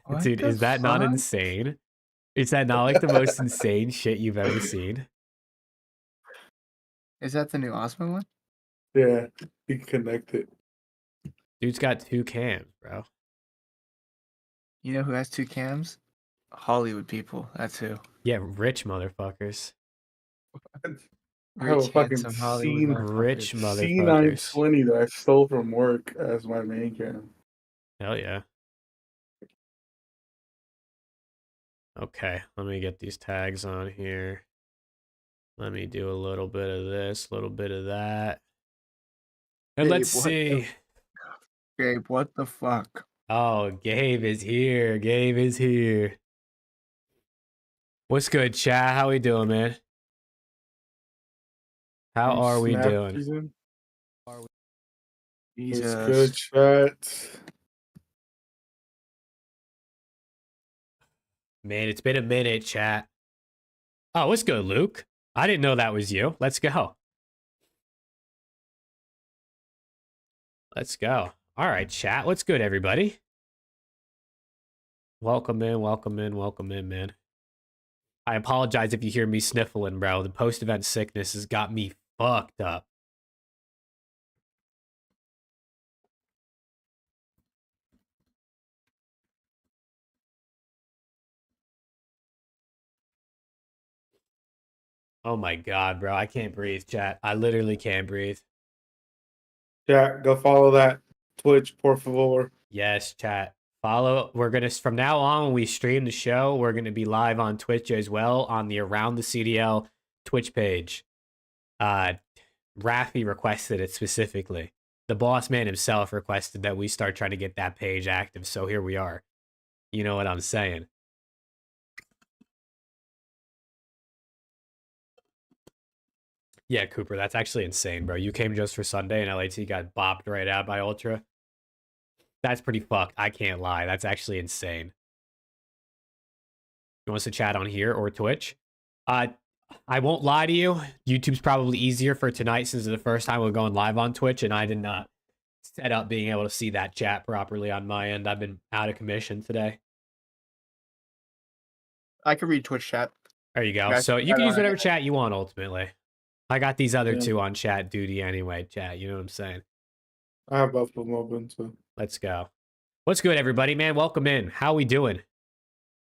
What Dude, the is that not fuck? insane? Is that not like the most insane shit you've ever seen? Is that the new Osmo one? Yeah, you can connect it. Dude's got 2 cams, bro. You know who has 2 cams? Hollywood people. That's who. Yeah, rich motherfuckers. I have a Rich, fucking handsome Hollywood Rich motherfuckers. motherfuckers. C920 that I stole from work as my main cam. Hell yeah. Okay, let me get these tags on here. Let me do a little bit of this, a little bit of that. And let's see. Gabe, what the fuck? Oh, Gabe is here. Gabe is here. What's good, chat? How we doing, man? How are we doing? Jesus. Jesus. It's good, chat. Man, it's been a minute, chat. Oh, what's good, Luke? I didn't know that was you. Let's go. Let's go. All right, chat. What's good, everybody? Welcome in, welcome in, welcome in, man. I apologize if you hear me sniffling, bro. The post-event sickness has got me fucked up. Oh my god, bro. I can't breathe, chat. I literally can't breathe. Chat, go follow that Twitch, por favor. Yes, chat. Follow. We're going to, from now on, when we stream the show, we're going to be live on Twitch as well on the Around the CDL Twitch page. Rafi requested it specifically. The boss man himself requested that we start trying to get that page active. So here we are. You know what I'm saying? Yeah, Cooper, that's actually insane, bro. You came just for Sunday and LAT got bopped right out by Ultra. That's pretty fucked. I can't lie. That's actually insane. You want us to chat on here or Twitch? I won't lie to you. YouTube's probably easier for tonight since it's the first time we're going live on Twitch, and I did not set up being able to see that chat properly on my end. I've been out of commission today. I can read Twitch chat. There you go. Guys, So you can use whatever chat you want, ultimately. I got these other 2 on chat duty anyway, chat. You know what I'm saying? I have both of them open, too. Let's go. What's good, everybody, man? Welcome in. How we doing?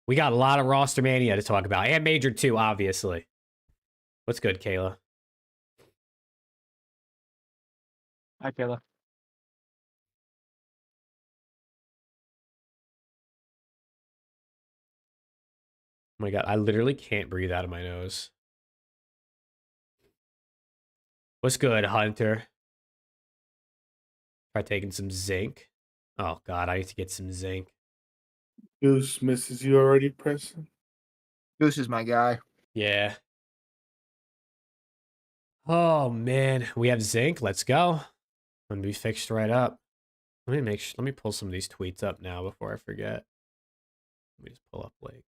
We got a lot of ROSTERMANIA to talk about. And Major 2, obviously. What's good, Kayla? Hi, Kayla. Oh my god, I literally can't breathe out of my nose. What's good, Hunter? Try taking some zinc. Oh god, I need to get some zinc. Goose misses you already, Preston? Goose is my guy. Yeah. Oh man, we have zinc. Let's go. I'm gonna be fixed right up. Let me make sure. Let me pull some of these tweets up now before I forget. Let me just pull up like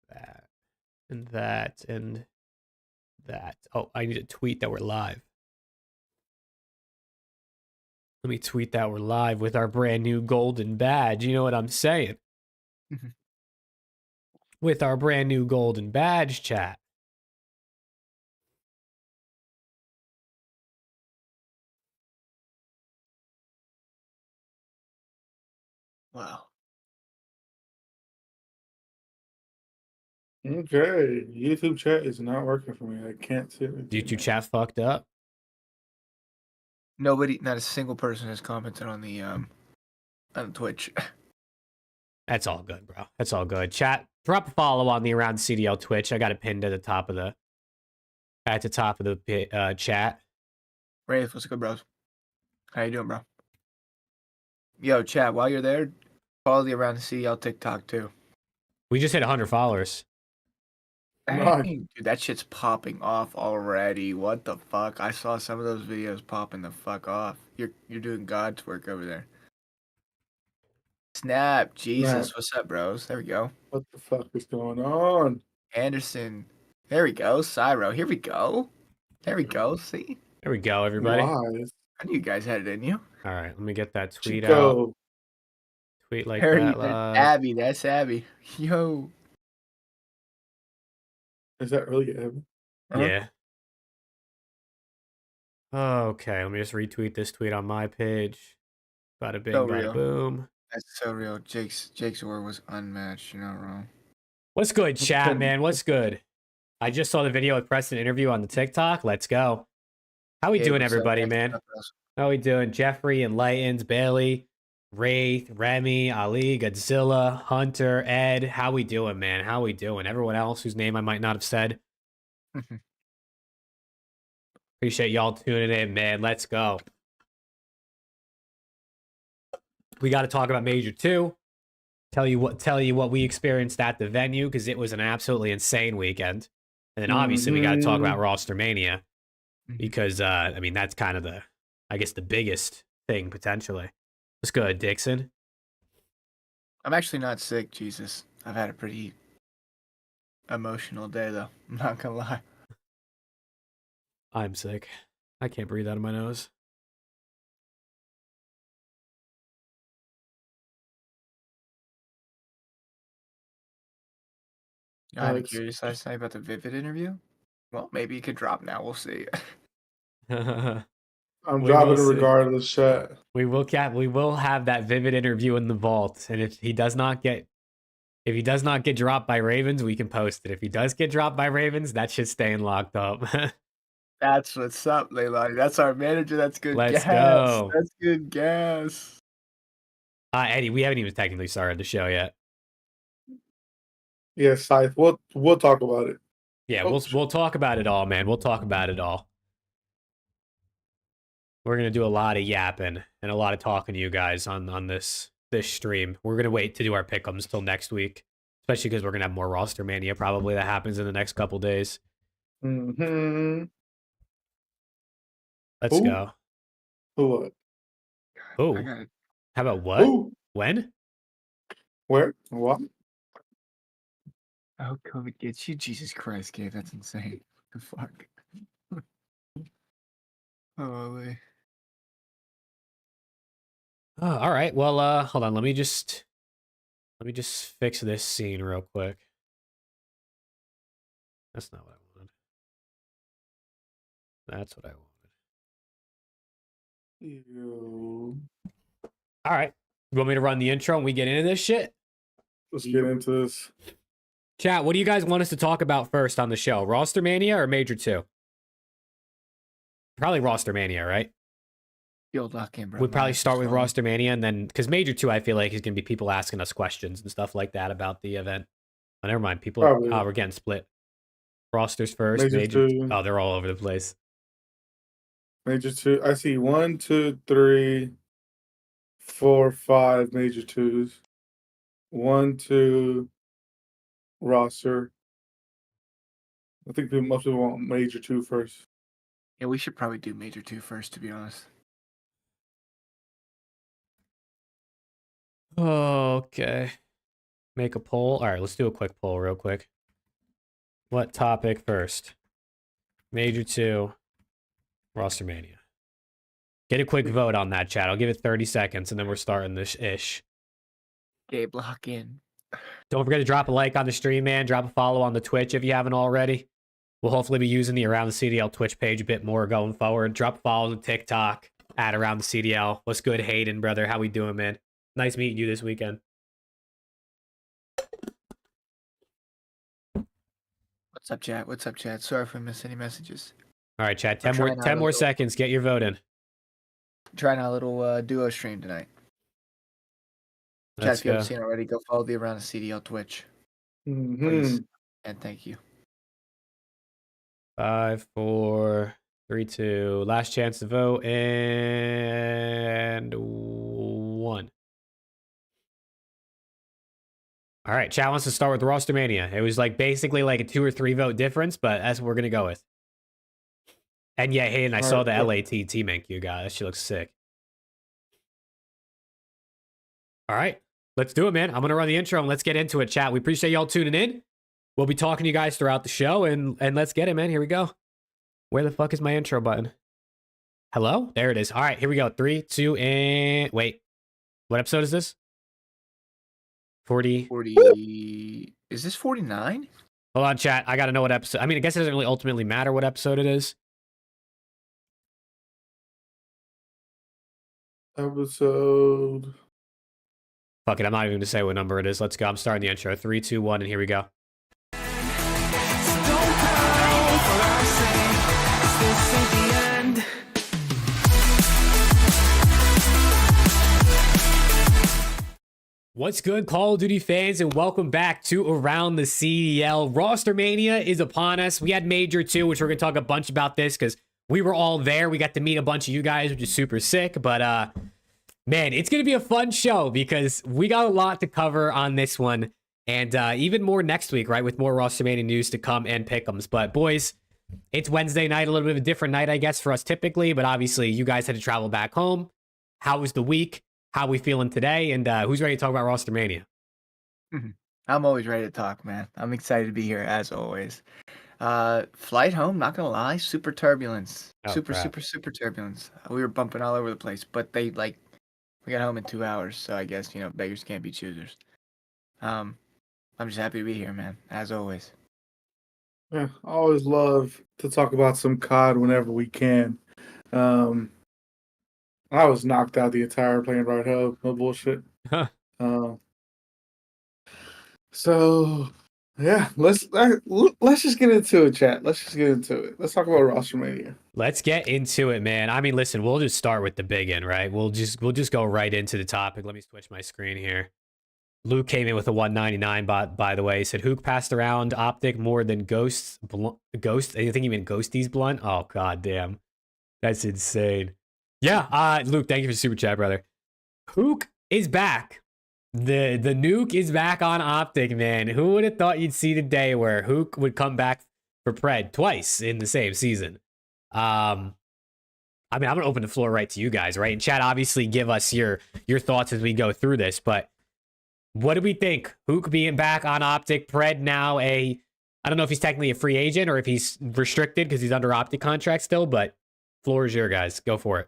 that and that and that. Oh, I need to tweet that we're live. Let me tweet that we're live with our brand new golden badge. You know what I'm saying? With our brand new golden badge, chat. Wow. Okay, YouTube chat is not working for me. I can't see it. YouTube chat fucked up. Nobody, not a single person has commented on the Twitch. That's all good, bro. That's all good. Chat, drop a follow on the Around CDL Twitch. I got it pinned at the top of the chat. Wraith, what's good, bros? How you doing, bro? Yo, chat, while you're there, follow the Around the CDL TikTok too. We just hit 100 followers. Dang, dude, that shit's popping off already. What the fuck? I saw some of those videos popping the fuck off. You're doing God's work over there. Snap, Jesus, what's up, bros? There we go. What the fuck is going on? Anderson, there we go. Cyro, here we go. There we go. See? There we go, everybody. Lies. I knew you guys had it in you. All right, let me get that tweet Chico. out. Tweet like Harry, that that's live. Abby. That's Abby. Yo. Is that really Abby? Huh? Yeah. Okay, let me just retweet this tweet on my page. Bada So bing, bada real. boom. That's so real. Jake's word was unmatched. You're not wrong. What's good, chat, man? What's good? I just saw the video with Preston interview on the TikTok. Let's go. How we Gabe, doing, what's up? everybody, Thanks for man? helping us. How we doing? Jeffrey, Enlightens, Bailey, Wraith, Remy, Ali, Godzilla, Hunter, Ed. How we doing, man? How we doing? Everyone else whose name I might not have said. Appreciate y'all tuning in, man. Let's go. We got to talk about Major 2. Tell you what we experienced at the venue, because it was an absolutely insane weekend. And then obviously we got to talk about ROSTERMANIA, because I mean, that's kind of the biggest thing potentially. What's good, Dixon? I'm actually not sick, Jesus. I've had a pretty emotional day, though. I'm not gonna lie. I'm sick. I can't breathe out of my nose. I had a curious last night about the Vivid interview. Well, maybe you could drop now. We'll see. I'm We dropping will it see. regardless, chat. We will have that Vivid interview in the vault, and if he does not get dropped by Ravens, we can post it. If he does get dropped by Ravens, that shit's staying locked up. That's what's up, Leilani. That's our manager. That's good Let's gas. go. That's good gas. Eddie, we haven't even technically started the show yet. Yeah, Scythe. We'll talk about it. Yeah, we'll talk about it all, man. We'll talk about it all. We're gonna do a lot of yapping and a lot of talking to you guys on this stream. We're gonna wait to do our pick'ems till next week, especially because we're gonna have more roster mania probably that happens in the next couple days. Mm-hmm. Let's go. Who what? Oh, how about what? Who? When? Where? What? I hope COVID gets you. Jesus Christ, Gabe. That's insane. What the fuck? Holy. Oh, all right. Well, hold on. Let me just fix this scene real quick. That's not what I wanted. That's what I wanted. Ew. All right. You want me to run the intro and we get into this shit? Let's get into this. Chat, what do you guys want us to talk about first on the show? Roster Mania or Major 2? Probably Roster Mania, right? You'll lock in, bro. We'd probably start with Roster Mania, and then, because Major 2, I feel like, is going to be people asking us questions and stuff like that about the event. Oh, never mind. People we're getting split. Rosters first. Major 2. Oh, they're all over the place. Major 2. I see 1, 2, 3, 4, 5 Major 2s. 1, 2 roster. I think most people want Major 2 first. Yeah, we should probably do Major 2 first, to be honest. Okay. Make a poll. All right, let's do a quick poll real quick. What topic first? Major 2, Roster Mania. Get a quick vote on that, chat. I'll give it 30 seconds, and then we're starting this ish. Gabe, lock in. Don't forget to drop a like on the stream, man. Drop a follow on the Twitch if you haven't already. We'll hopefully be using the Around the CDL Twitch page a bit more going forward. Drop a follow on TikTok at Around the CDL. What's good, Hayden, brother? How we doing, man? Nice meeting you this weekend. What's up, chat? What's up, chat? Sorry if I missed any messages. All right, chat. 10 more seconds. Get your vote in. Trying a little duo stream tonight. Chat, if you haven't seen already, go follow the Around the CDL Twitch. Please. And thank you. 5, 4, 3, 2. Last chance to vote. And 1. All right, chat wants to start with Roster Mania. It was like basically like a 2 or 3 vote difference, but that's what we're gonna go with. And yeah, Hayden, I saw the LAT T-Mink you got. That shit looks sick. All right, let's do it, man. I'm gonna run the intro and let's get into it, chat. We appreciate y'all tuning in. We'll be talking to you guys throughout the show, and let's get it, man. Here we go. Where the fuck is my intro button? Hello? There it is. All right, here we go. 3, 2, and wait. What episode is this? 40. 40. Is this 49? Hold on, chat. I got to know what episode. I mean, I guess it doesn't really ultimately matter what episode it is. Episode. Fuck it. I'm not even going to say what number it is. Let's go. I'm starting the intro. 3, 2, 1, and here we go. What's good, Call of Duty fans, and welcome back to Around the CDL. Rostermania is upon us. We had Major 2, which we're going to talk a bunch about this because we were all there. We got to meet a bunch of you guys, which is super sick. But, man, it's going to be a fun show because we got a lot to cover on this one. And even more next week, right, with more Rostermania news to come and pick'ems. But, boys, it's Wednesday night, a little bit of a different night, I guess, for us typically. But, obviously, you guys had to travel back home. How was the week? How we feeling today, and who's ready to talk about Rostermania? I'm always ready to talk, man. I'm excited to be here as always. Flight home, not gonna lie, super turbulence. Oh, super crap. turbulence. We were bumping all over the place, but we got home in 2 hours, so I guess, beggars can't be choosers. I'm just happy to be here, man, as always. Yeah, I always love to talk about some COD whenever we can. I was knocked out the entire plane ride home. No bullshit. Huh. So yeah, let's just get into it, chat. Let's just get into it. Let's talk about Rostermania. Let's get into it, man. I mean, listen, we'll just start with the big end, right? We'll just go right into the topic. Let me switch my screen here. Luke came in with a 199, by the way. He said, Hook passed around Optic more than Ghost. Ghost? I think he meant Ghostie's blunt. Oh, god damn. That's insane. Yeah, Luke, thank you for the super chat, brother. Hook is back. The nuke is back on Optic, man. Who would have thought you'd see the day where Hook would come back for Pred twice in the same season? I mean, I'm gonna open the floor right to you guys, right? And chat, obviously, give us your thoughts as we go through this. But what do we think? Hook being back on Optic, Pred now I don't know if he's technically a free agent or if he's restricted because he's under Optic contract still. But floor is your guys. Go for it.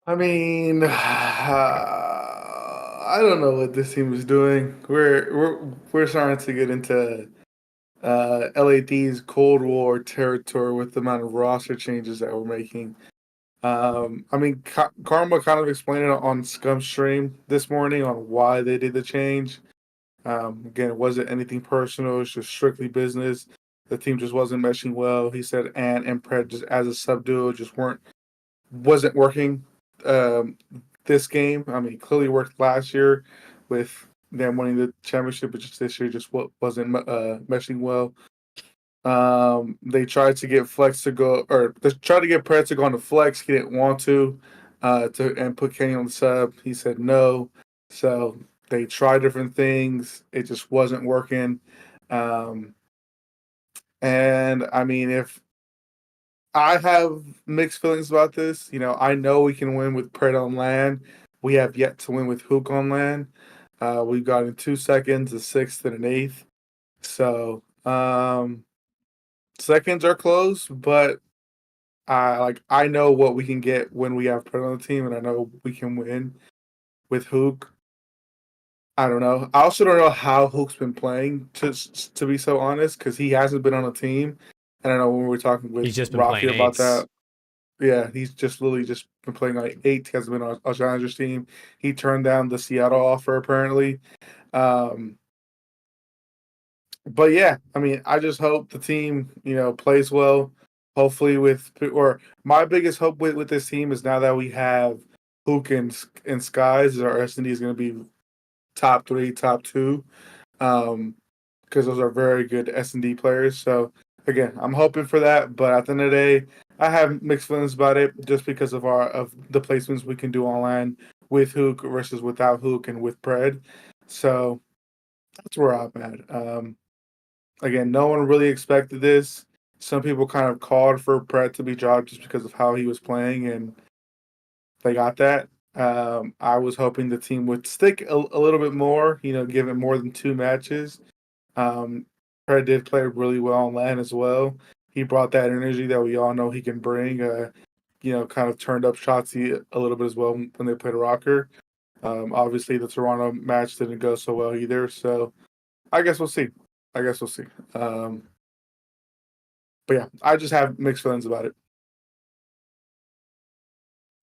I mean, I don't know what this team is doing. We're starting to get into LAD's Cold War territory with the amount of roster changes that we're making. I mean, Karma kind of explained it on SCUMP stream this morning on why they did the change. Again, it wasn't anything personal. It's just strictly business. The team just wasn't meshing well. He said Ant and Pred just as a sub duo just wasn't working this game. I mean, clearly worked last year with them winning the championship, but just this year just wasn't meshing well. They tried to get Flex to go, or they tried to get Pred to go on the Flex. He didn't want to and put Kenny on the sub. He said no. So they tried different things. It just wasn't working. And I mean, if I have mixed feelings about this, I know we can win with Pred on land. We have yet to win with Hook on land. We've gotten 2 seconds, a 6th, and an 8th. So seconds are close, but I know what we can get when we have Pred on the team, and I know we can win with Hook. I don't know. I also don't know how Hook's been playing, to be so honest, because he hasn't been on a team. And I know when we were talking with Rocky about that. Yeah, he's just literally just been playing like 8. He hasn't been on a Challengers team. He turned down the Seattle offer, apparently. But yeah, I mean, I just hope the team, plays well. Hopefully my biggest hope with this team is now that we have Hook and Skies, our S&D is going to be top 3, top 2, because those are very good S&D players. So again, I'm hoping for that, but at the end of the day, I have mixed feelings about it just because of the placements we can do online with Hook versus without Hook and with Pred. So that's where I'm at. Again, no one really expected this. Some people kind of called for Pred to be dropped just because of how he was playing, and they got that. I was hoping the team would stick a little bit more, give it more than 2 matches. Pred did play really well on land as well. He brought that energy that we all know he can bring. Kind of turned up shots a little bit as well when they played Rocker. Obviously, the Toronto match didn't go so well either. So I guess we'll see. But yeah, I just have mixed feelings about it.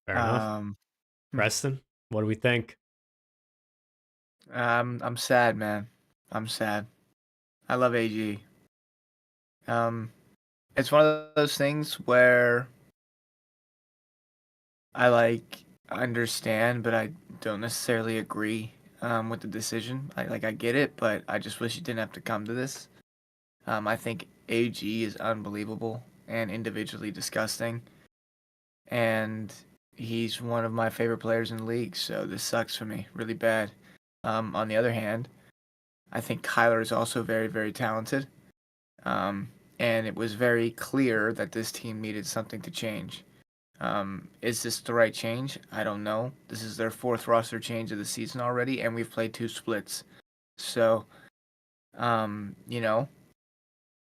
Fair enough. Um, Preston, what do we think? I'm sad, man. I'm sad. I love AG. It's one of those things where I understand, but I don't necessarily agree with the decision. I get it, but I just wish it didn't have to come to this. I think AG is unbelievable and individually disgusting, and he's one of my favorite players in the league. So this sucks for me really bad. On the other hand, I think Kyler is also very, very talented. And it was very clear that this team needed something to change. Is this the right change? I don't know. This is their 4th roster change of the season already, and we've played 2 splits. So,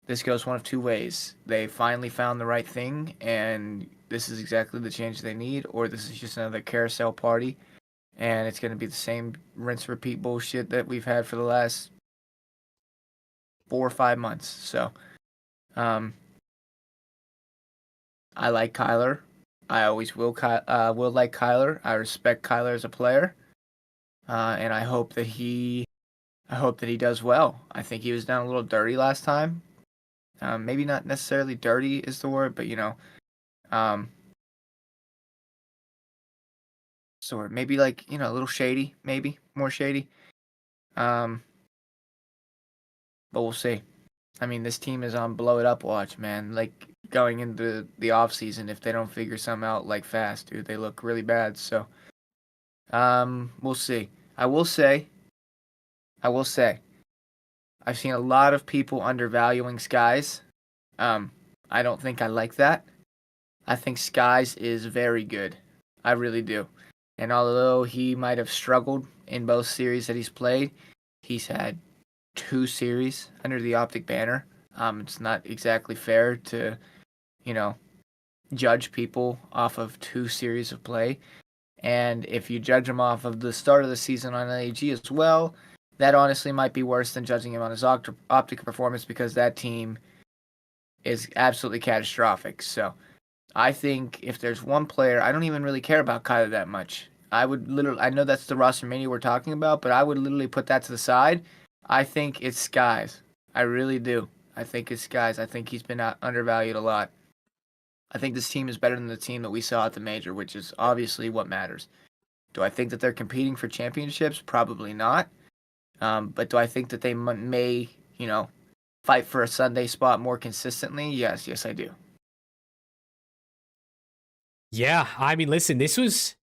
this goes one of 2 ways. They finally found the right thing, and this is exactly the change they need, or this is just another carousel party, and it's going to be the same rinse repeat bullshit that we've had for the last 4 or 5 months. So, I like Kyler. I always will like Kyler. I respect Kyler as a player, and I hope that he does well. I think he was down a little dirty last time. Maybe not necessarily dirty is the word, but maybe a little shady, maybe more shady. But we'll see. I mean, this team is on blow it up watch, man. Going into the off season, if they don't figure something out fast, dude, they look really bad. So, we'll see. I will say, I've seen a lot of people undervaluing Skies. I don't think I like that. I think Skies is very good. I really do. And although he might have struggled in both series that he's played, he's had 2 series under the OPTIC banner. It's not exactly fair to, judge people off of 2 series of play. And if you judge him off of the start of the season on AG as well, that honestly might be worse than judging him on his OPTIC performance, because that team is absolutely catastrophic. So I think if there's one player, I don't even really care about Kyler that much. I know that's the ROSTERMANIA we're talking about, but I would literally put that to the side. I think it's Skies. I really do. I think it's Skies. I think he's been undervalued a lot. I think this team is better than the team that we saw at the major, which is obviously what matters. Do I think that they're competing for championships? Probably not. But do I think that they may, fight for a Sunday spot more consistently? Yes, I do. Yeah, I mean, listen, this was,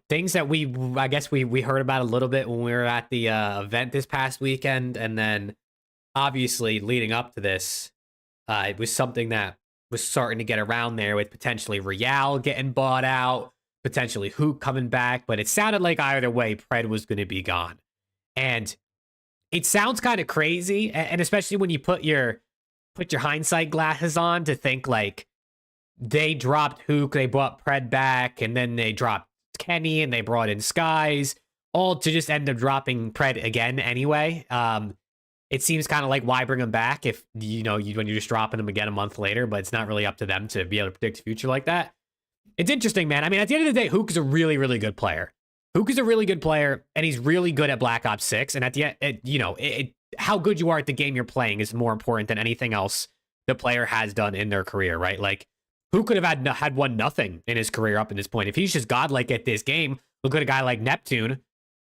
things that I guess we heard about a little bit when we were at the event this past weekend. And then obviously leading up to this, it was something that was starting to get around there with potentially Real getting bought out, potentially HAVOK coming back. But it sounded like either way, PRED was going to be gone. And it sounds kind of crazy. And especially when you put your hindsight glasses on to think they dropped HAVOK, they brought PRED back, and then they dropped Kenny and they brought in Skies, all to just end up dropping PRED again anyway. It seems kind of like, why bring them back if when you're just dropping them again a month later, but it's not really up to them to be able to predict the future like that. It's interesting, man. I mean, at the end of the day, HAVOK is a really, really good player. HAVOK is a really good player, and he's really good at Black Ops 6. And at the end, how good you are at the game you're playing is more important than anything else the player has done in their career, right? Who could have had won nothing in his career up to this point? If he's just godlike at this game, look at a guy like Neptune.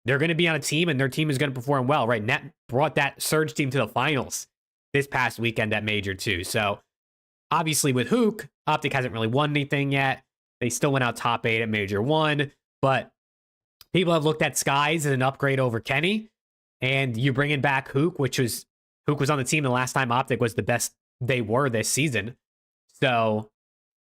They're going to be on a team, and their team is going to perform well, right? Net brought that Surge team to the finals this past weekend at Major 2. So, obviously with HAVOK, OPTIC hasn't really won anything yet. They still went out top 8 at Major 1, but people have looked at Skies as an upgrade over Kenny, and you bring in back HAVOK, HAVOK was on the team the last time OPTIC was the best they were this season. So,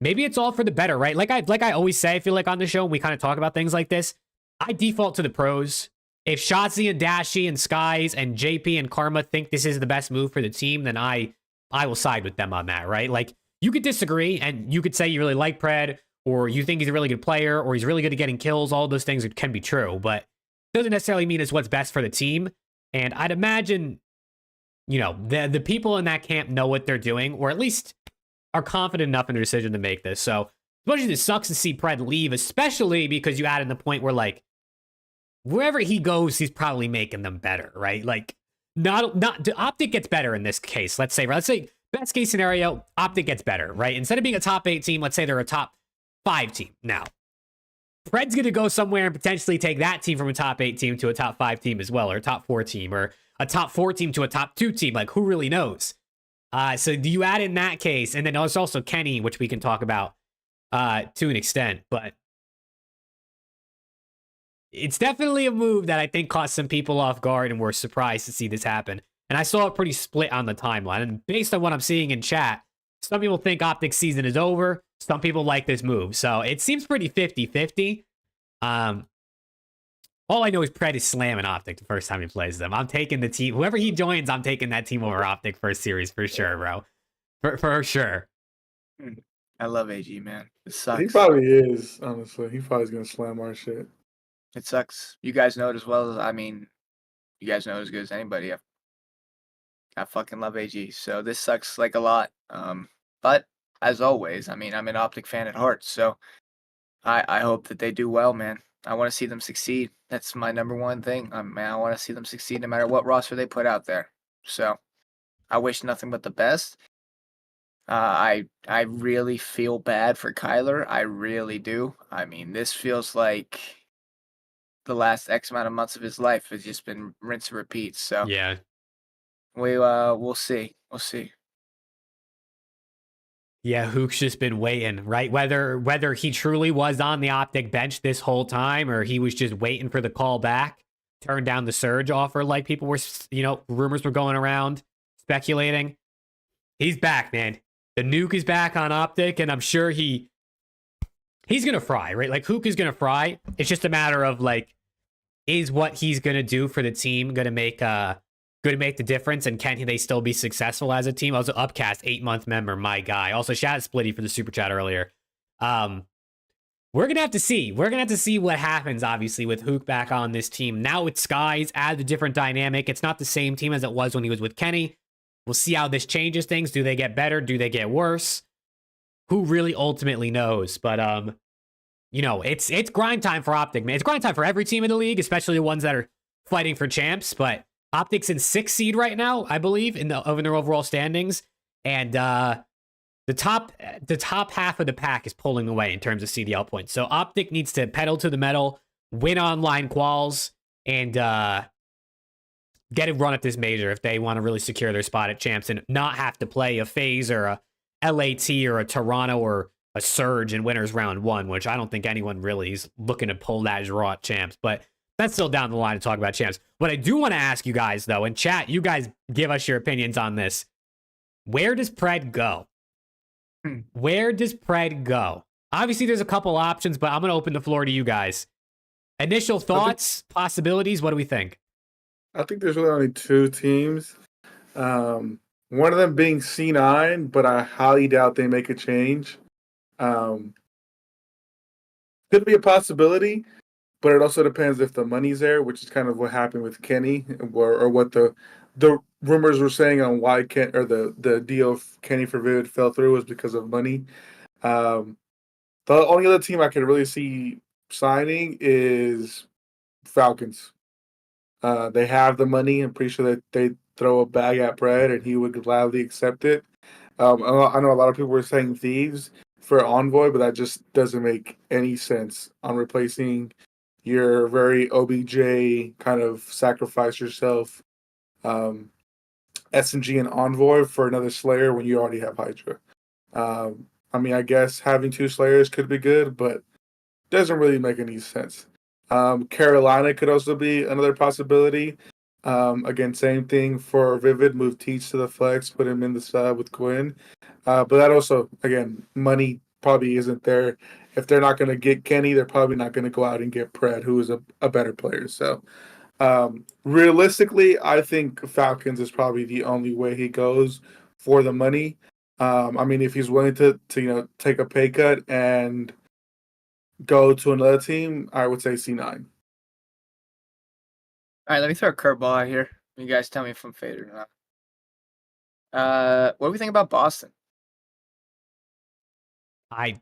maybe it's all for the better, right? Like I always say, I feel like on the show, we kind of talk about things like this. I default to the pros. If Shotzi and Dashy and Skies and JP and Karma think this is the best move for the team, then I will side with them on that, right? You could disagree, and you could say you really like PRED, or you think he's a really good player, or he's really good at getting kills. All those things can be true. But doesn't necessarily mean it's what's best for the team. And I'd imagine, you know, the people in that camp know what they're doing, or at least are confident enough in their decision to make this. So as much as it sucks to see Pred leave, especially because you add in the point where, like, wherever he goes, he's probably making them better, right? Like, not Optic gets better in this case. Let's say best case scenario, Optic gets better, right? Instead of being a top 8 team, let's say they're a top 5 team. Now, Pred's going to go somewhere and potentially take that team from a top 8 team to a top 5 team as well, or a top 4 team, or a top 4 team to a top 2 team. Like, who really knows? So do you add in that case? And then there's also Kenny, which we can talk about to an extent, but it's definitely a move that I think caught some people off guard and were surprised to see this happen. And I saw it pretty split on the timeline. And based on what I'm seeing in chat, some people think Optic's season is over. Some people like this move. So it seems pretty 50-50. All I know is Pred is slamming Optic the first time he plays them. I'm taking the team. Whoever he joins, I'm taking that team over Optic first series for sure, bro. For sure. I love AG, man. It sucks. He probably is, honestly. He probably is going to slam our shit. It sucks. You guys know it as well as, you guys know it as good as anybody. I fucking love AG. So this sucks like a lot. But as always, I'm an Optic fan at heart. So I hope that they do well, man. I want to see them succeed. That's my number one thing. I want to see them succeed no matter what roster they put out there. So I wish nothing but the best. I really feel bad for Kyler. I really do. This feels like the last X amount of months of his life has just been rinse and repeat. So yeah, we'll see. We'll see. Yeah, Hook's just been waiting, right? Whether he truly was on the Optic bench this whole time, or he was just waiting for the call back, turned down the Surge offer like people were, rumors were going around, speculating. He's back, man. The nuke is back on Optic, and I'm sure he's going to fry, right? Like, Hook is going to fry. It's just a matter of, like, is what he's going to do for the team going to make the difference, and can they still be successful as a team? Also, Upcast, 8-month member, my guy. Also, shout out Splitty for the super chat earlier. We're going to have to see. We're going to have to see what happens, obviously, with Hook back on this team. Now with Skies, add a different dynamic. It's not the same team as it was when he was with Kenny. We'll see how this changes things. Do they get better? Do they get worse? Who really ultimately knows? But, it's grind time for Optic, man. It's grind time for every team in the league, especially the ones that are fighting for champs, but Optic's in 6th seed right now, I believe, in their overall standings, and the top half of the pack is pulling away in terms of CDL points. So Optic needs to pedal to the metal, win online quals, and get a run at this major if they want to really secure their spot at champs and not have to play a FAZE or a LAT or a Toronto or a Surge in winners round 1, which I don't think anyone really is looking to pull that draw at champs, but that's still down the line to talk about champs. What I do want to ask you guys, though, in chat, you guys give us your opinions on this. Where does Pred go? Where does Pred go? Obviously, there's a couple options, but I'm going to open the floor to you guys. Initial thoughts, possibilities, what do we think? I think there's really only 2 teams. One of them being C9, but I highly doubt they make a change. Could be a possibility, but it also depends if the money's there, which is kind of what happened with Kenny, or what the rumors were saying on why the deal of Kenny for Vivid fell through was because of money. The only other team I could really see signing is Falcons. They have the money. I'm pretty sure that they throw a bag at Pred and he would gladly accept it. I know a lot of people were saying Thieves for Envoy, but that just doesn't make any sense on replacing your very OBJ kind of sacrifice yourself SMG and Envoy for another Slayer when you already have Hydra. I guess having 2 Slayers could be good, but doesn't really make any sense. Carolina could also be another possibility. Again, same thing for Vivid. Move Teach to the flex, put him in the sub with Quinn. But that also, again, money probably isn't there. If they're not going to get Kenny, they're probably not going to go out and get Pred, who is a better player. So realistically, I think Falcons is probably the only way he goes for the money. If he's willing to take a pay cut and go to another team, I would say C9. All right, let me throw a curveball out here. You guys tell me if I'm faded or not. What do we think about Boston? I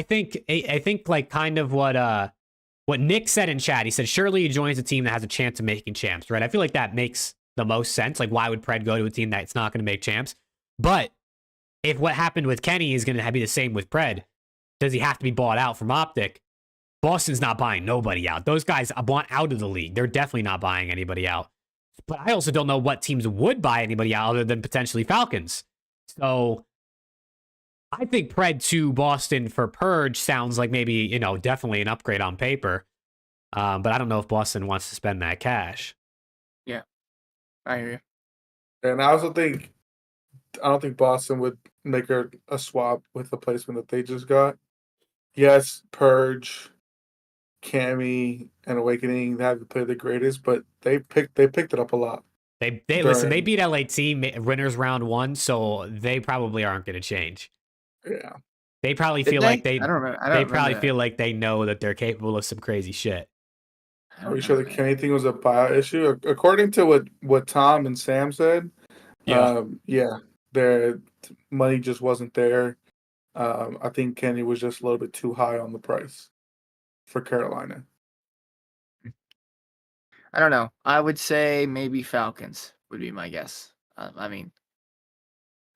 think like kind of what Nick said in chat. He said surely he joins a team that has a chance of making champs, right? I feel like that makes the most sense. Like, why would Pred go to a team that's not going to make champs? But if what happened with Kenny is going to be the same with Pred, does he have to be bought out from Optic? Boston's not buying nobody out. Those guys want out of the league. They're definitely not buying anybody out. But I also don't know what teams would buy anybody out other than potentially Falcons. So I think Pred to Boston for Purge sounds like maybe, you know, definitely an upgrade on paper. But I don't know if Boston wants to spend that cash. Yeah, I hear you. And I also think I don't think Boston would make a swap with the placement that they just got. Yes, Purge, Cammy, and Awakening haven't played the greatest, but they picked it up a lot. They listen. They beat LAT winners round 1, so they probably aren't going to change. Yeah, they probably Did feel they? like they. I don't remember. I don't They remember probably that. feel like they know that they're capable of some crazy shit. Are you sure the Kenny thing was a buyout issue? According to what Tom and Sam said, their money just wasn't there. I think Kenny was just a little bit too high on the price for Carolina. I don't know. I would say maybe Falcons would be my guess. I mean,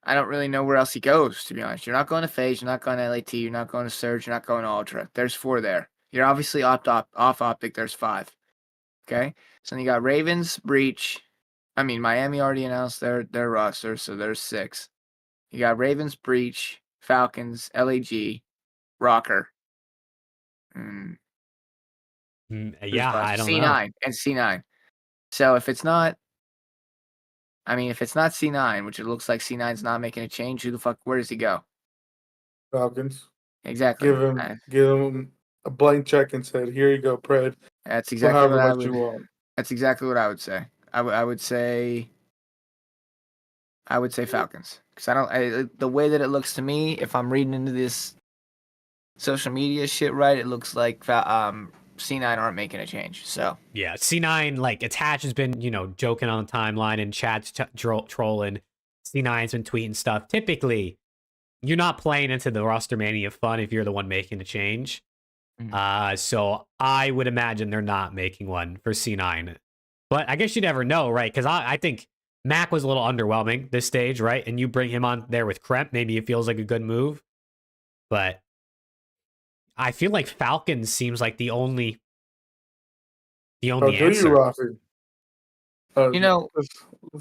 I don't really know where else he goes, to be honest. You're not going to FaZe, you're not going to LAT, you're not going to Surge, you're not going to Ultra. There's 4 there. You're obviously off Optic, there's 5. Okay? So then you got Ravens, Breach. I mean, Miami already announced their roster, so there's 6. You got Ravens, Breach, Falcons, LAG, Rocker. Yeah, I don't know. C9 and C9. So if it's not C9, which it looks like C9's not making a change, where does he go? Falcons. Exactly. Give him a blank check and said, "Here you go, Pred." That's exactly what I would. You want. That's exactly what I would say. I would say Falcons, because the way that it looks to me, if I'm reading into this social media shit right, it looks like C9 aren't making a change. So yeah, C9, like, Attach has been, you know, joking on the timeline and chat's trolling. C9's been tweeting stuff. Typically, you're not playing into the ROSTERMANIA fun if you're the one making the change. So I would imagine they're not making one for C9. But I guess you never know, right? Because I think Mac was a little underwhelming this stage, right? And you bring him on there with Kremp, maybe it feels like a good move. But I feel like Falcons seems like the only answer. You know,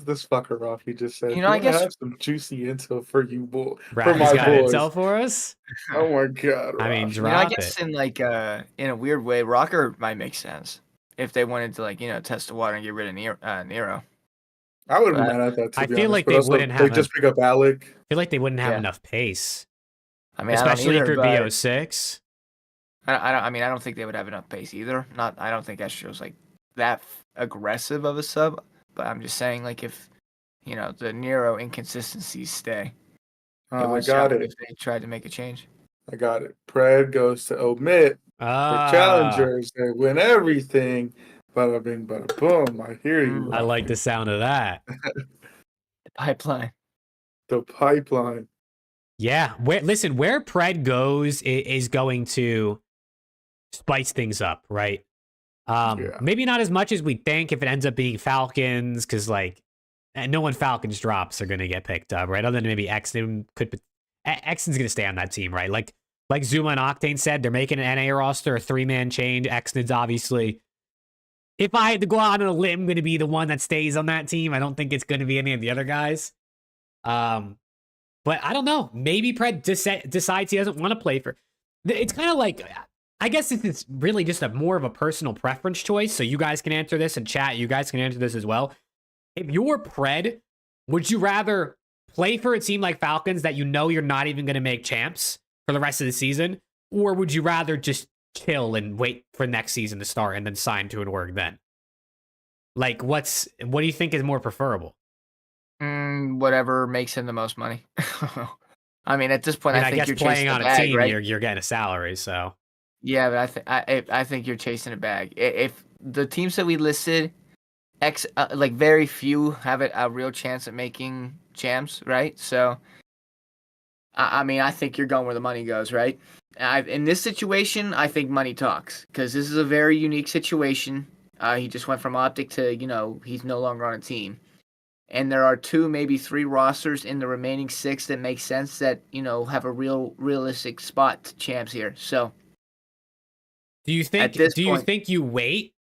this fucker Rafi just said, I guess I have some juicy intel for you, boy. Rafi's got intel for us. Oh my god! I mean, I guess in a weird way, Rocker might make sense if they wanted to test the water and get rid of Nero. I wouldn't be mad at that. I feel like they wouldn't have. They just pick up Alec. I feel like they wouldn't have enough pace. I mean, especially for BO6. I don't think they would have enough pace either. I don't think Astro's like that aggressive of a sub, but I'm just saying, like, if the Nero inconsistencies stay, it would shock if they tried to make a change. I got it. Pred goes to omit for challengers. They win everything. Bada bing, bada boom. I hear you. I like the sound of that. The pipeline. The pipeline. Yeah. Where Pred goes is going to spice things up, right? Maybe not as much as we think if it ends up being Falcons, because no one Falcons drops are going to get picked up, right? Other than maybe Exton Exton's going to stay on that team, right? Like Zuma and Octane said, they're making an NA roster, a 3-man change. Exton's obviously, if I had to go out on a limb, going to be the one that stays on that team. I don't think it's going to be any of the other guys. But I don't know. Maybe Pred decides he doesn't want to play for. It's kind of like, I guess this is really just more of a personal preference choice. So you guys can answer this in chat. You guys can answer this as well. If you're Pred, would you rather play for a team like Falcons that you're not even going to make champs for the rest of the season? Or would you rather just chill and wait for next season to start and then sign to an org then? Like, what do you think is more preferable? Whatever makes him the most money. I mean, at this point, I think guess you're playing on a bag, team, right? you're getting a salary, so. Yeah, but I think you're chasing a bag. If the teams that we listed like very few have a real chance at making champs, right? So, I mean, I think you're going where the money goes, right? In this situation, I think money talks because this is a very unique situation. He just went from Optic to, he's no longer on a team. And there are 2, maybe 3 rosters in the remaining 6 that make sense that, have a realistic spot to champs here. So, do you think you wait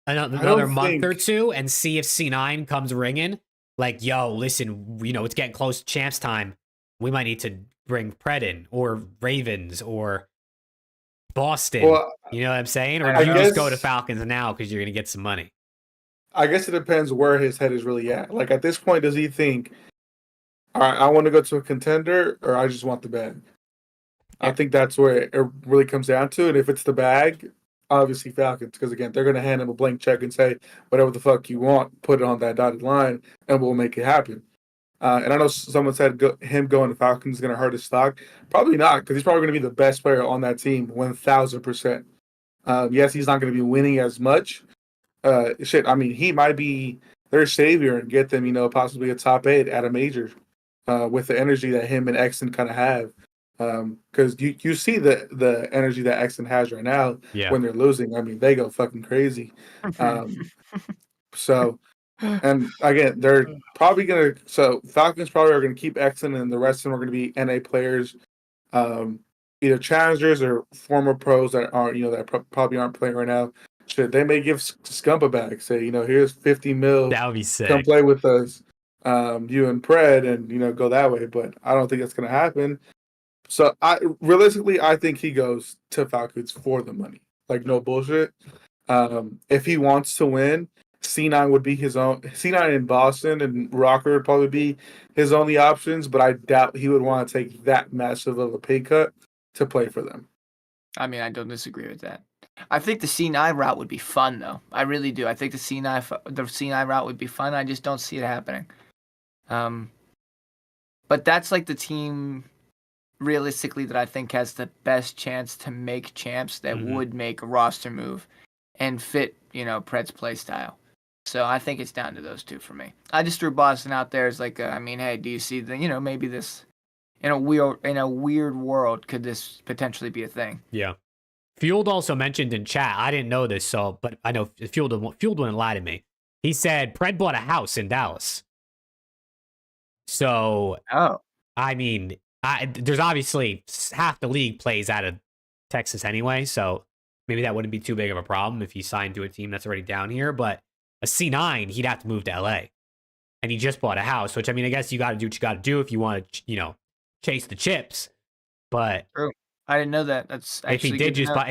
another month or 2 and see if C9 comes ringing? Like, yo, listen, it's getting close to champs time. We might need to bring PRED in, or Ravens, or Boston. Well, you know what I'm saying? Or do you just go to Falcons now because you're going to get some money? I guess it depends where his head is really at. Like, at this point, does he think, all right, I want to go to a contender, or I just want the bag? I think that's where it really comes down to. And if it's the bag, obviously Falcons, because, again, they're going to hand him a blank check and say, whatever the fuck you want, put it on that dotted line, and we'll make it happen. And I know someone said him going to Falcons is going to hurt his stock. Probably not, because he's probably going to be the best player on that team, 1,000%. Yes, he's not going to be winning as much. I mean, he might be their savior and get them, possibly a top 8 at a major with the energy that him and Exton kind of have. Because you see the energy that Exton has right now when they're losing. I mean, they go fucking crazy. So... And again, they're probably Falcons probably are going to keep Exton, and the rest of them are going to be NA players, either challengers or former pros that probably aren't playing right now. Shit, they may give Scump a bag. Say, here's 50 mil. That would be sick. Come play with us, you and Pred, and go that way. But I don't think that's going to happen. So realistically, I think he goes to Falcons for the money. Like, no bullshit. If he wants to win, C9 would be his own. C9 in Boston and Rocker would probably be his only options, but I doubt he would want to take that massive of a pay cut to play for them. I mean, I don't disagree with that. I think the C9 route would be fun, though. I really do. I think the C9 route would be fun. I just don't see it happening. But that's like the team, realistically, that I think has the best chance to make champs that would make a roster move and fit, Pred's play style. So I think it's down to those 2 for me. I just threw Boston out there as like, hey, do you see maybe this in a weird world, could this potentially be a thing? Yeah. Fueled also mentioned in chat, I didn't know this, but I know Fueled wouldn't lie to me. He said Pred bought a house in Dallas. So, I mean, there's obviously half the league plays out of Texas anyway, so maybe that wouldn't be too big of a problem if he signed to a team that's already down here, but a C9, he'd have to move to LA. And he just bought a house, which, I mean, I guess you got to do what you got to do if you want to, chase the chips. But true. I didn't know that. That's actually if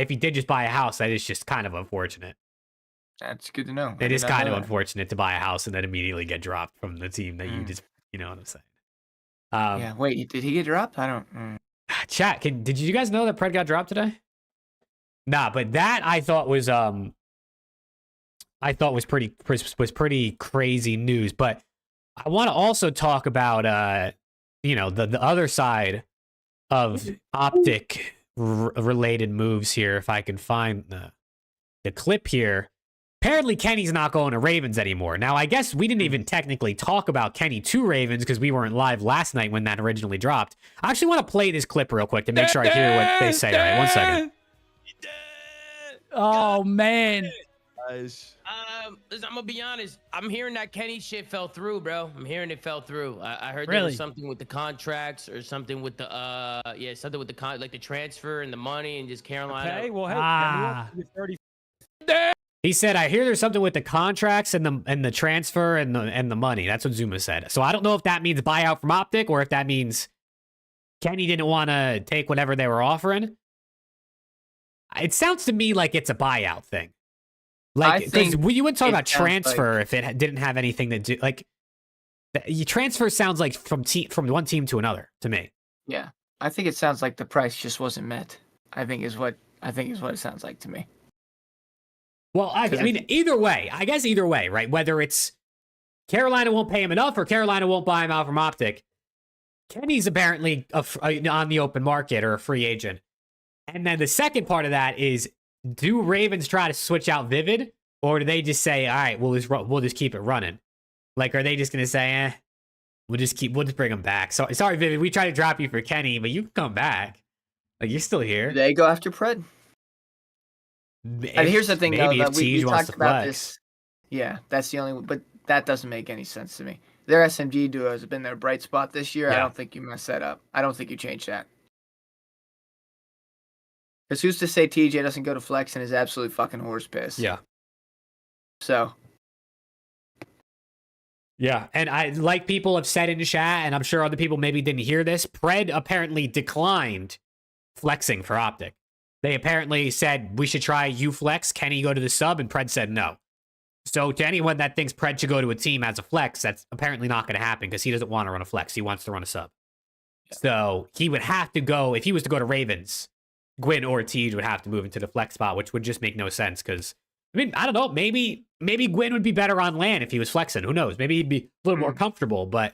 he did just buy a house, that is just kind of unfortunate. That's good to know. It is kind of unfortunate to buy a house and then immediately get dropped from the team that you just, you know what I'm saying. Yeah. Wait, did he get dropped? I don't. Chat. Did you guys know that Pred got dropped today? Nah, but that I thought was pretty crazy news. But I want to also talk about the other side of Optic related moves here. If I can find the clip here. Apparently, Kenny's not going to Ravens anymore. Now, I guess we didn't even technically talk about Kenny to Ravens because we weren't live last night when that originally dropped. I actually want to play this clip real quick to make sure I hear what they say. All right, 1 second. Oh, man. I'm gonna be honest. I'm hearing that Kenny shit fell through, bro. I'm hearing it fell through. I heard there was something with the contracts or something with the something with the like the transfer and the money and just Carolina. Okay, well, hey, 30. He said, "I hear there's something with the contracts and the transfer and the money." That's what Zuma said. So I don't know if that means buyout from Optic or if that means Kenny didn't want to take whatever they were offering. It sounds to me like it's a buyout thing. Like, because you wouldn't talk about transfer if it didn't have anything to do. Like, transfer sounds like from one team to another to me. Yeah, I think it sounds like the price just wasn't met. I think is what it sounds like to me. Well, I mean, either way, right? Whether it's Carolina won't pay him enough or Carolina won't buy him out from Optic, Kenny's apparently on the open market or a free agent. And then the second part of that is, do Ravens try to switch out Vivid, Or do they just say, all right, we'll just keep it running? Like, are they just gonna say, we'll just bring him back? So sorry, Vivian, we tried to drop you for Kenny, but you can come back. Like, you're still here. They go after Pred. And here's the thing, though, maybe if that we Tej wants talked to about flex. this. Yeah, that's the only. But that doesn't make any sense to me. Their SMG duo has been their bright spot this year. I Yeah. don't think you mess that up. I don't think you change that. Because who's to say TJ doesn't go to flex and is absolutely fucking horse piss? Yeah. So. Yeah, and I like people have said in the chat, and I'm sure other people maybe didn't hear this. Pred apparently declined flexing for Optic. They apparently said we should try you flex. Kenny go to the sub, and Pred said no. So to anyone that thinks Pred should go to a team as a flex, that's apparently not going to happen because he doesn't want to run a flex. He wants to run a sub. Yeah. So he would have to go, if he was to go to Ravens, Gwyn or Tej would have to move into the flex spot, which would just make no sense because, I mean, I don't know, maybe Gwyn would be better on LAN if he was flexing. Who knows? Maybe he'd be a little more comfortable, but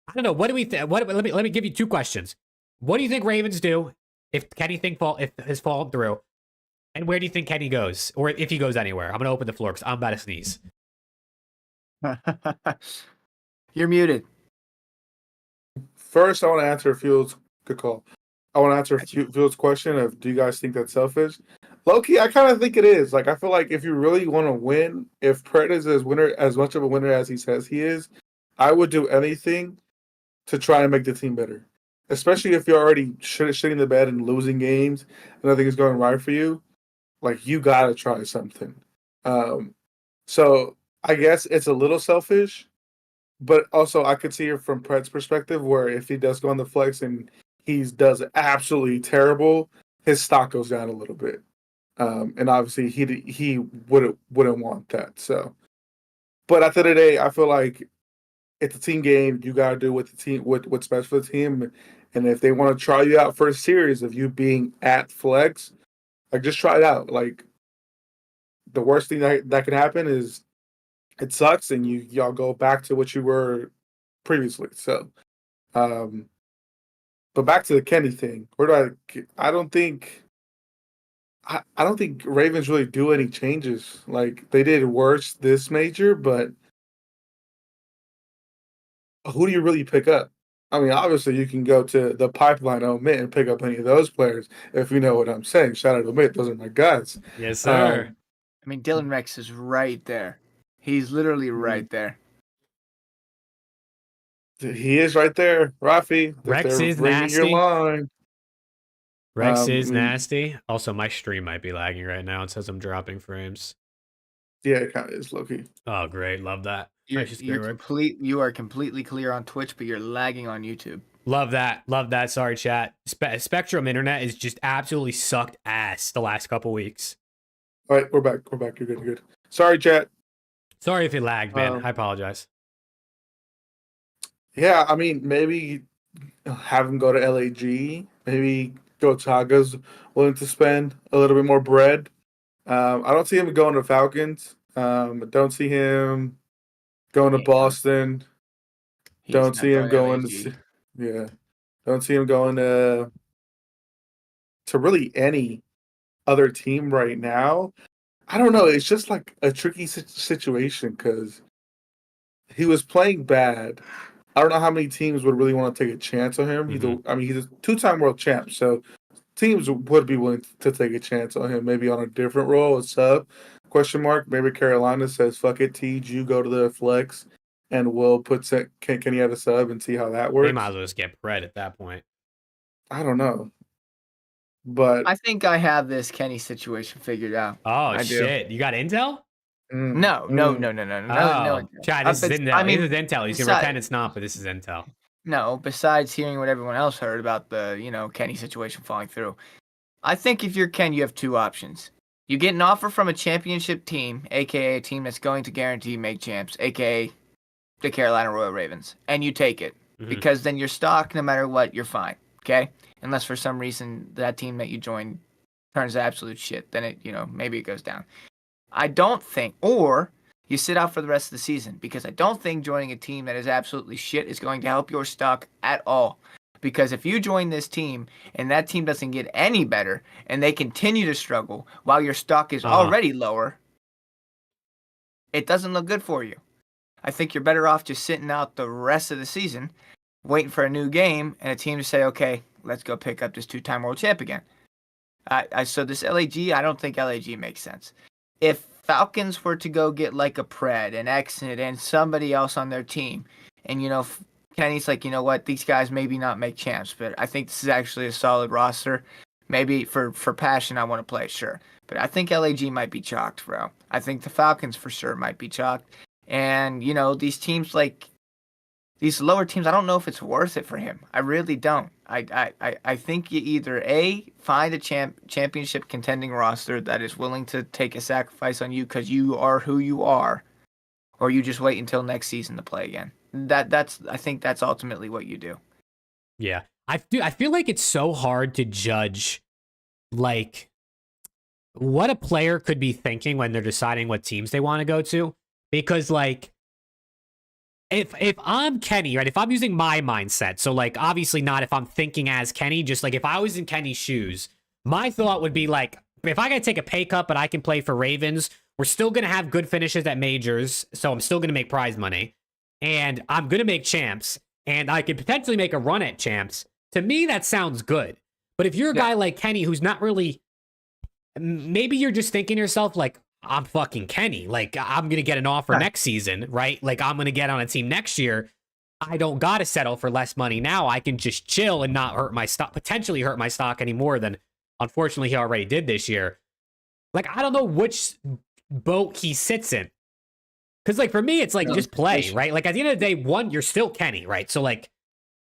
I don't know. What do we think? Let me give you two questions. What do you think Ravens do if Kenny if has fallen through? And where do you think Kenny goes? Or if he goes anywhere? I'm going to open the floor because I'm about to sneeze. You're muted. First, I want to answer Field's good call. I want to answer Field's question of, do you guys think that's selfish? Low-key, I kind of think it is. Like, I feel like if you really want to win, if Pred is as much of a winner as he says he is, I would do anything to try and make the team better. Especially if you're already shitting the bed and losing games and nothing is going right for you. Like, you got to try something. So I guess it's a little selfish, but also I could see it from Pred's perspective where if he does go on the flex and he does absolutely terrible, his stock goes down a little bit. And obviously he wouldn't want that. So, but at the end of the day, I feel like it's a team game. You got to do what the team, what's best for the team. And if they want to try you out for a series of you being at flex, like, just try it out. Like, the worst thing that could happen is it sucks and y'all go back to what you were previously. So, but back to the Kenny thing. I don't think Ravens really do any changes. Like, they did worse this major, but who do you really pick up? I mean, obviously, you can go to the pipeline Omit and pick up any of those players, if you know what I'm saying. Shout out to Omit. Those are my guys. Yes, sir. I mean, Dylan Rex is right there. He's literally right there. He is right there, Rafi. Rex is nasty. Your line. Rex is nasty. Also, my stream might be lagging right now. It says I'm dropping frames. Yeah, it kind of is, low-key. Oh, great. Love that. You are completely clear on Twitch, but you're lagging on YouTube. Love that. Love that. Sorry, chat. Spectrum internet is just absolutely sucked ass the last couple weeks. All right, we're back. You're good. You're good. Sorry, chat. Sorry if it lagged, man. I apologize. Yeah, I mean, maybe have him go to LAG. Maybe Gotaga's willing to spend a little bit more bread. I don't see him going to Falcons. I don't see him going to Boston. Don't see him going to, don't see him going to really any other team right now. I don't know. It's just like a tricky situation because he was playing bad. I don't know how many teams would really want to take a chance on him. Mm-hmm. He's a two-time world champ, so teams would be willing to take a chance on him, maybe on a different role, a sub, ? Maybe Carolina says, fuck it, Tej, you go to the flex, and we'll put Kenny at a sub and see how that works. They might as well just get Pred at that point. I don't know. But I think I have this Kenny situation figured out. Oh, shit. You got intel? No. Chad, this is intel. I mean, this is intel. You can pretend it's not, but this is intel. No, besides hearing what everyone else heard about the, Kenny situation falling through. I think if you're Ken, you have two options. You get an offer from a championship team, aka a team that's going to guarantee make champs, aka the Carolina Royal Ravens, and you take it. Mm-hmm. Because then your stock, no matter what, you're fine. Okay? Unless for some reason that team that you join turns to absolute shit, then it, maybe it goes down. I don't think, or you sit out for the rest of the season, because I don't think joining a team that is absolutely shit is going to help your stock at all. Because if you join this team and that team doesn't get any better and they continue to struggle while your stock is already lower, it doesn't look good for you. I think you're better off just sitting out the rest of the season, waiting for a new game and a team to say, okay, let's go pick up this 2-time world champ again. So this LAG, I don't think LAG makes sense. If Falcons were to go get like a Pred, an Exit, and somebody else on their team, and Kenny's like, you know what, these guys maybe not make champs, but I think this is actually a solid roster. Maybe for passion, I want to play, sure. But I think LAG might be chalked, bro. I think the Falcons for sure might be chalked. And, these teams like these lower teams, I don't know if it's worth it for him. I really don't. I think you either find a championship contending roster that is willing to take a sacrifice on you because you are who you are, or you just wait until next season to play again. I think that's ultimately what you do. Yeah, I feel like it's so hard to judge, like, what a player could be thinking when they're deciding what teams they want to go to, because like, if I'm Kenny, right, if I'm using my mindset, so like obviously not if I'm thinking as Kenny, just like if I was in Kenny's shoes, my thought would be like, if I gotta take a pay cut but I can play for Ravens, we're still gonna have good finishes at majors, so I'm still gonna make prize money, and I'm gonna make champs, and I could potentially make a run at champs. To me, that sounds good. But if you're a guy like Kenny who's not really, maybe you're just thinking to yourself like, I'm fucking Kenny. Like, I'm going to get an offer next season, right? Like, I'm going to get on a team next year. I don't got to settle for less money now. I can just chill and not hurt my stock, potentially hurt my stock any more than, unfortunately, he already did this year. Like, I don't know which boat he sits in. Because, like, for me, it's like, just play, right? Like, at the end of the day, one, you're still Kenny, right? So, like,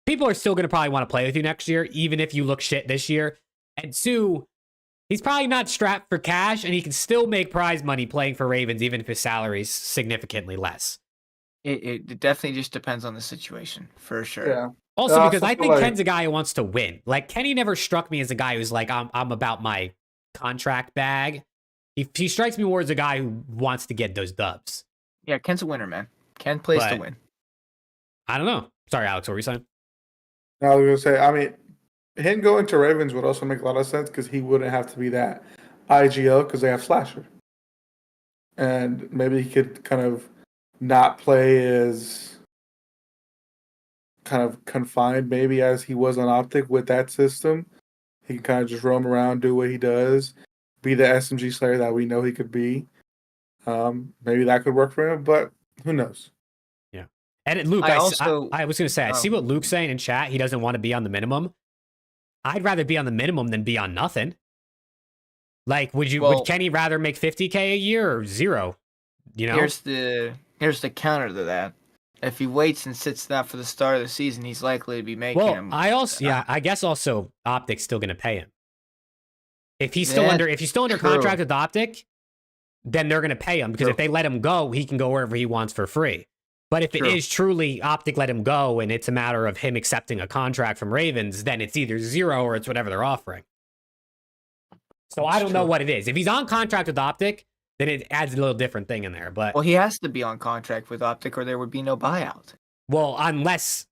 people are still going to probably want to play with you next year, even if you look shit this year. And two, he's probably not strapped for cash, and he can still make prize money playing for Ravens, even if his salary's significantly less. It definitely just depends on the situation, for sure. Yeah. Also, because I think Ken's a guy who wants to win. Like, Kenny never struck me as a guy who's like, I'm about my contract bag. He strikes me more as a guy who wants to get those dubs. Yeah, Ken's a winner, man. Ken plays to win. I don't know. Sorry, Alex, what were you saying? No, I was going to say, I mean, him going to Ravens would also make a lot of sense because he wouldn't have to be that IGL because they have Slasher. And maybe he could kind of not play as kind of confined maybe as he was on Optic with that system. He can kind of just roam around, do what he does, be the SMG Slayer that we know he could be. Maybe that could work for him, but who knows? Yeah. And Luke, I was going to say, I see what Luke's saying in chat. He doesn't want to be on the minimum. I'd rather be on the minimum than be on nothing. Like, would Kenny rather make 50K a year or zero? You know? Here's the counter to that. If he waits and sits that for the start of the season, he's likely to be making him. I guess also Optic's still going to pay him. If he's still under contract with Optic, then they're going to pay him because if they let him go, he can go wherever he wants for free. But if it is truly Optic let him go and it's a matter of him accepting a contract from Ravens, then it's either zero or it's whatever they're offering. So I don't know what it is. If he's on contract with Optic, then it adds a little different thing in there. But he has to be on contract with Optic or there would be no buyout. Well, unless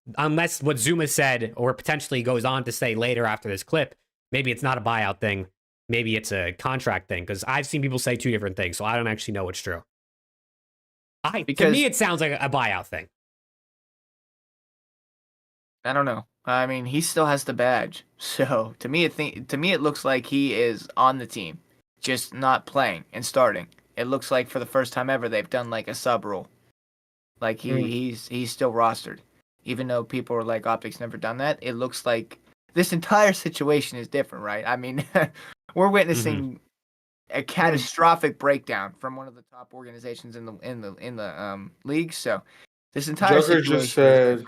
what Zuma said or potentially goes on to say later after this clip, maybe it's not a buyout thing. Maybe it's a contract thing because I've seen people say two different things, so I don't actually know what's true. To me, it sounds like a buyout thing. I don't know. I mean, he still has the badge, so to me, it looks like he is on the team, just not playing and starting. It looks like for the first time ever, they've done like a sub rule, like he's still rostered, even though people are like Optic's never done that. It looks like this entire situation is different, right? I mean, we're witnessing a catastrophic breakdown from one of the top organizations in the league. So this entire Joker just said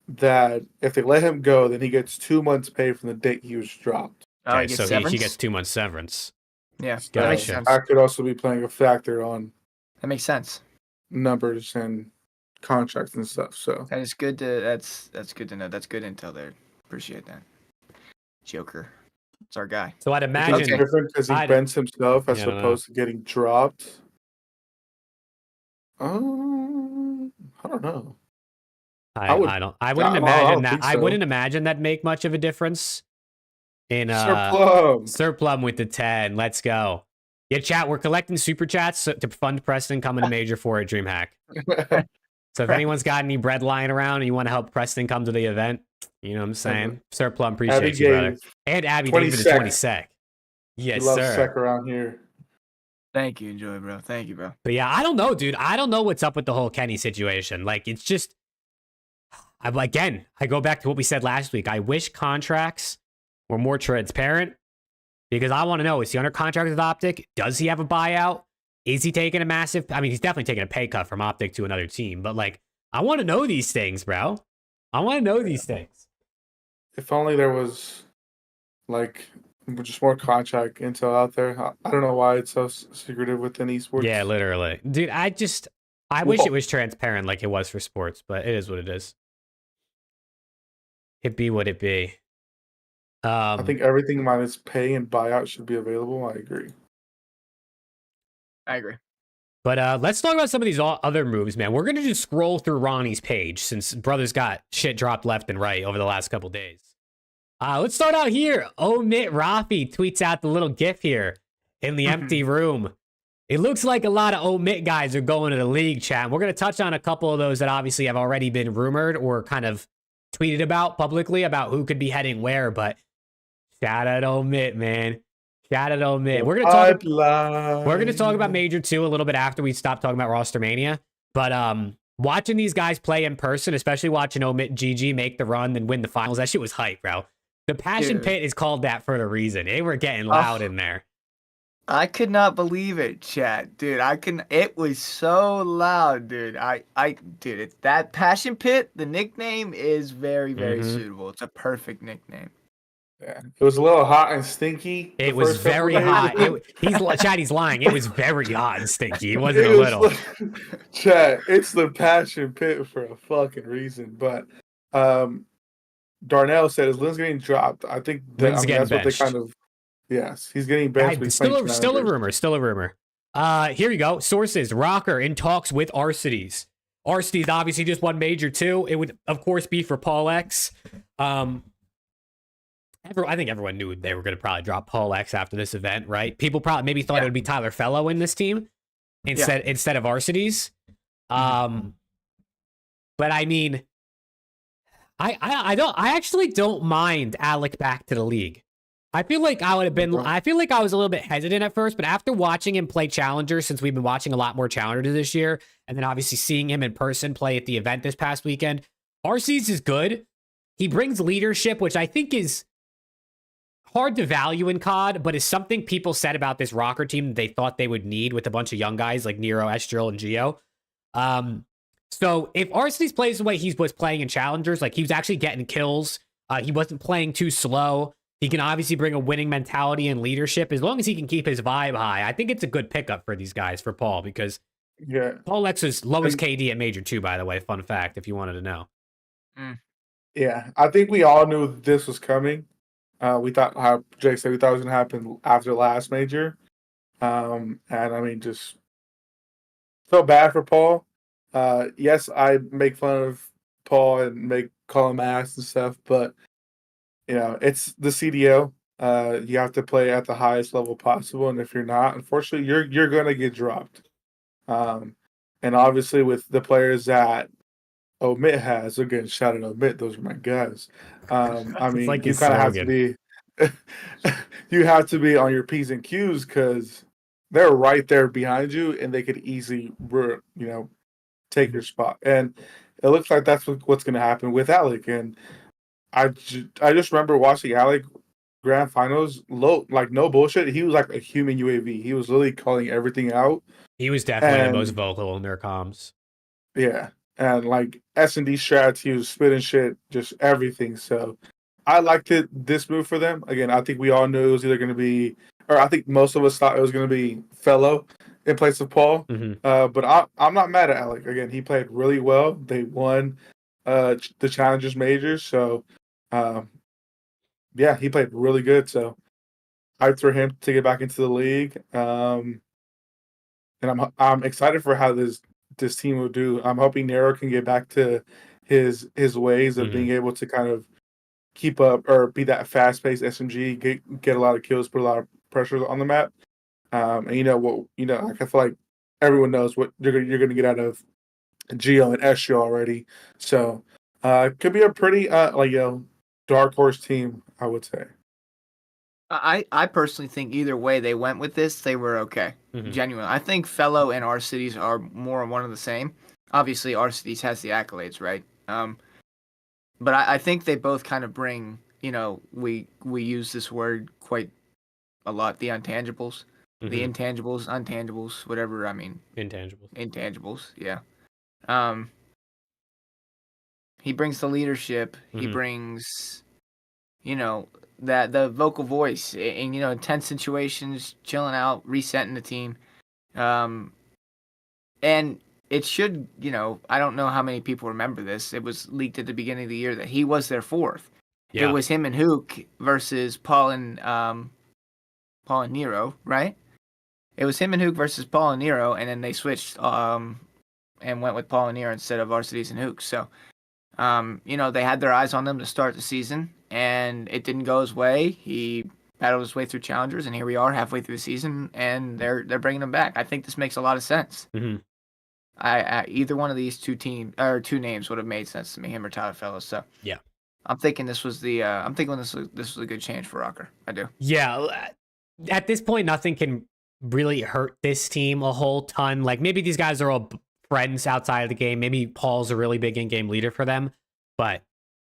that if they let him go, then he gets 2 months pay from the date he was dropped. Okay, so he gets 2 months severance. Yeah, that makes sense. I could also be playing a factor on that makes sense. Numbers and contracts and stuff. So that is good to that's good to know. That's good intel there. Appreciate that. Joker. It's our guy. So I'd imagine it's different because he bends himself as opposed to getting dropped. I don't know. I wouldn't imagine that. So. I wouldn't imagine that make much of a difference. In Sir Plum with the 10. Let's go. Yeah, chat. We're collecting super chats to fund Preston coming to Major 4 at DreamHack. So if anyone's got any bread lying around and you want to help Preston come to the event, you know what I'm saying? Sir Plum appreciates you, brother. And Abby, thank you for the 20 sec. Yes, we love sir. sec around here. Thank you, Joy, bro. Thank you, bro. But yeah, I don't know, dude. I don't know what's up with the whole Kenny situation. Like, it's just, I go back to what we said last week. I wish contracts were more transparent because I want to know, is he under contract with Optic? Does he have a buyout? Is he taking a massive, I mean, he's definitely taking a pay cut from Optic to another team, but like, I want to know these things, bro. I want to know these things. If only there was like just more contract intel out there. I don't know why it's so secretive within esports. Yeah, literally. Dude, I wish it was transparent like it was for sports, but it is what it is. It be what it be. I think everything minus pay and buyout should be available. I agree. But let's talk about some of these other moves, man. We're going to just scroll through Ronnie's page since brother's got shit dropped left and right over the last couple days. Let's start out here. Omit Rafi tweets out the little gif here in the empty room. It looks like a lot of Omit guys are going to the league, chat. We're going to touch on a couple of those that obviously have already been rumored or kind of tweeted about publicly about who could be heading where, but shout out Omit, man. Shout out Omit. We're gonna talk about Major 2 a little bit after we stop talking about ROSTERMANIA. But watching these guys play in person, especially watching Omit GG make the run and win the finals, that shit was hype, bro. The Passion Pit is called that for a reason. They were getting loud in there. I could not believe it, chat, dude. It was so loud, dude. Dude, that Passion Pit, the nickname is very, very suitable. It's a perfect nickname. Yeah, it was a little hot and stinky. It was very hot. He's lying. It was very hot and stinky. It wasn't a little. Chat, it's the Passion Pit for a fucking reason. But Darnell said his Lynn's getting dropped. I think that's benched. what they kind of. Yes, he's getting benched. Still a rumor. Here you go. Sources: Rocker in talks with Arcides. Arcides obviously just won Major 2. It would of course be for Paul X. I think everyone knew they were going to probably drop Paul X after this event, right? People probably maybe thought it would be Tyler Fellow in this team instead of Arcides. But I mean, I actually don't mind Alec back to the league. I feel like I was a little bit hesitant at first, but after watching him play Challenger, since we've been watching a lot more Challenger this year, and then obviously seeing him in person play at the event this past weekend, Arcides is good. He brings leadership, which I think is hard to value in COD, but is something people said about this Rocker team that they thought they would need with a bunch of young guys like Nero, Estrel, and Geo. So if Arcides plays the way he was playing in Challengers, like he was actually getting kills, he wasn't playing too slow, he can obviously bring a winning mentality and leadership as long as he can keep his vibe high. I think it's a good pickup for these guys, for Paul, because Paul X's lowest KD at Major 2, by the way. Fun fact, if you wanted to know. Yeah, I think we all knew this was coming. We thought, how Jake said, we thought it was going to happen after the last Major. And I mean, just so bad for Paul. Yes, I make fun of Paul and call him ass and stuff, but you know, it's the CDL. You have to play at the highest level possible, and if you're not, unfortunately, you're going to get dropped. And obviously, with the players that Omit has, again, shout out Omit, those are my guys. I mean, like you kind of have to be, you have to be on your P's and Q's because they're right there behind you, and they could easily, take your spot. And it looks like that's what's going to happen with Alec. And I just remember watching Alec Grand Finals, no bullshit. He was like a human UAV. He was literally calling everything out. He was definitely the most vocal in their comms. Yeah. And like S&D strats, he was spitting shit, just everything. So I liked this move for them. Again, I think we all knew it was either going to be, or I think most of us thought it was going to be Fellow in place of Paul. But I'm not mad at Alec. Again, he played really well. They won the Challengers Majors. So, yeah, he played really good. So hyped for him to get back into the league. And I'm excited for how this team will do. I'm hoping Nero can get back to his ways of being able to kind of keep up or be that fast-paced SMG, get a lot of kills, put a lot of pressure on the map. And you know what? You know, like I feel like everyone knows what you're gonna get out of Geo and SGO already. So it could be a pretty dark horse team, I would say. I personally think either way they went with this, they were okay. Genuinely. I think Fellow and our cities are more one of the same. Obviously, our cities has the accolades, right? But I think they both kind of bring, we use this word quite a lot, the intangibles. The intangibles, untangibles, whatever, Intangibles, yeah. He brings the leadership. He brings, that the vocal voice in intense situations, chilling out, resetting the team, and it should I don't know how many people remember this. It was leaked at the beginning of the year that he was their fourth. Yeah. It was him and Hook versus Paul and Nero, right? It was him and Hook versus Paul and Nero, and then they switched and went with Paul and Nero instead of Arcides and Hook. So they had their eyes on them to start the season, and it didn't go his way. He battled his way through challengers, and here we are halfway through the season, and they're bringing him back. I think this makes a lot of sense. I either one of these two names would have made sense to me, him or Tyler Fellows. So yeah, I'm thinking this was this was a good change for Rocker. I do. Yeah, at this point, nothing can really hurt this team a whole ton. Like maybe these guys are all friends outside of the game. Maybe Paul's a really big in-game leader for them, but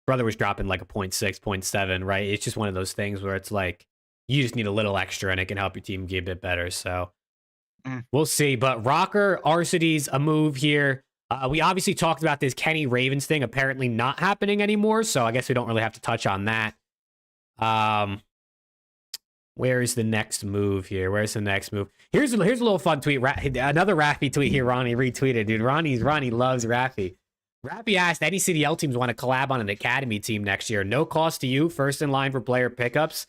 brother was dropping like a 0.6, 0.7, right? It's just one of those things where it's like you just need a little extra and it can help your team get a bit better. So we'll see. But Rocker, Arcides, a move here. We obviously talked about this Kenny Ravens thing apparently not happening anymore, so I guess we don't really have to touch on that. Where is the next move here? Where's the next move? Here's a little fun tweet. Another Raffy tweet here. Ronnie retweeted, dude. Ronnie loves Raffy. Raffy asked, any CDL teams want to collab on an academy team next year? No cost to you. First in line for player pickups.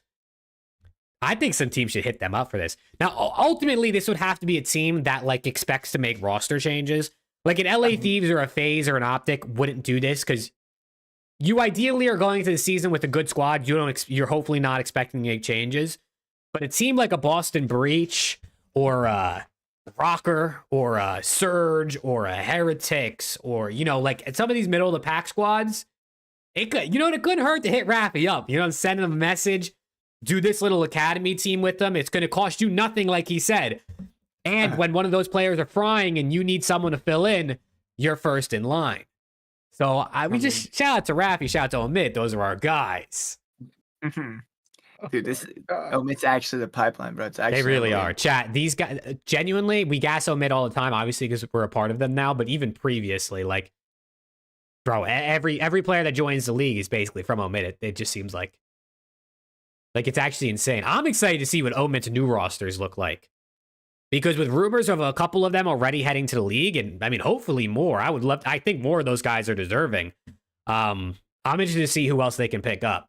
I think some teams should hit them up for this. Now, ultimately, this would have to be a team that like expects to make roster changes. Like an LA Thieves or a FaZe or an OPTIC wouldn't do this because you ideally are going into the season with a good squad. You're hopefully not expecting to make changes. But it seemed like a Boston Breach or a Rocker or a Surge or a Heretics or, like some of these middle of the pack squads, it couldn't hurt to hit Raffy up. Send him a message, do this little academy team with them. It's going to cost you nothing, like he said. And when one of those players are frying and you need someone to fill in, you're first in line. So we just shout out to Raffy, shout out to Omid. Those are our guys. Dude, it's actually the pipeline, bro. It's actually they really are. Chat, these guys, genuinely, we gas Omid all the time, obviously, because we're a part of them now, but even previously, like, bro, every player that joins the league is basically from Omid. It just seems like it's actually insane. I'm excited to see what Omid's new rosters look like. Because with rumors of a couple of them already heading to the league, and I mean, hopefully more, I think more of those guys are deserving. I'm interested to see who else they can pick up.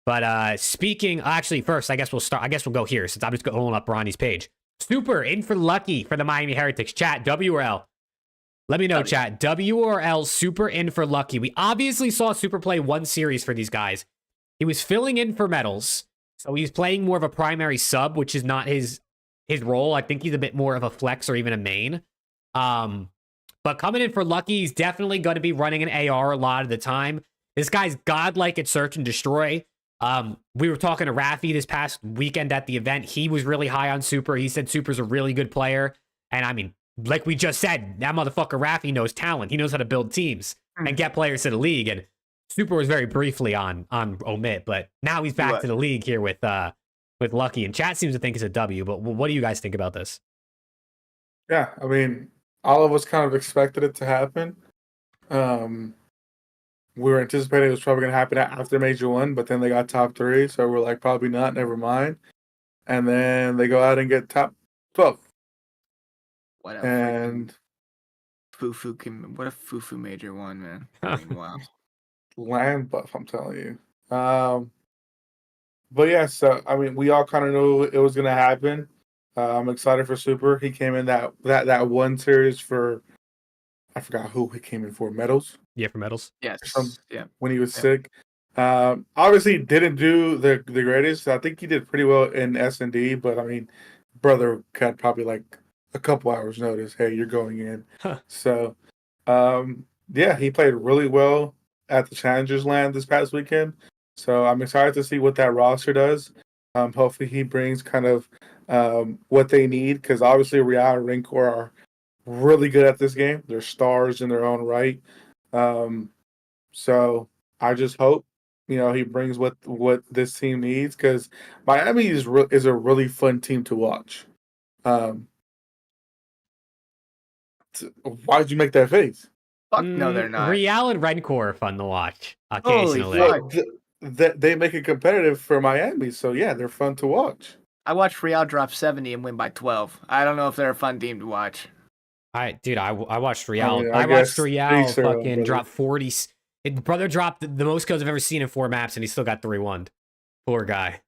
But first, I guess we'll go here since I'm just going up Ronnie's page. Super in for Lucky for the Miami Heretics. Chat, W or L? Let me know, chat. W or L, Super in for Lucky. We obviously saw Super play one series for these guys. He was filling in for medals, so he's playing more of a primary sub, which is not his role. I think he's a bit more of a flex or even a main. But coming in for Lucky, he's definitely going to be running an AR a lot of the time. This guy's godlike at search and destroy. We were talking to Raffy this past weekend at the event. He was really high on Super. He said Super's a really good player. And I mean, like we just said, that motherfucker Raffy knows talent. He knows how to build teams and get players to the league. And Super was very briefly on Omit, but now he's back to the league here with Lucky. And chat seems to think it's a W, but what do you guys think about this? Yeah, I mean, all of us kind of expected it to happen. We were anticipating it was probably going to happen after Major 1, but then they got top 3, so we're like, probably not, never mind. And then they go out and get top 12. What a Fufu Major 1, man. I mean, wow. Land buff, I'm telling you. But yeah, so, I mean, we all kind of knew it was going to happen. I'm excited for Super. He came in that one series for, I forgot who he came in for, medals. Yeah, for medals. Yes. When he was sick. Obviously, didn't do the greatest. I think he did pretty well in S&D, but I mean, brother had probably like a couple hours notice. Hey, you're going in. Huh. So, yeah, he played really well at the Challengers Land this past weekend. So I'm excited to see what that roster does. Hopefully he brings kind of what they need, because obviously Real and Rancor are really good at this game. They're stars in their own right. So I just hope he brings what this team needs, because Miami is a really fun team to watch. Why'd you make that face? Fuck no, they're not. Real and Rencor are fun to watch Holy occasionally. fuck. They make it competitive for Miami, so yeah, they're fun to watch. I watched Real drop 70 and win by 12. I don't know if they're a fun team to watch. I watched Real. I mean, I watched guess Real each their own, fucking brother. drop 40. Brother dropped the most kills I've ever seen in 4 maps, and he still got 3-1. Poor guy.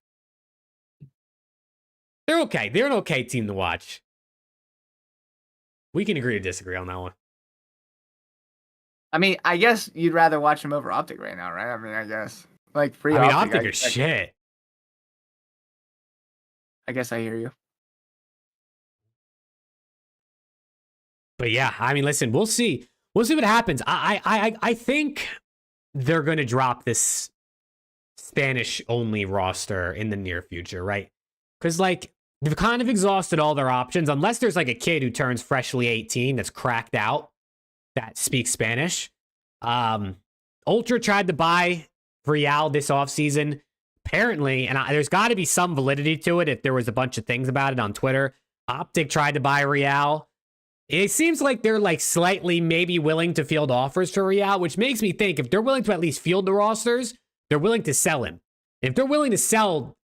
They're okay. They're an okay team to watch. We can agree to disagree on that one. I mean, I guess you'd rather watch them over Optic right now, right? I mean, I guess. Like, free I mean, Optic. Optic is shit. I guess I hear you. But yeah, I mean, listen, we'll see. We'll see what happens. I think they're going to drop this Spanish-only roster in the near future, right? Because, like, they've kind of exhausted all their options, unless there's, like, a kid who turns freshly 18 that's cracked out that speaks Spanish. Ultra tried to buy Real this offseason. Apparently, and there's got to be some validity to it if there was a bunch of things about it on Twitter. Optic tried to buy Real. It seems like they're like slightly maybe willing to field offers to Real, which makes me think if they're willing to at least field the rosters, they're willing to sell him. If they're willing to sell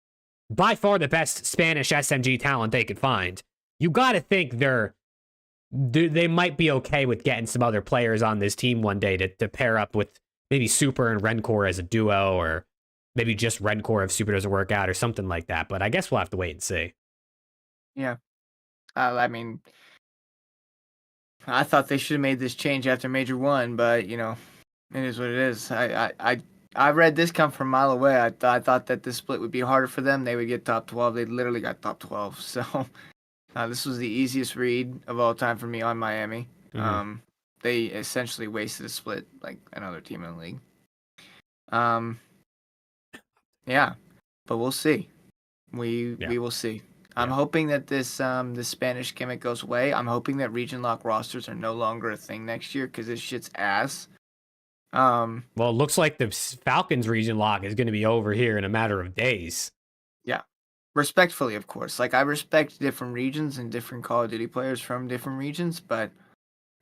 by far the best Spanish SMG talent they could find, you got to think they might be okay with getting some other players on this team one day to pair up with maybe Super and Rencor as a duo, or maybe just Rencor if Super doesn't work out or something like that. But I guess we'll have to wait and see. Yeah. I mean, I thought they should have made this change after Major 1, but, it is what it is. I read this come from a mile away. I thought that this split would be harder for them. They would get top 12. They literally got top 12. So this was the easiest read of all time for me on Miami. Mm-hmm. They essentially wasted a split like another team in the league. Yeah, but we'll see. We will see. I'm hoping that this Spanish gimmick goes away. I'm hoping that region lock rosters are no longer a thing next year, because this shit's ass. Well, it looks like the Falcons region lock is going to be over here in a matter of days. Yeah, respectfully, of course. Like, I respect different regions and different Call of Duty players from different regions, but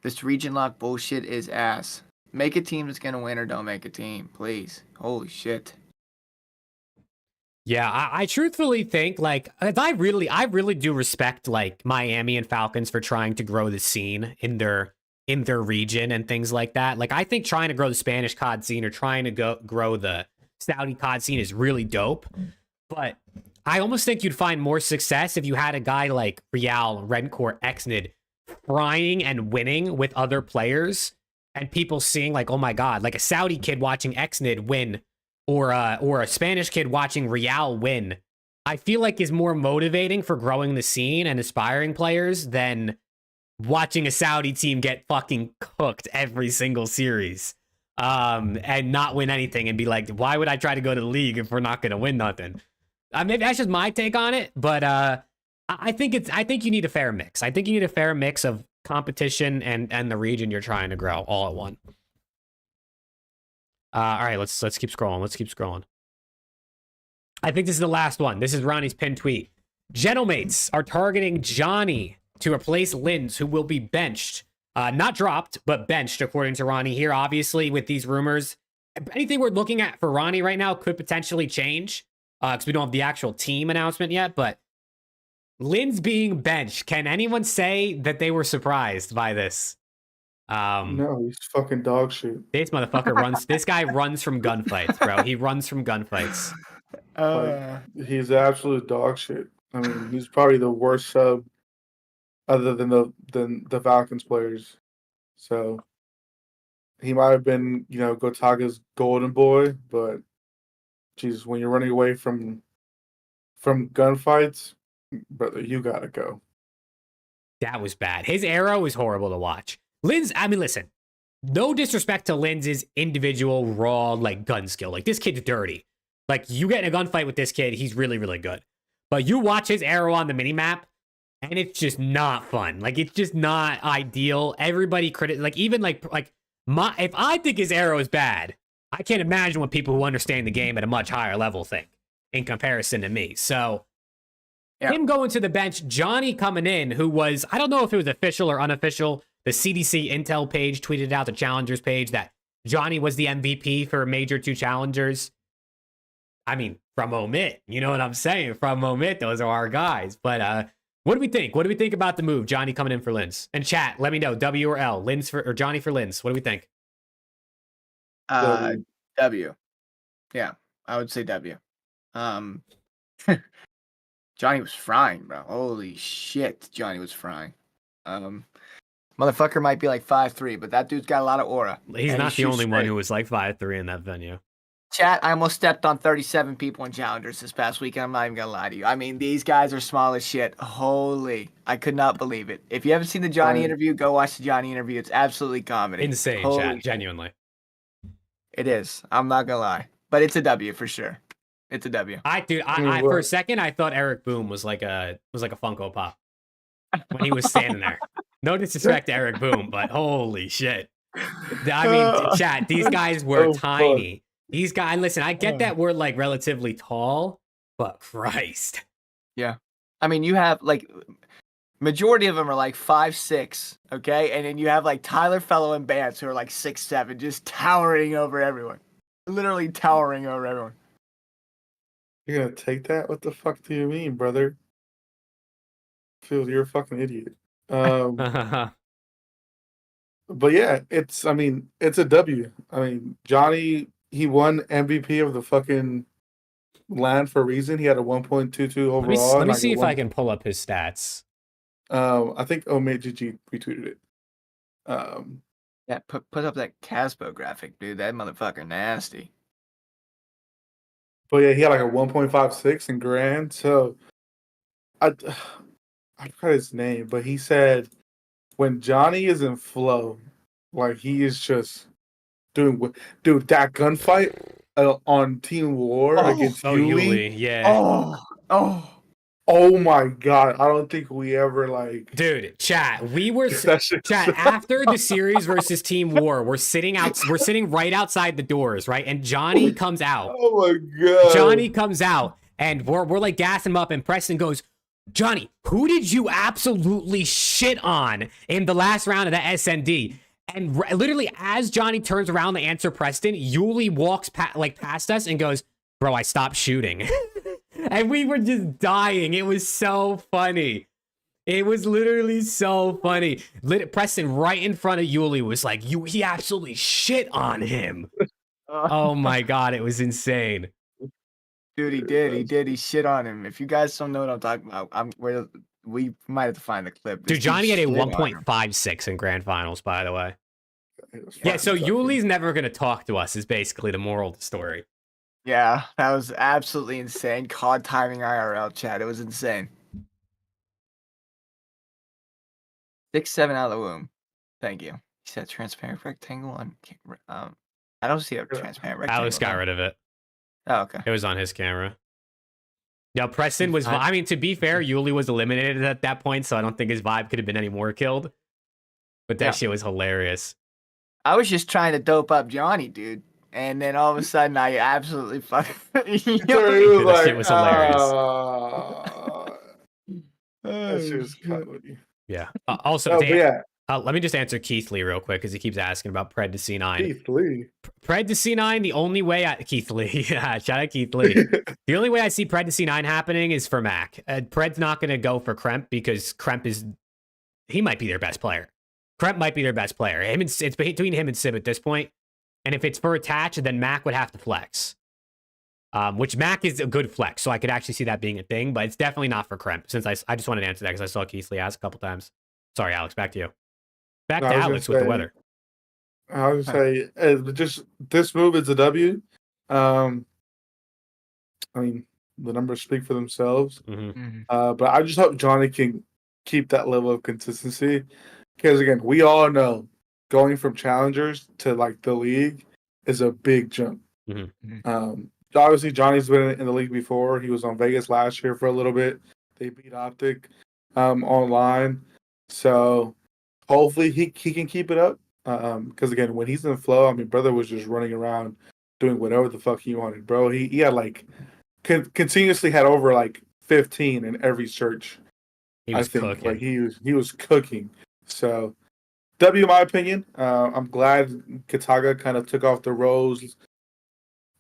this region lock bullshit is ass. Make a team that's going to win, or don't make a team, please. Holy shit. Yeah, I truthfully think, like, I really do respect, like, Miami and Falcons for trying to grow the scene in their region and things like that. Like, I think trying to grow the Spanish COD scene or trying to grow the Saudi COD scene is really dope. But I almost think you'd find more success if you had a guy like Real, Rencor, Xnid frying and winning with other players, and people seeing, like, oh my god, like a Saudi kid watching Xnid win, or a Spanish kid watching Real win, I feel like is more motivating for growing the scene and aspiring players than watching a Saudi team get fucking cooked every single series, and not win anything and be like, why would I try to go to the league if we're not going to win nothing? Maybe that's just my take on it, but I think you need a fair mix. I think you need a fair mix of competition and the region you're trying to grow all at once. All right, let's keep scrolling. Let's keep scrolling. I think this is the last one. This is Ronnie's pinned tweet. Gentlemates are targeting Johnny to replace Linz, who will be benched. Not dropped, but benched, according to Ronnie here. Obviously, with these rumors, anything we're looking at for Ronnie right now could potentially change, because we don't have the actual team announcement yet. But Linz being benched, can anyone say that they were surprised by this? No, he's fucking dog shit. This motherfucker runs. This guy runs from gunfights, bro. He runs from gunfights. He's absolute dog shit. I mean, he's probably the worst sub, other than the Falcons players. So he might have been, Gotaga's golden boy, but geez, when you're running away from gunfights, Brother, you gotta go. That was bad. His arrow was horrible to watch. Linz, I mean, listen, no disrespect to Linz's individual raw like gun skill. Like this kid's dirty. Like you get in a gunfight with this kid, he's really, really good. But you watch his arrow on the minimap, and it's just not fun. Like it's just not ideal. Everybody like even like if I think his arrow is bad, I can't imagine what people who understand the game at a much higher level think in comparison to me. So him going to the bench, Johnny coming in, who was, I don't know if it was official or unofficial, the CDC Intel page tweeted out the challengers page that Johnny was the MVP for Major 2 challengers. I mean, from Omit, you know what I'm saying? From Omit, those are our guys. But what do we think? What do we think about the move? Johnny coming in for Linz. And chat, let me know, W or L, Linz for, or Johnny for Linz. What do we think? W. Yeah, I would say W. Johnny was frying, bro. Holy shit, Johnny was frying. Motherfucker might be like 5'3", but that dude's got a lot of aura. He's not the only one who was like 5'3" in that venue. Chat, I almost stepped on 37 people in challengers this past weekend. I'm not even gonna lie to you. I mean, these guys are small as shit. Holy, I could not believe it. If you haven't seen the Johnny interview, go watch the Johnny interview. It's absolutely comedy. Insane, Holy chat, shit. genuinely. It is. I'm not gonna lie, but it's a W for sure. It's a W. I for a second I thought Eric Boom was like a Funko Pop when he was standing there. No disrespect to Eric Boom, but holy shit. I mean, chat, these guys were tiny. Fun. These guys, listen, I get that we're like relatively tall, but Christ. Yeah. I mean, you have like majority of them are like 5'6", okay? And then you have like Tyler Fellow and Bance who are like 6'7", just towering over everyone. Literally towering over everyone. You're gonna take that? What the fuck do you mean, brother? Phil, you're a fucking idiot. But yeah, it's a W. I mean, Johnny, he won MVP of the fucking LAN for a reason. He had a 1.22 overall. Let me see if I can pull up his stats. I think OMGG retweeted it. Yeah, put up that Caspo graphic, dude. That motherfucker nasty. But yeah, he had like a 1.56 in grand. So I forgot his name, but he said when Johnny is in flow, like he is just doing that gunfight on Team War against Yuli. Yeah. Oh my god! I don't think we ever Dude, chat. We were chat after the series versus Team War. We're sitting right outside the doors, right? And Johnny comes out. Oh my god! Johnny comes out, and we're like gassing him up, and Preston goes, "Johnny, who did you absolutely shit on in the last round of the SND?" And literally, as Johnny turns around to answer Preston, Yuli walks past us and goes, "Bro, I stopped shooting." And we were just dying. It was so funny. It was literally so funny. Preston right in front of Yuli was like, he absolutely shit on him. Oh my god, it was insane. Dude, he did. He shit on him. If you guys don't know what I'm talking about, we might have to find the clip. Dude, Johnny had a 1.56 in grand finals, by the way. Yeah, so Yuli's never going to talk to us is basically the moral of the story. Yeah, that was absolutely insane. COD timing IRL chat. It was insane. 6'7" out of the womb. Thank you. He said transparent rectangle on camera. I don't see a transparent rectangle. Alex got rid of it. Oh, okay. It was on his camera. Yeah, Preston was... I mean, to be fair, Yuli was eliminated at that point, so I don't think his vibe could have been any more killed. But that shit was hilarious. I was just trying to dope up Johnny, dude. And then all of a sudden, I absolutely fucking... That shit was hilarious. That shit was comedy. Yeah. Also, let me just answer Keith Lee real quick, because he keeps asking about Pred to C9. Keith Lee? Pred to C9, the only way... Keith Lee. Yeah, shout out Keith Lee. The only way I see Pred to C9 happening is for Mac. Pred's not going to go for Kremp, because Kremp is... He might be their best player. Kremp might be their best player. It's between him and Sib at this point. And if it's for attach, then Mac would have to flex. Which Mac is a good flex, so I could actually see that being a thing, but it's definitely not for Kremp, since I just wanted to answer that because I saw Keith Lee ask a couple times. Sorry, Alex, back to you. Back to Alex with the weather. I was going to say, just this move is a W. I mean, The numbers speak for themselves. Mhm. But I just hope Johnny can keep that level of consistency. Because again, we all know going from challengers to like the league is a big jump. Obviously, Johnny's been in the league before. He was on Vegas last year for a little bit. They beat Optic online. So hopefully he can keep it up. Because again, when he's in the flow, I mean, brother was just running around doing whatever the fuck he wanted, bro. He had like continuously had over like 15 in every search. He was I think cooking. like he was cooking. So W, in my opinion. I'm glad Kataga kind of took off the rose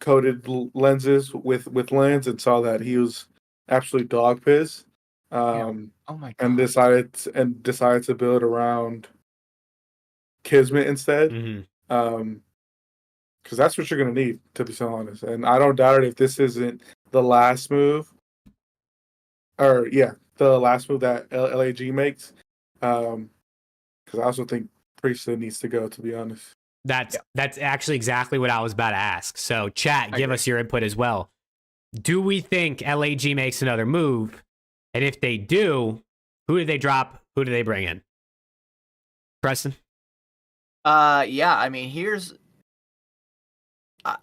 coated lenses with lens and saw that he was absolutely dog piss. Oh my god! And decided to build around Kismet instead. Because that's what you're gonna need, to be so honest. And I don't doubt it if this isn't the last move, or the last move that LAG makes. Because I also think Priesthood needs to go, to be honest. That's actually exactly what I was about to ask. So, chat, give us your input as well. Do we think LAG makes another move? And if they do, who do they drop? Who do they bring in? Preston? Yeah, I mean, here's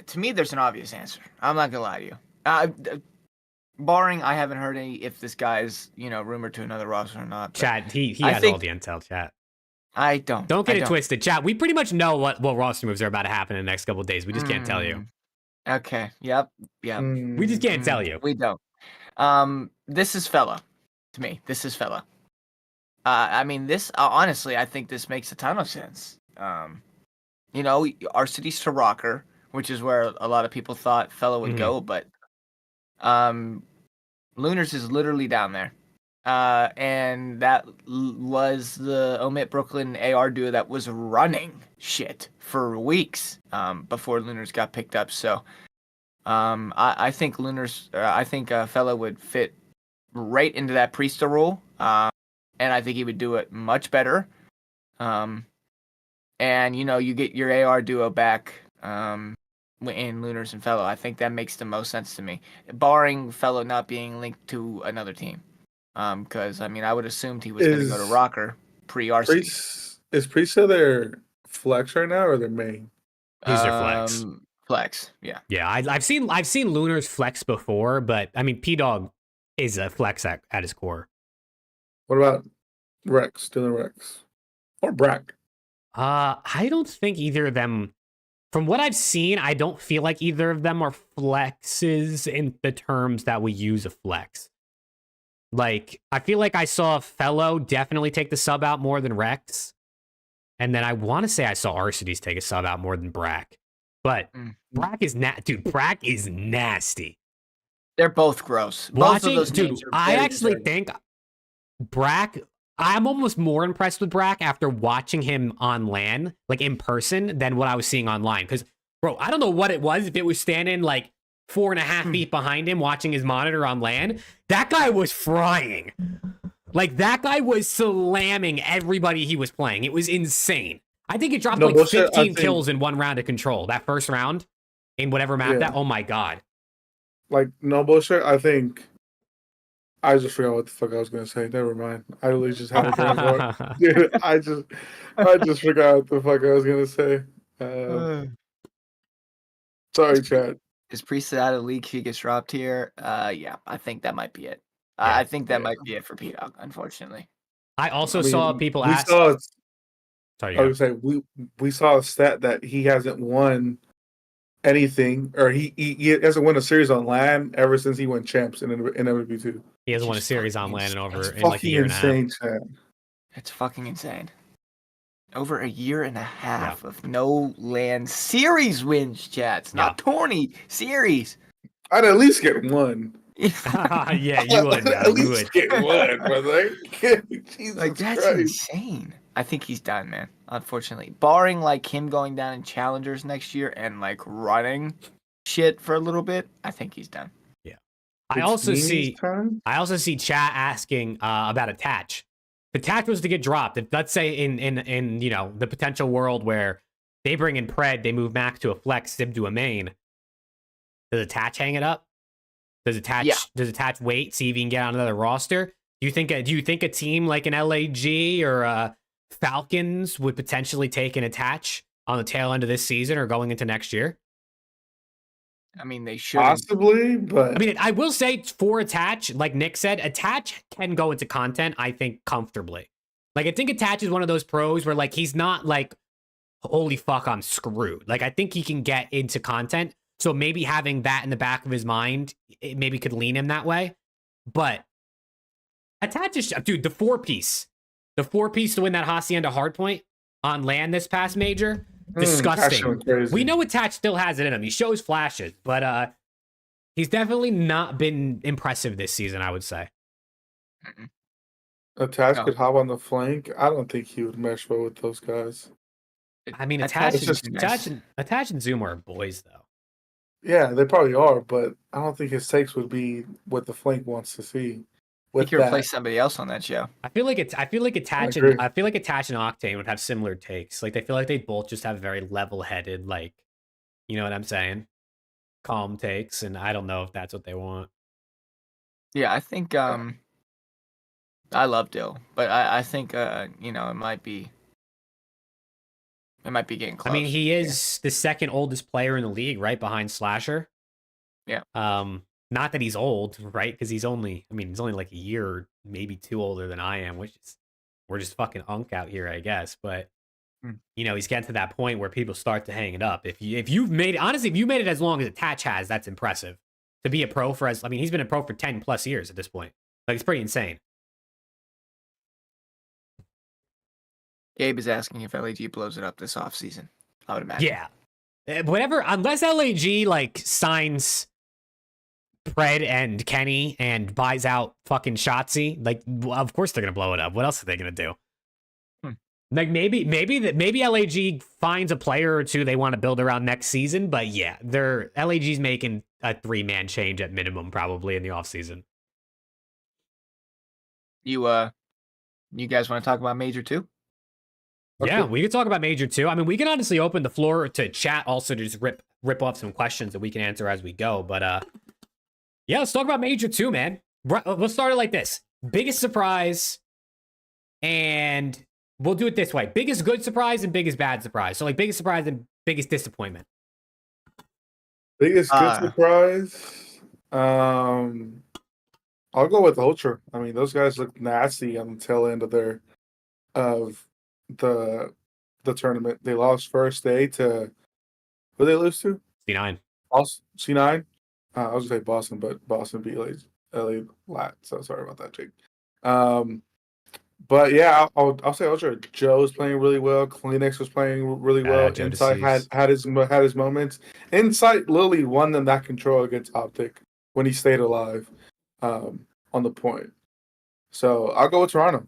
to me, there's an obvious answer. I'm not gonna lie to you. Barring I haven't heard any if this guy's rumored to another roster or not. Chat, he has all the intel. Chat. I don't. Don't get it twisted, chat. We pretty much know what roster moves are about to happen in the next couple of days. We just can't tell you. Okay. Yep. We just can't tell you. We don't. This is fella. To me, this is fella. I mean, this honestly, I think this makes a ton of sense. Our city's to Rocker, which is where a lot of people thought fella would go, but Lunars is literally down there. And that was the Omit Brooklyn AR duo that was running shit for weeks before Lunars got picked up. So I think Fella would fit right into that Priesta role, and I think he would do it much better. And you get your AR duo back in Lunars and Fellow. I think that makes the most sense to me, barring Fellow not being linked to another team. Because I would assumed he was going to go to Rocker pre-RC. Is Priesta their flex right now or their main? He's their flex. Flex, yeah. Yeah, I've seen Lunar's flex before, but P-Dog is a flex at his core. What about Rex? Dylan Rex or Brack? I don't think either of them. From what I've seen, I don't feel like either of them are flexes in the terms that we use a flex. Like, I feel like I saw Fellow definitely take the sub out more than Rex. And then I want to say I saw Arcides take a sub out more than Brack. But Brack is Brack is nasty. They're both gross. Both of those dude, I actually think Brack, I'm almost more impressed with Brack after watching him on LAN, like in person, than what I was seeing online. Because, bro, I don't know what it was. If it was standing like 4.5 feet behind him watching his monitor on LAN, that guy was frying. Like, that guy was slamming everybody he was playing. It was insane. I think it dropped 15 kills in one round of Control. That first round in whatever map oh my god. Like, no bullshit, I think I just forgot what the fuck I was gonna say. Never mind. I literally just had a brain fart. Dude, I just forgot what the fuck I was gonna say. Sorry, Chad. Is Priest out of the league? He gets dropped here. Yeah, I think that might be it. I think that might be it for P-Dog, unfortunately. I also saw people ask. Sorry, I was saying we saw a stat that he hasn't won anything, or he hasn't won a series on LAN ever since he won champs in MWP2. He hasn't won a series on LAN in like a year and a half. Chad. It's fucking insane. Over a year and a half of no LAN series wins, chats. Not tourney, series. I'd at least get one. Yeah, you would. At least get one, brother. Jesus that's Christ. insane. I think he's done, man. Unfortunately, barring like him going down in challengers next year and like running shit for a little bit, I think he's done. Yeah. I also see chat asking about attach. If attach was to get dropped, if let's say in the potential world where they bring in Pred, they move Mac to a flex, Sib to a main, does attach hang it up? Does attach Yeah. wait, see if he can get on another roster? Do you think a team like an LAG or Falcons would potentially take an attach on the tail end of this season or going into next year? I mean, they should. Possibly, but I mean, I will say for attach, like Nick said, attach can go into content, I think, comfortably. Like, I think attach is one of those pros where, like, he's not like, holy fuck, I'm screwed. Like, I think he can get into content. So maybe having that in the back of his mind, it maybe could lean him that way. But attach is, dude, the 4-piece to win that Hacienda hardpoint on land this past major, disgusting. We know attach still has it in him. He shows flashes, but he's definitely not been impressive this season, I would say. Attach could hop on the flank. I don't think he would mesh well with those guys. I mean, Attach attach and Zoom are boys, though. Yeah, they probably are, but I don't think his takes would be what the flank wants to see. He could replace somebody else on that show. I feel like attach and Octane would have similar takes. Like, they feel like they both just have very level-headed, like, you know what I'm saying? Calm takes, and I don't know if that's what they want. Yeah, I think I love Dill, but I think you know, it might be getting close. I mean, he is the second oldest player in the league, right behind Slasher. Yeah. Not that he's old, right? Because he's only like a year or maybe 2 older than I am, which is, we're just fucking unk out here, I guess. But you know, he's getting to that point where people start to hang it up. If you've made it, honestly, if you made it as long as Attach has, that's impressive. To be a pro for I mean, he's been a pro for 10 plus years at this point. Like, it's pretty insane. Gabe is asking if LAG blows it up this offseason. I would imagine. Yeah. Whatever, unless LAG like signs Pred and Kenny and buys out fucking Shotzi, like, of course they're gonna blow it up. What else are they gonna do? Like, maybe LAG finds a player or two they want to build around next season, but yeah, LAG's making a 3-man change at minimum probably in the offseason. You guys want to talk about Major 2? Yeah, we could talk about Major 2. I mean, we can honestly open the floor to chat also to just rip off some questions that we can answer as we go. But yeah, let's talk about Major 2, man. Let's start it like this. Biggest surprise, and we'll do it this way. Biggest good surprise and biggest bad surprise. So, like, biggest surprise and biggest disappointment. Biggest good surprise? I'll go with Ultra. I mean, those guys look nasty on the tail end of the tournament. They lost first day to, who did they lose to? C9. C9? I was going to say Boston, but Boston beat LA Lat. So sorry about that, Jake. But yeah, I'll say Ultra. Joe's playing really well. Kleenex was playing really well. Insight had his moments. Insight literally won them that control against Optic when he stayed alive on the point. So I'll go with Toronto.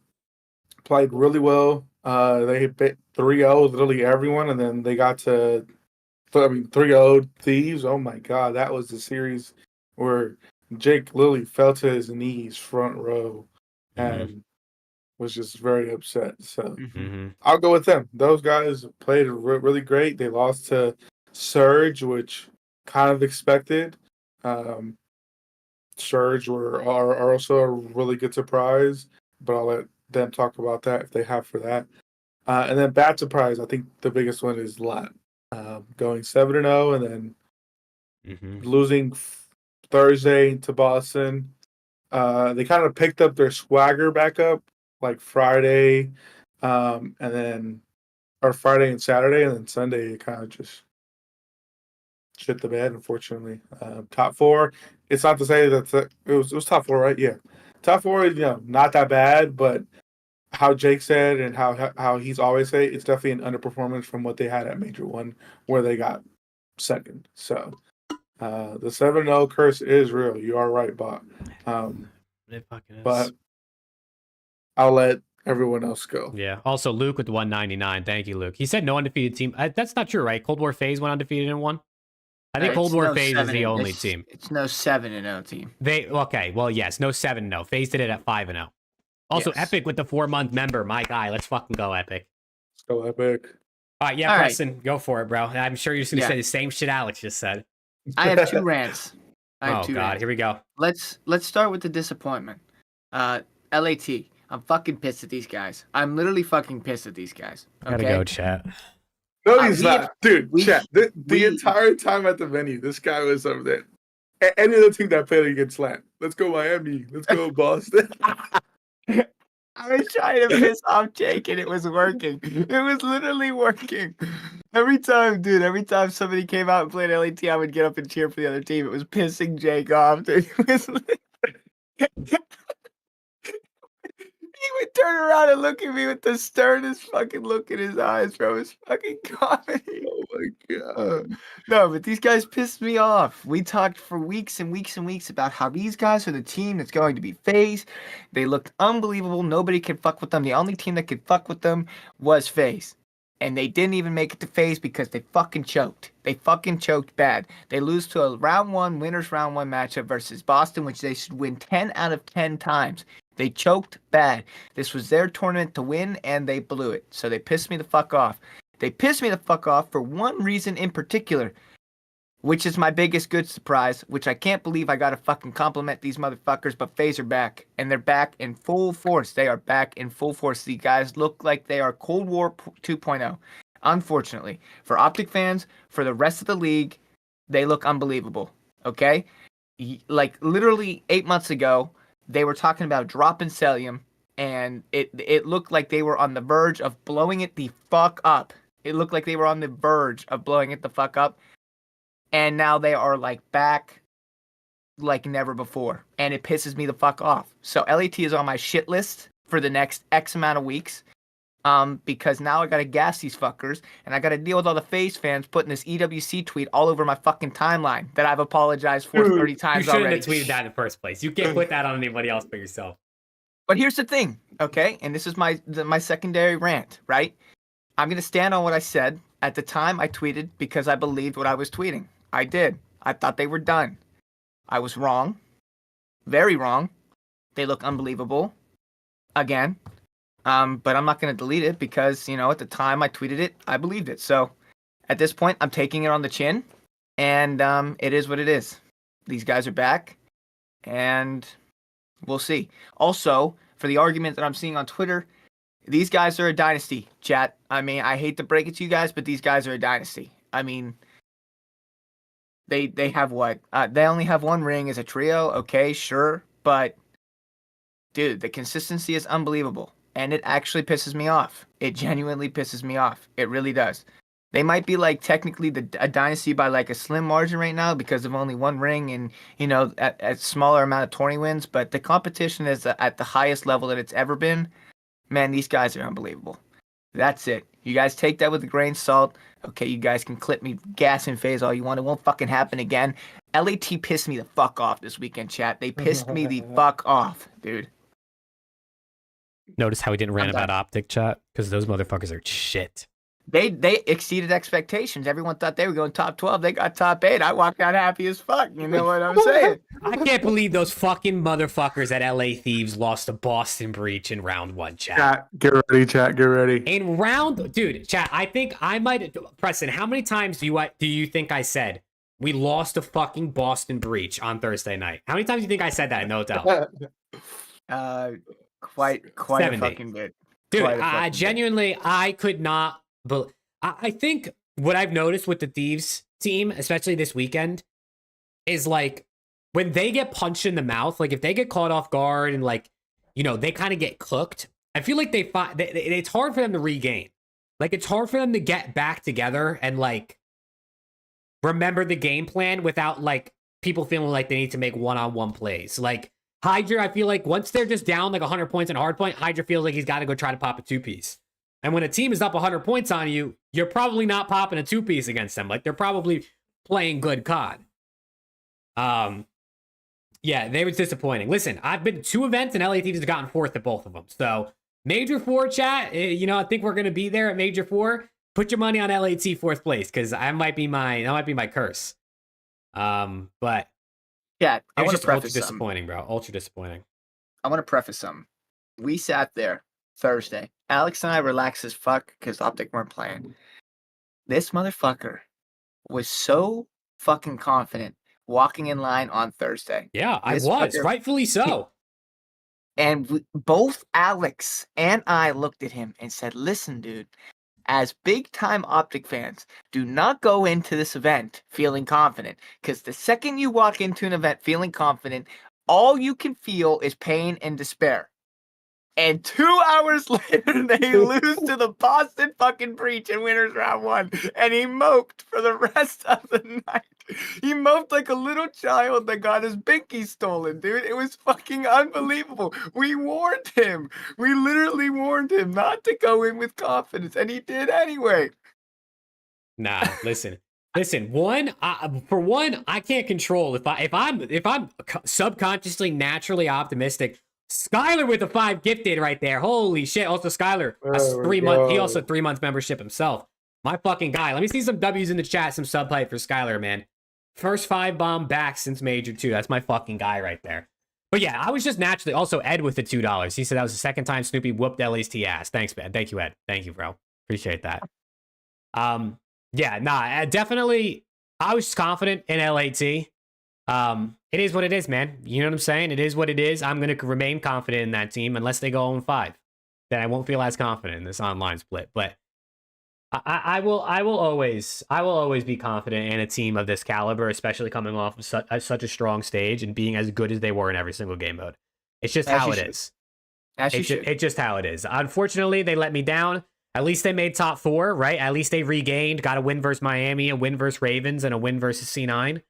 Played really well. They hit 3-0 literally everyone, and then they got to 3-0 Thieves. Oh my god, that was the series where Jake literally fell to his knees front row and was just very upset. So I'll go with them. Those guys played really great. They lost to Surge, which kind of expected. Surge are also a really good surprise, but I'll let them talk about that if they have for that. And then bad surprise, I think the biggest one is Lat. Going 7-0 and then losing Thursday to Boston. They kind of picked up their swagger back up like Friday, and then Friday and Saturday, and then Sunday it kind of just shit the bed, unfortunately. Top 4. It's not to say that it was top 4, right? Yeah, top 4 is not that bad, but how Jake said and how he's always said, it's definitely an underperformance from what they had at Major 1, where they got second. So the 7-0 curse is real. You are right, Bot. It fucking is. But I'll let everyone else go. Yeah. Also, Luke with 199. Thank you, Luke. He said no undefeated team. That's not true, right? Cold War FaZe went undefeated and won. I think Cold War FaZe is the only team. It's no 7-0 team. Okay. Well, yes, no 7-0. FaZe did it at 5-0. Also, yes. Epic with the 4-month member. My guy. Let's fucking go, Epic. Let's go, Epic. All right. Yeah, Preston, go for it, bro. I'm sure you're just going to say the same shit Alex just said. I have 2 rants. I have Oh two God, rants. here we go. Let's start with the disappointment. LAT. I'm fucking pissed at these guys. I'm literally fucking pissed at these guys. Okay? Gotta go, chat. No, he's we not, have- dude. we- Chat. The we- entire time at the venue, this guy was over there. Any other team that played against slant. Let's go Miami. Let's go Boston. I was trying to piss off Jake and it was working. It was literally working. Every time somebody came out and played LAT, I would get up and cheer for the other team. It was pissing Jake off. Dude. He would turn around and look at me with the sternest fucking look in his eyes, bro. It was fucking comedy. Oh my god. No, but these guys pissed me off. We talked for weeks and weeks and weeks about how these guys are the team that's going to be FaZe. They looked unbelievable. Nobody could fuck with them. The only team that could fuck with them was FaZe. And they didn't even make it to FaZe because they fucking choked. They fucking choked bad. They lose to a winners round one matchup versus Boston, which they should win 10 out of 10 times. They choked bad. This was their tournament to win, and they blew it. So they pissed me the fuck off. They pissed me the fuck off for one reason in particular, which is my biggest good surprise, which I can't believe I gotta fucking compliment these motherfuckers, but FaZe are back, and they're back in full force. They are back in full force. These guys look like they are Cold War 2.0. Unfortunately, for Optic fans, for the rest of the league, they look unbelievable, okay? Like, literally 8 months ago, they were talking about dropping Celium, and it looked like they were on the verge of blowing it the fuck up. It looked like they were on the verge of blowing it the fuck up. And now they are like back like never before. And it pisses me the fuck off. So LAT is on my shit list for the next X amount of weeks. Because now I gotta gas these fuckers, and I gotta deal with all the FaZe fans putting this EWC tweet all over my fucking timeline that I've apologized for 30 You times shouldn't already. have tweeted that in the first place. You can't put that on anybody else but yourself. But here's the thing, okay? And this is my secondary rant, right? I'm gonna stand on what I said. At the time, I tweeted because I believed what I was tweeting. I did. I thought they were done. I was wrong. Very wrong. They look unbelievable. Again. But I'm not going to delete it because, at the time I tweeted it, I believed it. So at this point, I'm taking it on the chin, and it is what it is. These guys are back, and we'll see. Also, for the argument that I'm seeing on Twitter, these guys are a dynasty, chat. I mean, I hate to break it to you guys, but these guys are a dynasty. I mean, they have what? They only have one ring as a trio. Okay, sure. But, dude, the consistency is unbelievable. And it actually pisses me off. It genuinely pisses me off. It really does. They might be like technically a dynasty by like a slim margin right now because of only one ring and, a smaller amount of tourney wins. But the competition is at the highest level that it's ever been. Man, these guys are unbelievable. That's it. You guys take that with a grain of salt. Okay, you guys can clip me gas and phase all you want. It won't fucking happen again. LAT pissed me the fuck off this weekend, chat. They pissed me the fuck off, dude. Notice how we didn't rant I'm done. about Optic, chat? Because those motherfuckers are shit. They exceeded expectations. Everyone thought they were going top 12. They got top 8. I walked out happy as fuck. You know what I'm saying? I can't believe those fucking motherfuckers at LA Thieves lost to Boston Breach in round 1, chat. Chat, get ready, chat, get ready. In dude, chat, I think I might, Preston, how many times do you think I said we lost to fucking Boston Breach on Thursday night? How many times do you think I said that in No Doubt? Quite 70. a fucking bit. Dude, Quite a I fucking genuinely, I could not, but I think what I've noticed with the Thieves team, especially this weekend, is like when they get punched in the mouth, like if they get caught off guard and like, they kind of get cooked, I feel like it's hard for them to regain. Like it's hard for them to get back together and like remember the game plan without like people feeling like they need to make one-on-one plays. Like Hydra, I feel like once they're just down like 100 points in a hard point, Hydra feels like he's got to go try to pop a 2-piece. And when a team is up 100 points on you, you're probably not popping a 2-piece against them. Like they're probably playing good COD. Yeah, they was disappointing. Listen, I've been to 2 events and LA Thieves has gotten 4th at both of them. So Major 4 chat, I think we're gonna be there at Major 4. Put your money on LAT 4th place because that might be my curse. But Yeah, it was just ultra disappointing, bro. Ultra disappointing. I want to preface something. We sat there Thursday. Alex and I relaxed as fuck because Optic weren't playing. This motherfucker was so fucking confident walking in line on Thursday. Yeah, I This was. fucker- Rightfully so. And both Alex and I looked at him and said, listen, dude, as big time Optic fans, do not go into this event feeling confident. Because the second you walk into an event feeling confident, all you can feel is pain and despair. And 2 hours later, they lose to the Boston fucking Breach in winners round 1. And he moped for the rest of the night. He moped like a little child that got his binky stolen, dude. It was fucking unbelievable. We warned him. We literally warned him not to go in with confidence. And he did anyway. Nah, listen. For one, I can't control if I'm subconsciously naturally optimistic. Skylar with the 5 gifted right there. Holy shit. Also, Skylar, he also 3 month membership himself. My fucking guy. Let me see some W's in the chat, some sub hype for Skylar, man. First 5 bomb back since Major 2. That's my fucking guy right there. But yeah, I was just naturally also Ed with the $2. He said that was the second time Snoopy whooped LAT ass. Thanks, man. Thank you, Ed. Thank you, bro. Appreciate that. Yeah, nah, definitely. I was confident in LAT. It is what it is, man. You know what I'm saying? It is what it is. I'm going to remain confident in that team unless they go 0-5. Then I won't feel as confident in this online split. But I will always be confident in a team of this caliber, especially coming off of such a strong stage and being as good as they were in every single game mode. It's just how it is. It's just how it is. Unfortunately, they let me down. At least they made top 4, right? At least they regained, got a win versus Miami, a win versus Ravens, and a win versus C9.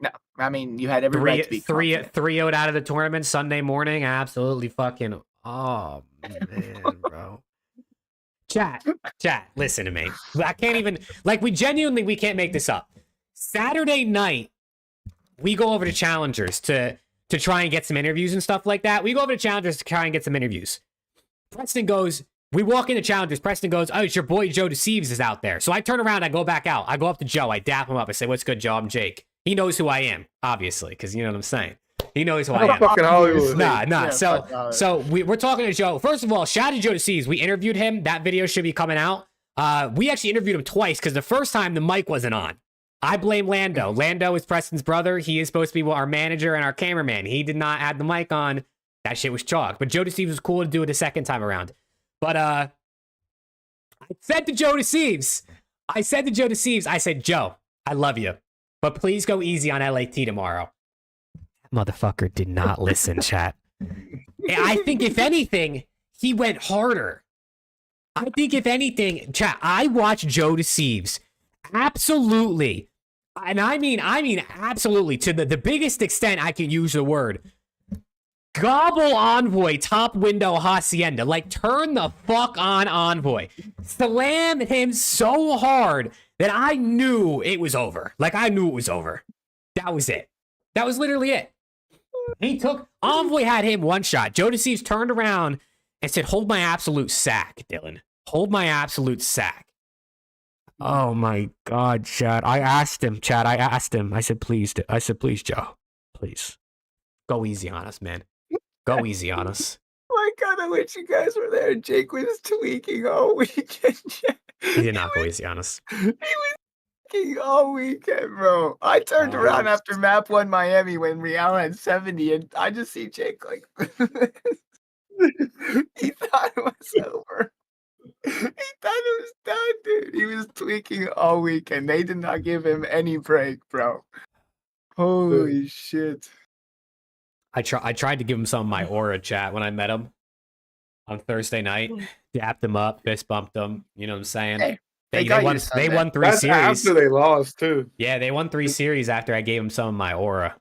No, I mean, you had every right to be 3-0 out of the tournament Sunday morning. Absolutely fucking, oh, man, bro. Chat, listen to me. I can't even, like, we can't make this up. Saturday night, we go over to Challengers to try and get some interviews and stuff like that. We go over to Challengers to try and get some interviews. Preston goes, we walk into Challengers. Preston goes, oh, it's your boy Joe Deceives is out there. So I turn around, I go back out. I go up to Joe, I dap him up. I say, what's good, Joe? I'm Jake. He knows who I am, obviously, because you know what I'm saying. He knows who I am. Fucking Hollywood. Nah. Yeah, So we're talking to Joe. First of all, shout out to Joe Deceives. We interviewed him. That video should be coming out. We actually interviewed him twice because the first time the mic wasn't on. I blame Lando. Lando is Preston's brother. He is supposed to be our manager and our cameraman. He did not add the mic on. That shit was chalk. But Joe Deceives was cool to do it the second time around. But I said to Joe Deceives, I said, Joe, I love you, but please go easy on LAT tomorrow. Motherfucker did not listen, chat. I think if anything, he went harder. I think if anything, chat, I watched Joe Deceives absolutely, and I mean absolutely, to the biggest extent I can use the word, gobble Envoy top window Hacienda. Like, turn the fuck on Envoy. Slam him so hard that I knew it was over. Like, I knew it was over. That was it. That was literally it. Envoy had him one shot. Joe Deceives turned around and said, hold my absolute sack, Dylan. Hold my absolute sack. Oh my God, Chad. I asked him. I said, please, Joe. Please. Go easy on us, man. Go easy on us. My God, I wish you guys were there. Jake was tweaking all weekend. He did not go easy on us. He was tweaking all weekend, bro. I turned around after map 1 Miami when Real had 70, and I just see Jake like, he thought it was over. He thought it was done, dude. He was tweaking all weekend. They did not give him any break, bro. Holy shit. I tried to give him some of my aura, chat, when I met him on Thursday night. Dapped him up, fist bumped him. You know what I'm saying? Hey, they won 3 That's series. after they lost too. Yeah, they won 3 series after I gave him some of my aura.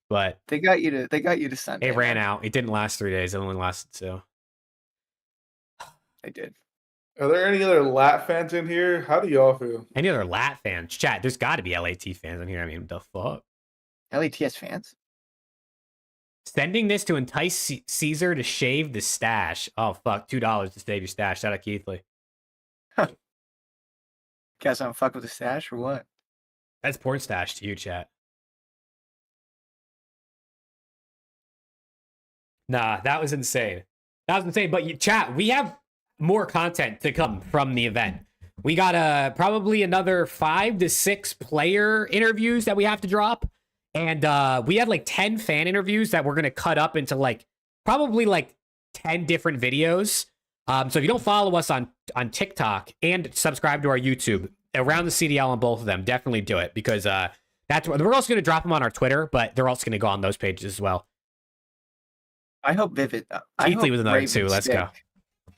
But they got you to Sunday. It ran out. It didn't last 3 days. It only lasted 2. I did. Are there any other LAT fans in here? How do y'all feel? Any other LAT fans? Chat, there's got to be LAT fans in here. I mean, the fuck? LATS fans? Sending this to entice Caesar to shave the stash. Oh, fuck. $2 to save your stash. Shout out Keithley. Huh. Guys don't fuck with the stash or what? That's porn stash to you, chat. Nah, that was insane. But chat, we have more content to come from the event. We got probably another 5 to 6 player interviews that we have to drop. And we had like 10 fan interviews that we're going to cut up into like probably like 10 different videos. So if you don't follow us on TikTok and subscribe to our YouTube, around the CDL on both of them, definitely do it, because that's we're also going to drop them on our Twitter, but they're also going to go on those pages as well. I hope Vivid. Keithley with another 2. Let's go.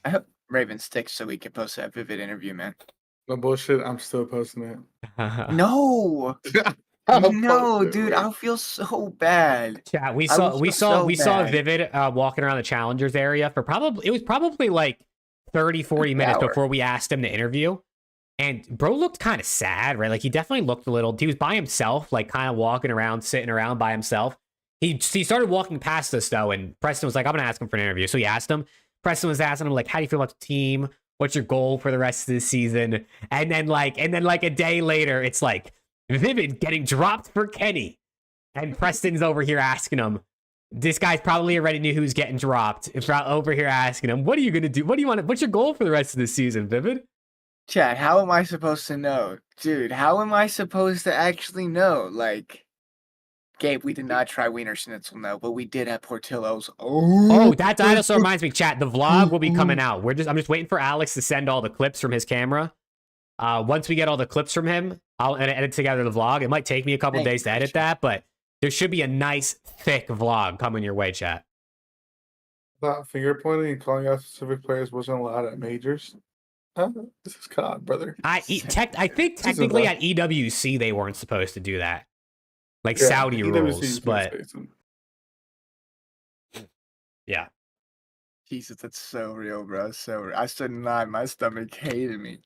I hope Raven sticks so we can post that Vivid interview, man. No bullshit. I'm still posting it. No, no, dude, I'll feel so bad. Yeah, we saw Vivid walking around the challengers area for probably like 30-40 minutes before we asked him to interview. And bro looked kind of sad, right? Like he definitely looked a little, he was by himself, like kind of walking around, sitting around by himself. He started walking past us though, and Preston was like, I'm gonna ask him for an interview. So he asked him. Preston was asking him like, how do you feel about the team? What's your goal for the rest of the season? And then like a day later, it's like Vivid getting dropped for Kenny. And Preston's over here asking him. This guy's probably already knew who's getting dropped. It's over here asking him, what are you gonna do? What do you want? What's your goal for the rest of the season, Vivid? Chad, how am I supposed to know? Dude, how am I supposed to actually know? Like, Gabe, we did not try Wiener Schnitzel, no, but we did have Portillo's. Oh, that also reminds me, chat. The vlog will be coming out. I'm just waiting for Alex to send all the clips from his camera. Once we get all the clips from him, I'll edit together the vlog. It might take me a couple days to edit that, but there should be a nice, thick vlog coming your way, chat. That finger pointing and calling out specific players wasn't allowed at majors. This is COD, brother. I think technically at EWC they weren't supposed to do that, like Saudi rules. But yeah, Jesus, that's so real, bro. So real. I stood in line, my stomach hated me.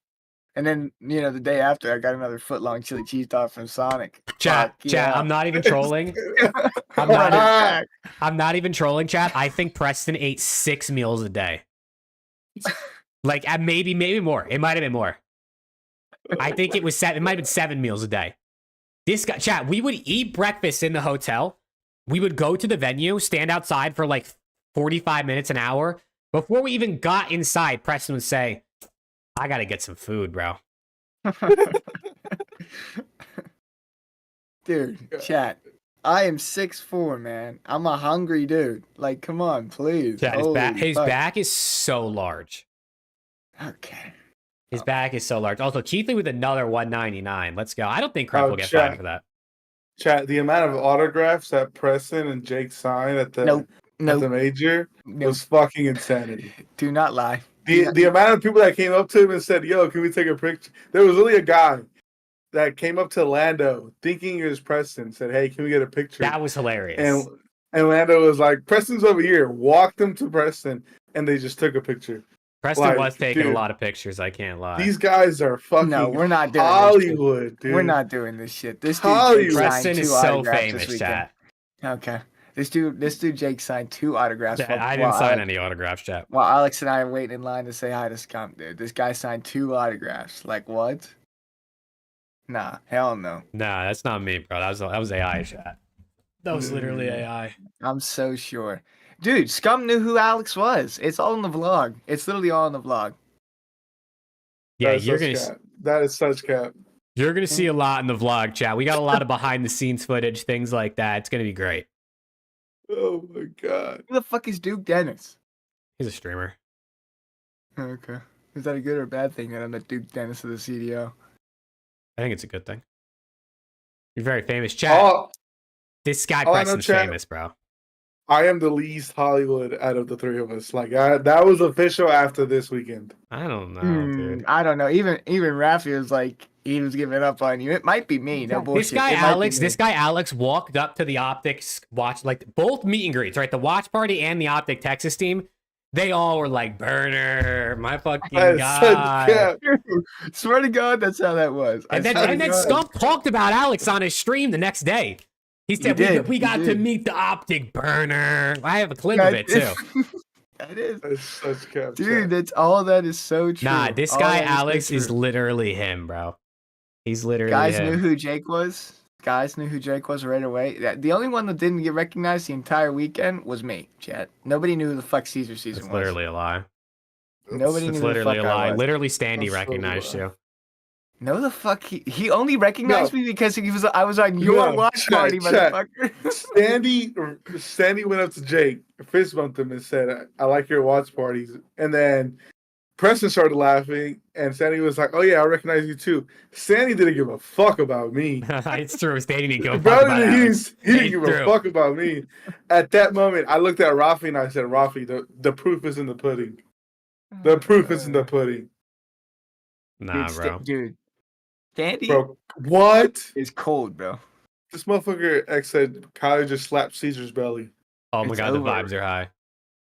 And then the day after, I got another foot-long chili cheese dog from Sonic. Chat, yeah. I'm not even trolling. I'm not even trolling, chat. I think Preston ate 6 meals a day. Like maybe more. It might have been more. I think it was 7. It might have been 7 meals a day. This guy, chat. We would eat breakfast in the hotel. We would go to the venue, stand outside for like 45 minutes, an hour. Before we even got inside, Preston would say, "I gotta get some food, bro." Dude, chat. I am 6'4", man. I'm a hungry dude. Like, come on, please. Chat, his back is so large. Okay. His back is so large. Also, Keithley with another 199. Let's go. I don't think Crump will get fined for that. Chat, the amount of autographs that Preston and Jake signed at the major was fucking insanity. Do not lie. The amount of people that came up to him and said, "Yo, can we take a picture?" There was really a guy that came up to Lando thinking it was Preston, said, "Hey, can we get a picture?" That was hilarious. And Lando was like, "Preston's over here." Walked him to Preston, and they just took a picture. Preston was taking a lot of pictures. I can't lie. These guys are fucking. No, we're not doing Hollywood, dude. We're not doing this shit. This dude Preston is so famous, chat. Okay. This dude Jake signed 2 autographs. I didn't sign any autographs, chat. While Alex and I are waiting in line to say hi to Scump, dude. This guy signed 2 autographs. Like, what? Nah, hell no. Nah, that's not me, bro. That was AI, chat. That was literally AI. I'm so sure. Dude, Scum knew who Alex was. It's all in the vlog. It's literally all in the vlog. Yeah, that is such cap. You're gonna see a lot in the vlog, chat. We got a lot of behind the scenes footage, things like that. It's gonna be great. Oh my god. Who the fuck is Duke Dennis? He's a streamer. Okay. Is that a good or bad thing that I'm the Duke Dennis of the CDO? I think it's a good thing. You're very famous, chat. This guy Preston's famous, bro. I am the least Hollywood out of the 3 of us. Like that was official after this weekend. I don't know, dude. I don't know. Even Rafi was like, he was giving up on you. It might be me. No bullshit. This guy Alex walked up to the OPTIC watch, like both meet and greets, right? The watch party and the OPTIC Texas team. They all were like, "Burner, my fucking guy." Swear to God, that's how that was. And then Scump talked about Alex on his stream the next day. He said, we got to meet the OPTIC, Burner. I have a clip of it, too. That is. That's such cap. Dude, that's all that is so true. Nah, this guy, Alex, is literally him, bro. He's literally Guys knew who Jake was. Guys knew who Jake was right away. The only one that didn't get recognized the entire weekend was me, chat. Nobody knew who the fuck Caesar Season was. It's literally a lie. Nobody knew It's literally a lie. Literally, Standy That's recognized you. No, the fuck he only recognized me because I was on your No, watch chat, party, chat. motherfucker. Sandy went up to Jake, fist bumped him, and said, "I like your watch parties." And then Preston started laughing, and Sandy was like, "Oh yeah, I recognize you too." Sandy didn't give a fuck about me. It's true. Stay didn't go fuck Bro, about Alex. he didn't It's give true. a fuck about me. At that moment, I looked at Rafi and I said, "Rafi, the proof is in the pudding. The proof is in the pudding." Nah, dude, bro. Dude, Sandy Bro, what? is cold, bro. This motherfucker X said Kylie just slapped Caesar's belly. Oh my It's god, over. the vibes are high.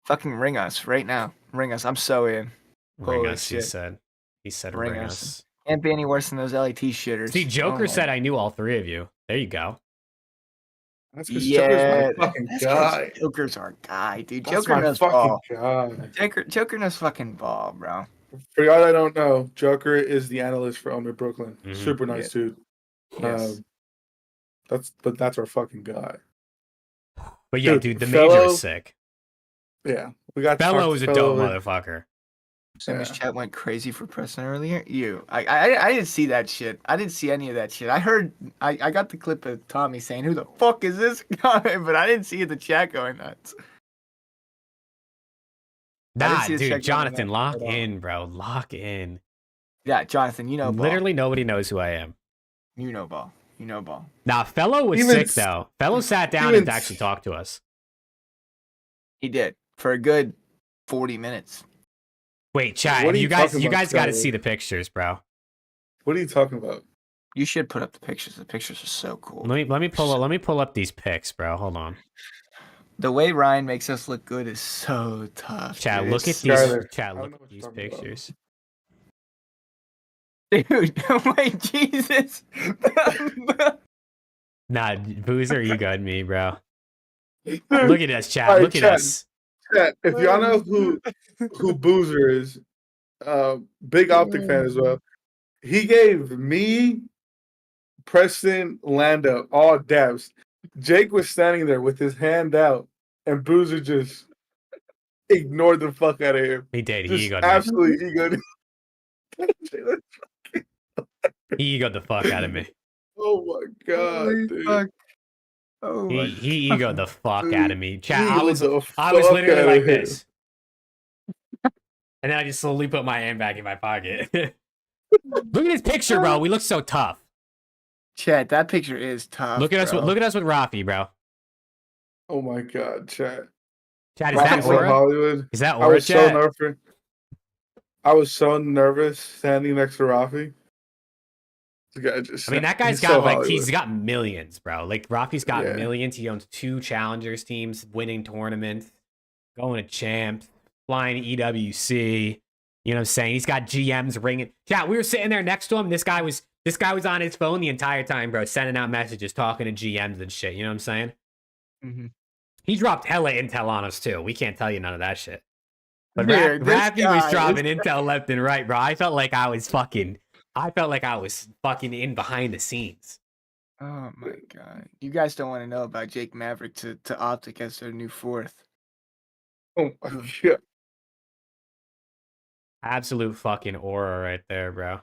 Fucking ring us right now. Ring us. I'm so in. Ring Holy us, he shit. said. He said Ring ring us. us. Can't be any worse than those LAT shitters. See, Joker Oh, said I knew all three of you. There you go. That's because Joker's yeah, my fucking that's 'cause guy. Joker's our guy, dude. That's Joker my knows fucking ball. guy. Joker knows fucking ball, bro. For y'all that don't know, Joker is the analyst for Omer Brooklyn. Mhm. Super nice dude. Yes. That's our fucking guy. But yeah, Dude, dude, the Fellow- major is sick. Yeah, we got Fellow is a dope Fellow. motherfucker. Sammy's Yeah. chat went crazy for Preston earlier. I didn't see that shit. I didn't see any of that shit. I heard I got the clip of Tommy saying, "Who the fuck is this guy?" But I didn't see the chat going nuts. I didn't Nah, see the dude, chat going Jonathan, nuts lock at all. in, bro. Lock in. Yeah, Jonathan, you know ball. Literally nobody knows who I am. You know ball. You know ball. Nah, Fellow was Even sick s- though. Fellow sat down even and s- actually talked to us. He did for a good 40 minutes. Wait, chat. What are You you guys, talking you about, guys got to Fellow? see the pictures, bro. What are you talking about? You should put up the pictures. The pictures are so cool. Let me pull up these pics, bro. Hold on. The way Ryan makes us look good is so tough. Chat, dude. look at It's these. Skyler, Chat, I don't look know at what these you're talking about. pictures. Dude, wait, Jesus. Nah, Boozer, you got me, bro. Look at us, chat. Alright, Look at chat. us. Chat, if y'all know who Boozer is, big optic fan as well. He gave me, Preston, Lando all dabs. Jake was standing there with his hand out, and Boozer just ignored the fuck out of him. He did. Just He egoed me. absolutely egoed. He egoed the fuck out of me. Oh my god, Holy dude. fuck. Oh my He egoed the fuck out of me. Chat, I Egoed was the literally fuck like outta this. And then I just slowly put my hand back in my pocket. Look at this picture, bro. We look so tough. Chat, that picture is tough. Look at us. bro. Look at us with Rafi, bro. Oh my god, chat. Chat, is Rocky's that from Aura? Hollywood. Is that I Aura, was so chat? nervous. I was so nervous standing next to Rafi. The guy just I mean, that guy's he's got so like Hollywood. he's got millions, bro. Like Rafi's got Yeah. millions. He owns 2 challengers teams, winning tournaments, going to champs, flying to EWC. You know what I'm saying? He's got GMs ringing. Yeah, we were sitting there next to him. This guy was on his phone the entire time, bro, sending out messages, talking to GMs and shit. You know what I'm saying? Mhm. He dropped hella intel on us too. We can't tell you none of that shit. But Dude, this Rafi was guy dropping intel left and right, bro. I felt like I was fucking in behind the scenes. Oh my god. You guys don't want to know about Jake Maverick to Optic as their new 4th. Oh my god. Absolute fucking aura right there, bro.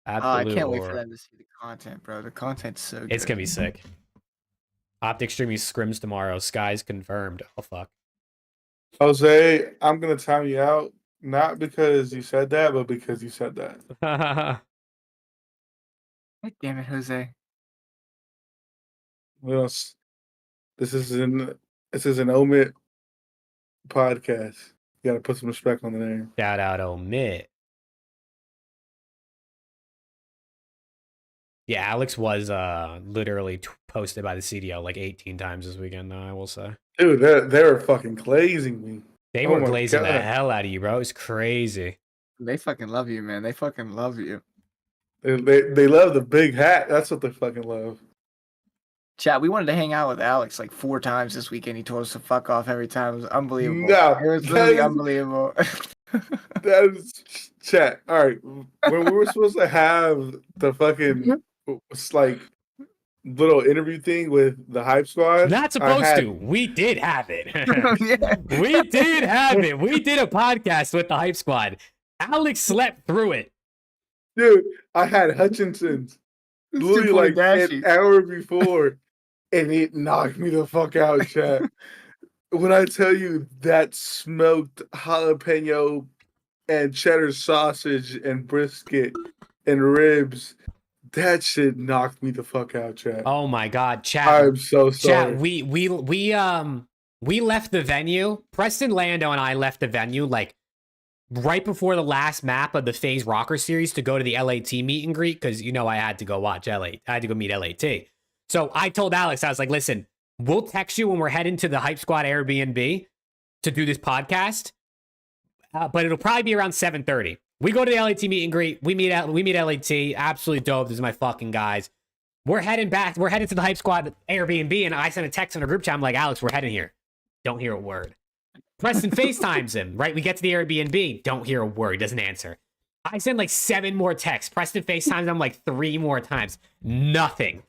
I Absolute can't wait for aura. them to see the content, bro. The content's so good. It's gonna be sick. Optic streaming scrims tomorrow. Skies confirmed. Oh fuck. Jose, I'm gonna time you out, not because you said that, but because you said that. God damn it, Jose. We don't this is an Omit podcast. You gotta put some respect on the name. Shout out Omit. Yeah, Alex was literally posted by the CDL like 18 times this weekend, though, I will say. Dude, they were fucking glazing me. They Oh were my glazing the God. hell out of you, bro. It was crazy. They fucking love you, man. They fucking love you. They love the big hat. That's what they fucking love. Chat, we wanted to hang out with Alex like 4 times this weekend. He told us to fuck off every time. It was unbelievable. No, it was that literally is- unbelievable. That is chat. All right, when we were supposed to have the fucking like little interview thing with the Hype Squad, Not I supposed had- to. We did have it. Yeah. We did have it. We did a podcast with the Hype Squad. Alex slept through it. Dude, I had Hutchinson's It's literally 2-point like dashy. an hour before, and it knocked me the fuck out, chat. When I tell you that smoked jalapeno and cheddar sausage and brisket and ribs, that shit knocked me the fuck out, chat. Oh my god, chat. I'm so sorry. Chat, we left the venue. Preston Lando and I left the venue like right before the last map of the FaZe Rocker series to go to the LAT meet and greet because I had to go watch LA. I had to go meet LAT. So I told Alex, I was like, listen, we'll text you when we're heading to the Hype Squad Airbnb to do this podcast, but it'll probably be around 7:30. We go to the LAT meet and greet. We meet LAT. Absolutely dope. These are my fucking guys. We're heading back. We're headed to the Hype Squad Airbnb, and I sent a text on a group chat. I'm like, Alex, we're heading here. Don't hear a word. Preston FaceTimes him, right? We get to the Airbnb. Don't hear a word. He doesn't answer. I send like 7 more texts. Preston FaceTimes him like 3 more times. Nothing.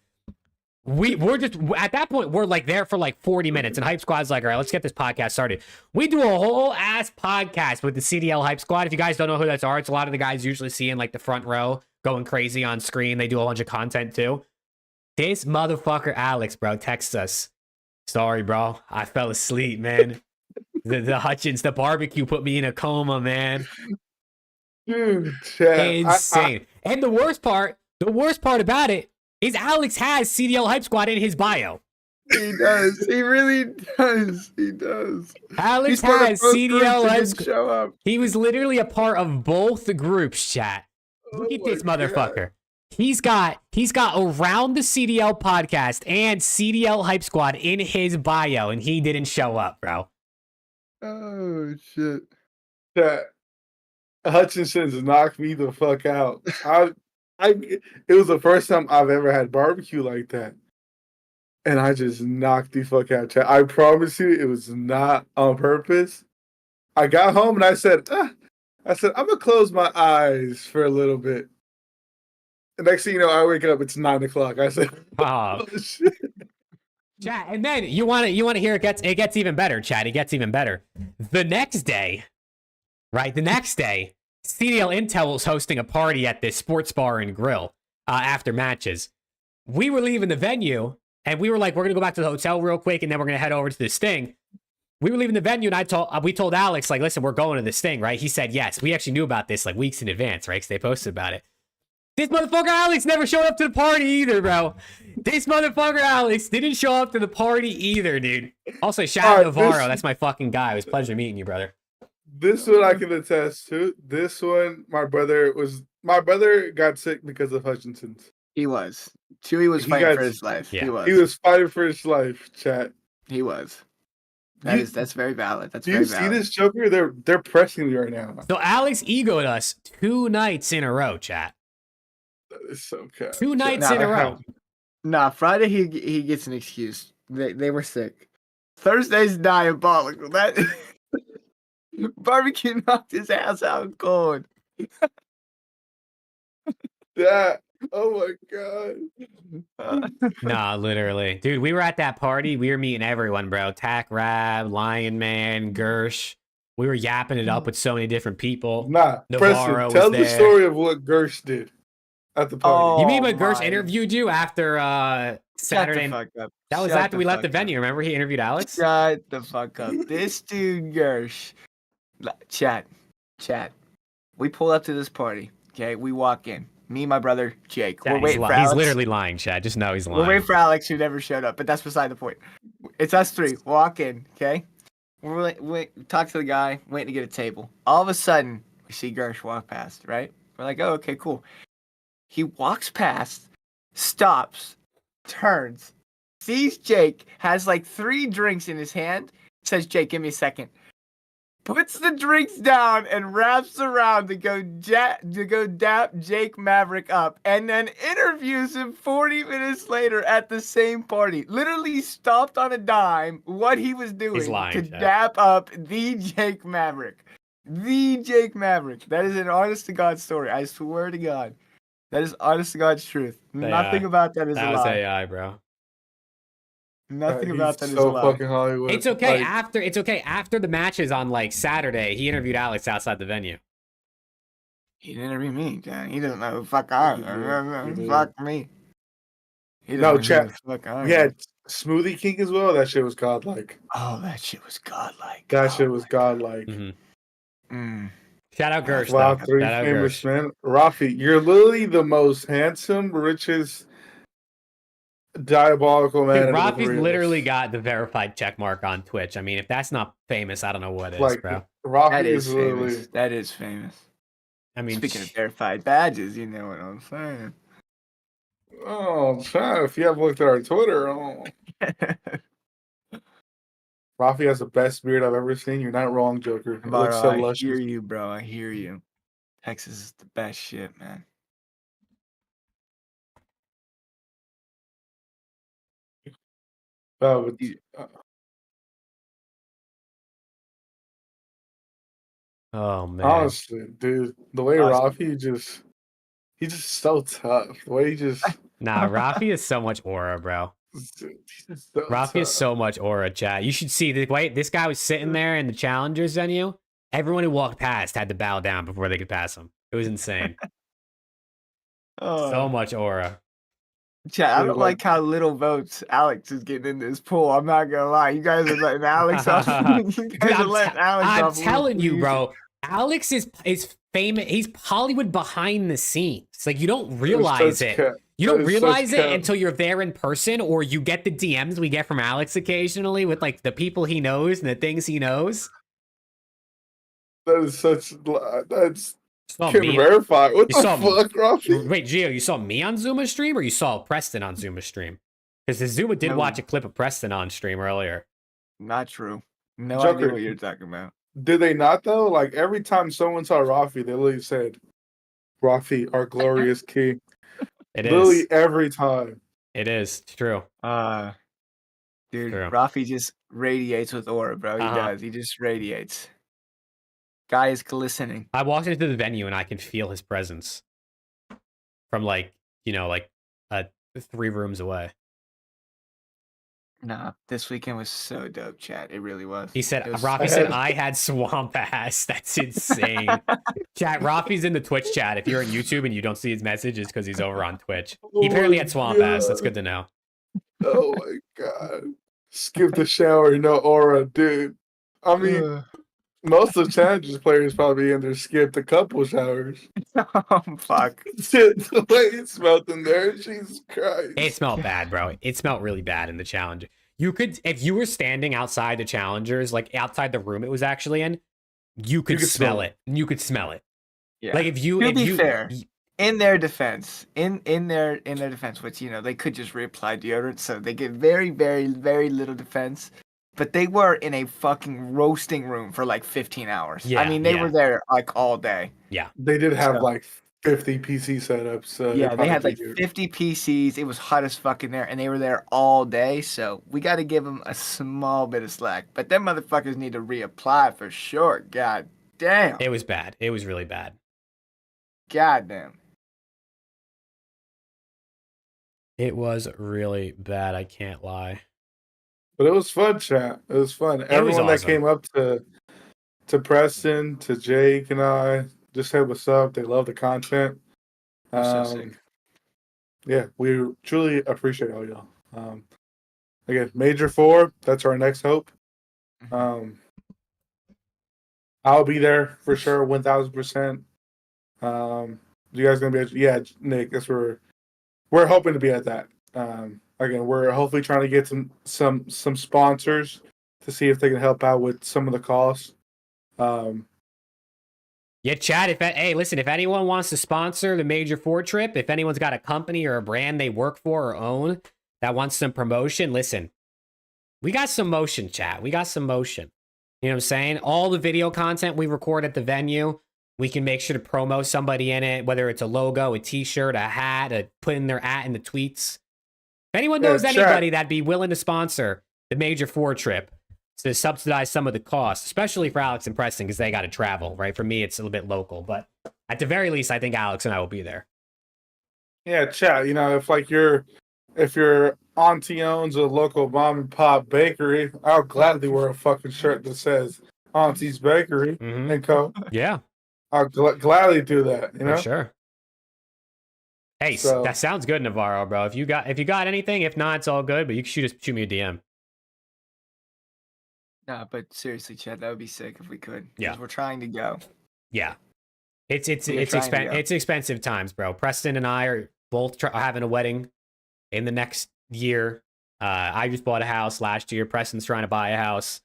We're just, at that point, we're like there for like 40 minutes, and Hype Squad's like, all right, let's get this podcast started. We do a whole ass podcast with the CDL Hype Squad. If you guys don't know who that's are, it's a lot of the guys usually see in like the front row going crazy on screen. They do a bunch of content too. This motherfucker Alex, bro, texts us. Sorry, bro. I fell asleep, man. The Hutchins, the barbecue put me in a coma, man. Dude, chat, Insane. And the worst part about it is Alex has CDL Hype Squad in his bio. He does. He really does. He does. Alex has CDL Hype Squad. He was literally a part of both the groups, chat. Look at this motherfucker. God. He's got around the CDL podcast and CDL Hype Squad in his bio, and he didn't show up, bro. Oh shit. That Hutchinson's knocked me the fuck out. It was the first time I've ever had barbecue like that. And I just knocked the fuck out. I promise you it was not on purpose. I got home and I said, I'm gonna close my eyes for a little bit. The next thing you know, I wake up, it's 9 o'clock. I said, oh shit. Chat, and then you want to hear it gets even better, chat. It gets even better. The next day, CDL Intel was hosting a party at this sports bar and grill after matches. We were leaving the venue, and we were like, we're gonna go back to the hotel real quick, and then we're gonna head over to this thing. We were leaving the venue, and we told Alex, like, listen, we're going to this thing, right? He said yes. We actually knew about this like weeks in advance, right? Because they posted about it. This motherfucker Alex never showed up to the party either, bro. This motherfucker Alex didn't show up to the party either, dude. Also, shout out Navarro. That's my fucking guy. It was a pleasure meeting you, brother. This one I can attest to. This one, my brother got sick because of Hutchinson's. He was. Chewy was fighting for his life. Yeah. He was fighting for his life, chat. He was. That's very valid. Do you see this Joker? They're pressing me right now. So Alex egoed us 2 nights in a row, chat. That is so good. 2 nights in a row. Nah, Friday he gets an excuse. They were sick. Thursday's diabolical. That barbecue knocked his ass out cold. That. Oh my god. Nah, literally. Dude, we were at that party. We were meeting everyone, bro. TACTICALRAB, Lion Man, Gersh. We were yapping it up with so many different people. Nah, Navarro Preston, tell was the there. story of what Gersh did at the party. You mean when Gersh interviewed you after Saturday? That was after we left the venue. Remember he interviewed Alex? Shut the fuck up. This dude Gersh. Chat. We pull up to this party. Okay, we walk in. Me and my brother Jake. Yeah, we're waiting for Alex. He's literally lying, Chad. Just know he's lying. We're waiting for Alex, who never showed up, but that's beside the point. It's us 3. Walk in, okay? We talk to the guy, waiting to get a table. All of a sudden, we see Gersh walk past, right? We're like, oh, okay, cool. He walks past, stops, turns, sees Jake, has like 3 drinks in his hand, says, Jake, give me a second. Puts the drinks down and wraps around to go dap Jake Maverick up, and then interviews him 40 minutes later at the same party. Literally stopped on a dime what he was doing to dap up the Jake Maverick. The Jake Maverick. That is an honest to God story. I swear to God. That is honest to God's truth. Nothing about that is a lie. That was AI, bro. Nothing about that is so a lie. fucking Hollywood. It's okay. After the matches on like Saturday, he interviewed Alex outside the venue. He didn't interview me, John. He doesn't know who the fuck I He am. did. Fuck me. He No, doesn't know who chat. the fuck I We am. had Smoothie King as well. That shit was godlike. Oh, that shit was godlike. That Oh shit was my God. godlike. Shout out Gersh, Wow, though. 3 Shout out famous Gersh. men. Rafi, you're literally the most handsome, richest, diabolical man. Dude, out of the Rafi's three of literally us. got the verified check mark on Twitch. I mean, if that's not famous, I don't know what is, Like bro. Rafi That is is literally. famous. That is famous. I mean, Speaking of verified badges, you know what I'm saying. Oh, chat. If you haven't looked at our Twitter, Rafi has the best beard I've ever seen. You're not wrong, Joker. It looks so I hear luscious. you, bro. I hear you. Texas is the best shit, man. Oh, but, Dude. oh man. honestly, dude, the way Honestly. Rafi he's just so tough. The way he just, Nah, Rafi is so much aura, bro. he's just so Rafi is tough. so much aura, chat. You should see the way this guy was sitting there in the challengers venue. Everyone who walked past had to bow down before they could pass him. It was insane. So much aura. Chat, I Dude, don't like how little votes Alex is getting in this pool. I'm not gonna lie. You guys are letting Alex off. You Dude, guys are letting Alex I'm off. telling you, Please. bro. Alex is famous. He's Hollywood behind the scenes. Like you don't realize it. You don't realize it until you're there in person, or you get the DMs we get from Alex occasionally with like the people he knows and the things he knows. That is such. That's Saw can me- verify. What you the saw me- fuck, Rafi? Wait, Gio, you saw me on Zuma stream, or you saw Preston on Zuma stream? Because the Zuma did No. watch a clip of Preston on stream earlier. Not true. No Joker. idea what you're talking about. Did they not though? Like every time someone saw Rafi, they literally said, "Rafi, our glorious king." It Literally is. every time. It is. It's true. Dude, True. Rafi just radiates with aura, bro. He does. He just radiates. Guy is glistening. I walked into the venue and I can feel his presence from like 3 rooms away. Nah, this weekend was so dope, chat. It really was. He said, It was Rafi so said, dope. I had swamp ass. That's insane. Chat, Rafi's in the Twitch chat. If you're on YouTube and you don't see his message, it's because he's over on Twitch. He apparently had swamp ass. That's good to know. Oh my god. Skip the shower, no aura, dude. I mean, most of the challenges players probably in there skipped a couple showers. Oh, fuck. The way it smelled in there, Jesus Christ. It smelled bad, bro. It smelled really bad in the Challenger. You could, if you were standing outside the Challengers, like outside the room it was actually in, you could smell it. You could smell it. Yeah. Like if you, To be fair, in their defense, in their defense, which they could just reapply deodorant, so they get very, very, very little defense. But they were in a fucking roasting room for like 15 hours. Yeah, I mean, they were there like all day. Yeah. They did have like 50 PC setups. So yeah, they had like 50 PCs. It was hot as fuck in there, and they were there all day. So we got to give them a small bit of slack. But them motherfuckers need to reapply for sure. God damn. It was bad. It was really bad. God damn. It was really bad. I can't lie. But it was fun, chat. It was fun. Everyone that came up to Preston, to Jake and I, just said what's up. They love the content. So sick. Yeah, we truly appreciate all y'all. Again, Major 4, that's our next hope. I'll be there for sure, 1,000%. You guys gonna be? Yeah, Nick. That's where we're hoping to be at that. Again, we're hopefully trying to get some sponsors to see if they can help out with some of the costs. Yeah, Chad, hey, listen, if anyone wants to sponsor the Major 4 trip, if anyone's got a company or a brand they work for or own that wants some promotion, listen, we got some motion, chat. We got some motion. You know what I'm saying? All the video content we record at the venue, we can make sure to promo somebody in it, whether it's a logo, a t-shirt, a hat, putting their at in the tweets. If anyone knows anybody that'd be willing to sponsor the Major 4 trip to subsidize some of the costs, especially for Alex and Preston, because they got to travel, right? For me, it's a little bit local, but at the very least, I think Alex and I will be there. Yeah, chat. If your auntie owns a local mom and pop bakery, I'll gladly wear a fucking shirt that says Auntie's Bakery and Co. Yeah. I'll gladly do that. You For know. sure. Hey, So that sounds good, Navarro, bro. If you got anything, if not, it's all good. But you can shoot me a DM. Nah, but seriously, Chad, that would be sick if we could. Yeah. Because we're trying to go. Yeah, it's We are trying to go. it's expensive times, bro. Preston and I are both having a wedding in the next year. I just bought a house last year. Preston's trying to buy a house.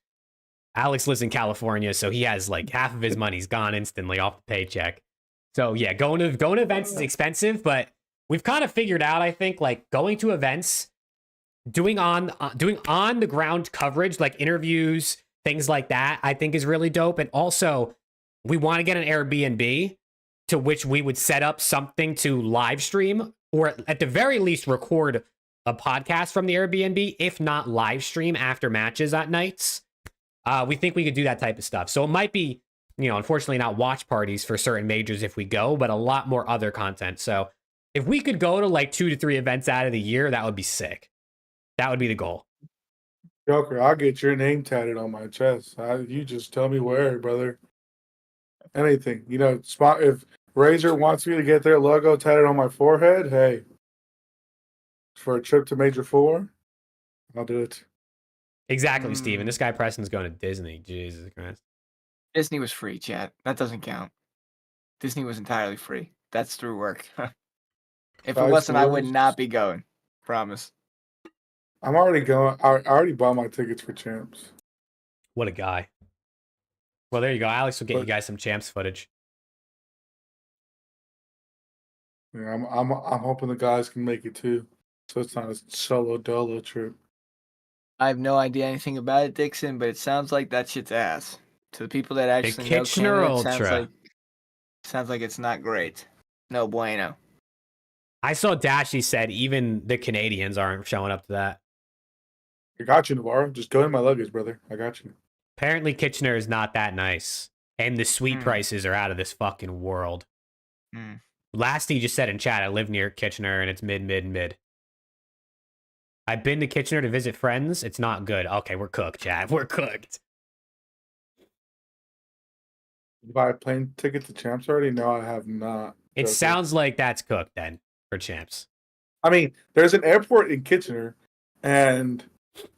Alex lives in California, so he has like half of his money's gone instantly off the paycheck. So yeah, going to events is expensive, but we've kind of figured out, I think, like going to events, doing on the ground coverage, like interviews, things like that, I think is really dope. And also, we want to get an Airbnb to which we would set up something to live stream, or at the very least record a podcast from the Airbnb, if not live stream after matches at nights. We think we could do that type of stuff. So it might be, unfortunately not watch parties for certain majors if we go, but a lot more other content. So if we could go to like 2 to 3 events out of the year, that would be sick. That would be the goal. Joker, I'll get your name tatted on my chest. You just tell me where, brother. Anything. If Razor wants me to get their logo tatted on my forehead, hey, for a trip to Major 4, I'll do it. Exactly, Steven. This guy Preston's going to Disney. Jesus Christ. Disney was free, chat. That doesn't count. Disney was entirely free. That's through work. If it wasn't, I would not be going. Promise. I'm already going. I already bought my tickets for Champs. What a guy. Well, there you go. Alex will get you guys some Champs footage. Yeah, I'm hoping the guys can make it too, so it's not a solo dolo trip. I have no idea anything about it, Dixon, but it sounds like that shit's ass. To the people that actually know Kitchener Canada, Ultra. Sounds like it's not great. No bueno. I saw Dashy said even the Canadians aren't showing up to that. I got you, Navarro. Just go in my luggage, brother. I got you. Apparently Kitchener is not that nice. And the suite prices are out of this fucking world. Lasty just said in chat, I live near Kitchener and it's mid. I've been to Kitchener to visit friends. It's not good. Okay, we're cooked, chat. We're cooked. You buy a plane ticket to Champs already? No, I have not. It sounds like that's cooked then for Champs. I mean, there's an airport in Kitchener, and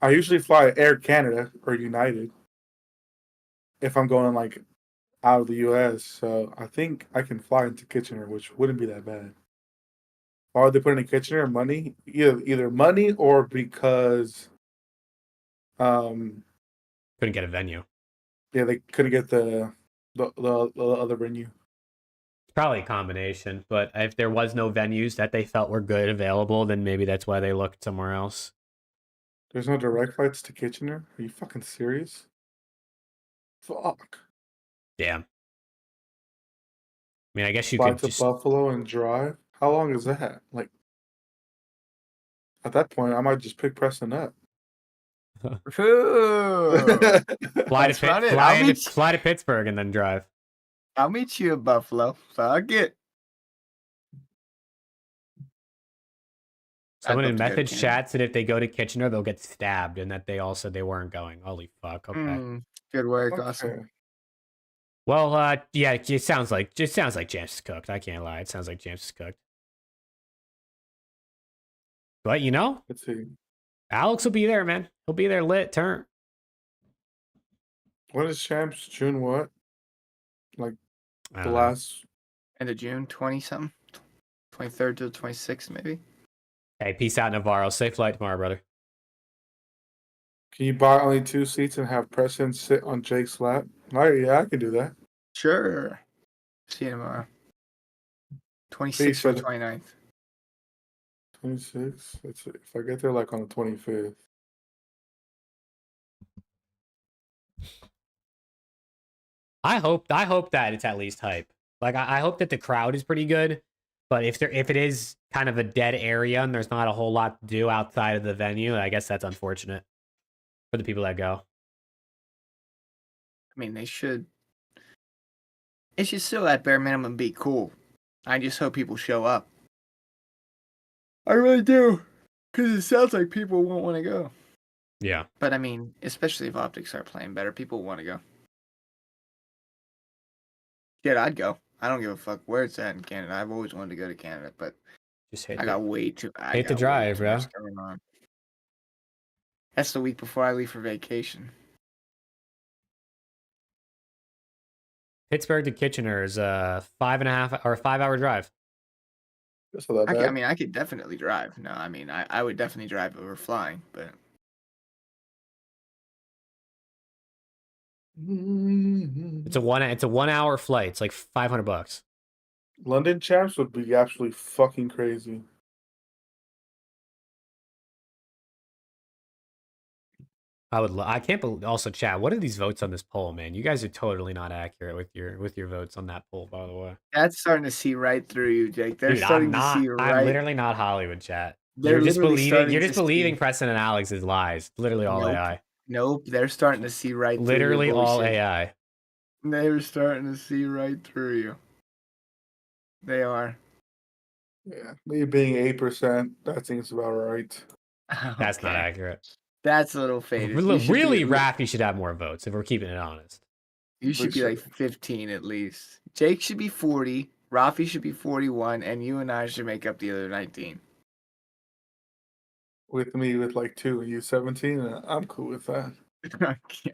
I usually fly Air Canada or United if I'm going like out of the U.S. So I think I can fly into Kitchener, which wouldn't be that bad. Why would they put in Kitchener? Money, either money or because couldn't get a venue. Yeah, they couldn't get the other venue. Probably a combination, but if there was no venues that they felt were good available, then maybe that's why they looked somewhere else. There's no direct flights to Kitchener? Are you fucking serious? Fuck. Damn. I mean, I guess you Fly could to just Buffalo and drive? How long is that? Like, at that point, I might just pick Preston up. fly to Pittsburgh and then drive. I'll meet you in Buffalo. Fuck it. Someone in message chat said if they go to Kitchener, they'll get stabbed, and that they all said they weren't going. Holy fuck! Okay. Good work, awesome. Well, yeah, it sounds like James is cooked. I can't lie. It sounds like James is cooked. But let's see. Alex will be there, man. He'll be there lit. Turn. When is Champs? June what? Like the know. last end of June, 20-something, 23rd to the 26th, maybe. Hey, peace out, Navarro. Safe flight tomorrow, brother. Can you buy only 2 seats and have Preston sit on Jake's lap? Oh, yeah, I can do that. Sure. See you tomorrow. 26th or 29th. 26. Let's see. If I get there like on the 25th. I hope that it's at least hype. Like I hope that the crowd is pretty good. But if it is kind of a dead area and there's not a whole lot to do outside of the venue, I guess that's unfortunate for the people that go. I mean, it should still at bare minimum be cool. I just hope people show up. I really do. Because it sounds like people won't want to go. Yeah. But I mean, especially if optics are playing better, people want to go. Shit, I'd go. I don't give a fuck where it's at in Canada. I've always wanted to go to Canada, but Just hit I got way too. I hit the got way drive, too bro. much going on. That's the week before I leave for vacation. Pittsburgh to Kitchener is a 5.5 or 5 hour drive. That's not that bad. I mean, I could definitely drive. No, I mean, I would definitely drive over flying, but It's a 1 hour flight. It's like $500. London champs would be absolutely fucking crazy. I can't believe. Also, chat. What are these votes on this poll, man? You guys are totally not accurate with your votes on that poll, by the way. that's starting to see right through you, Jake. They're Dude, starting to see I'm right. literally not Hollywood, chat. They're literally starting You're just to believing see. Preston and Alex's lies. Literally all Nope. AI. Nope, they're starting to see right through Literally your all bullshit. AI. They're starting to see right through you. They are. Yeah, me being 8%, that seems about right. That's not Okay. accurate. That's a little faded. You should Really, be, Rafi should have more votes if we're keeping it honest. you should be like 15 at least. Jake should be 40. Rafi should be 41, and you and I should make up the other 19. With me with like 2 and you 17, I'm cool with that.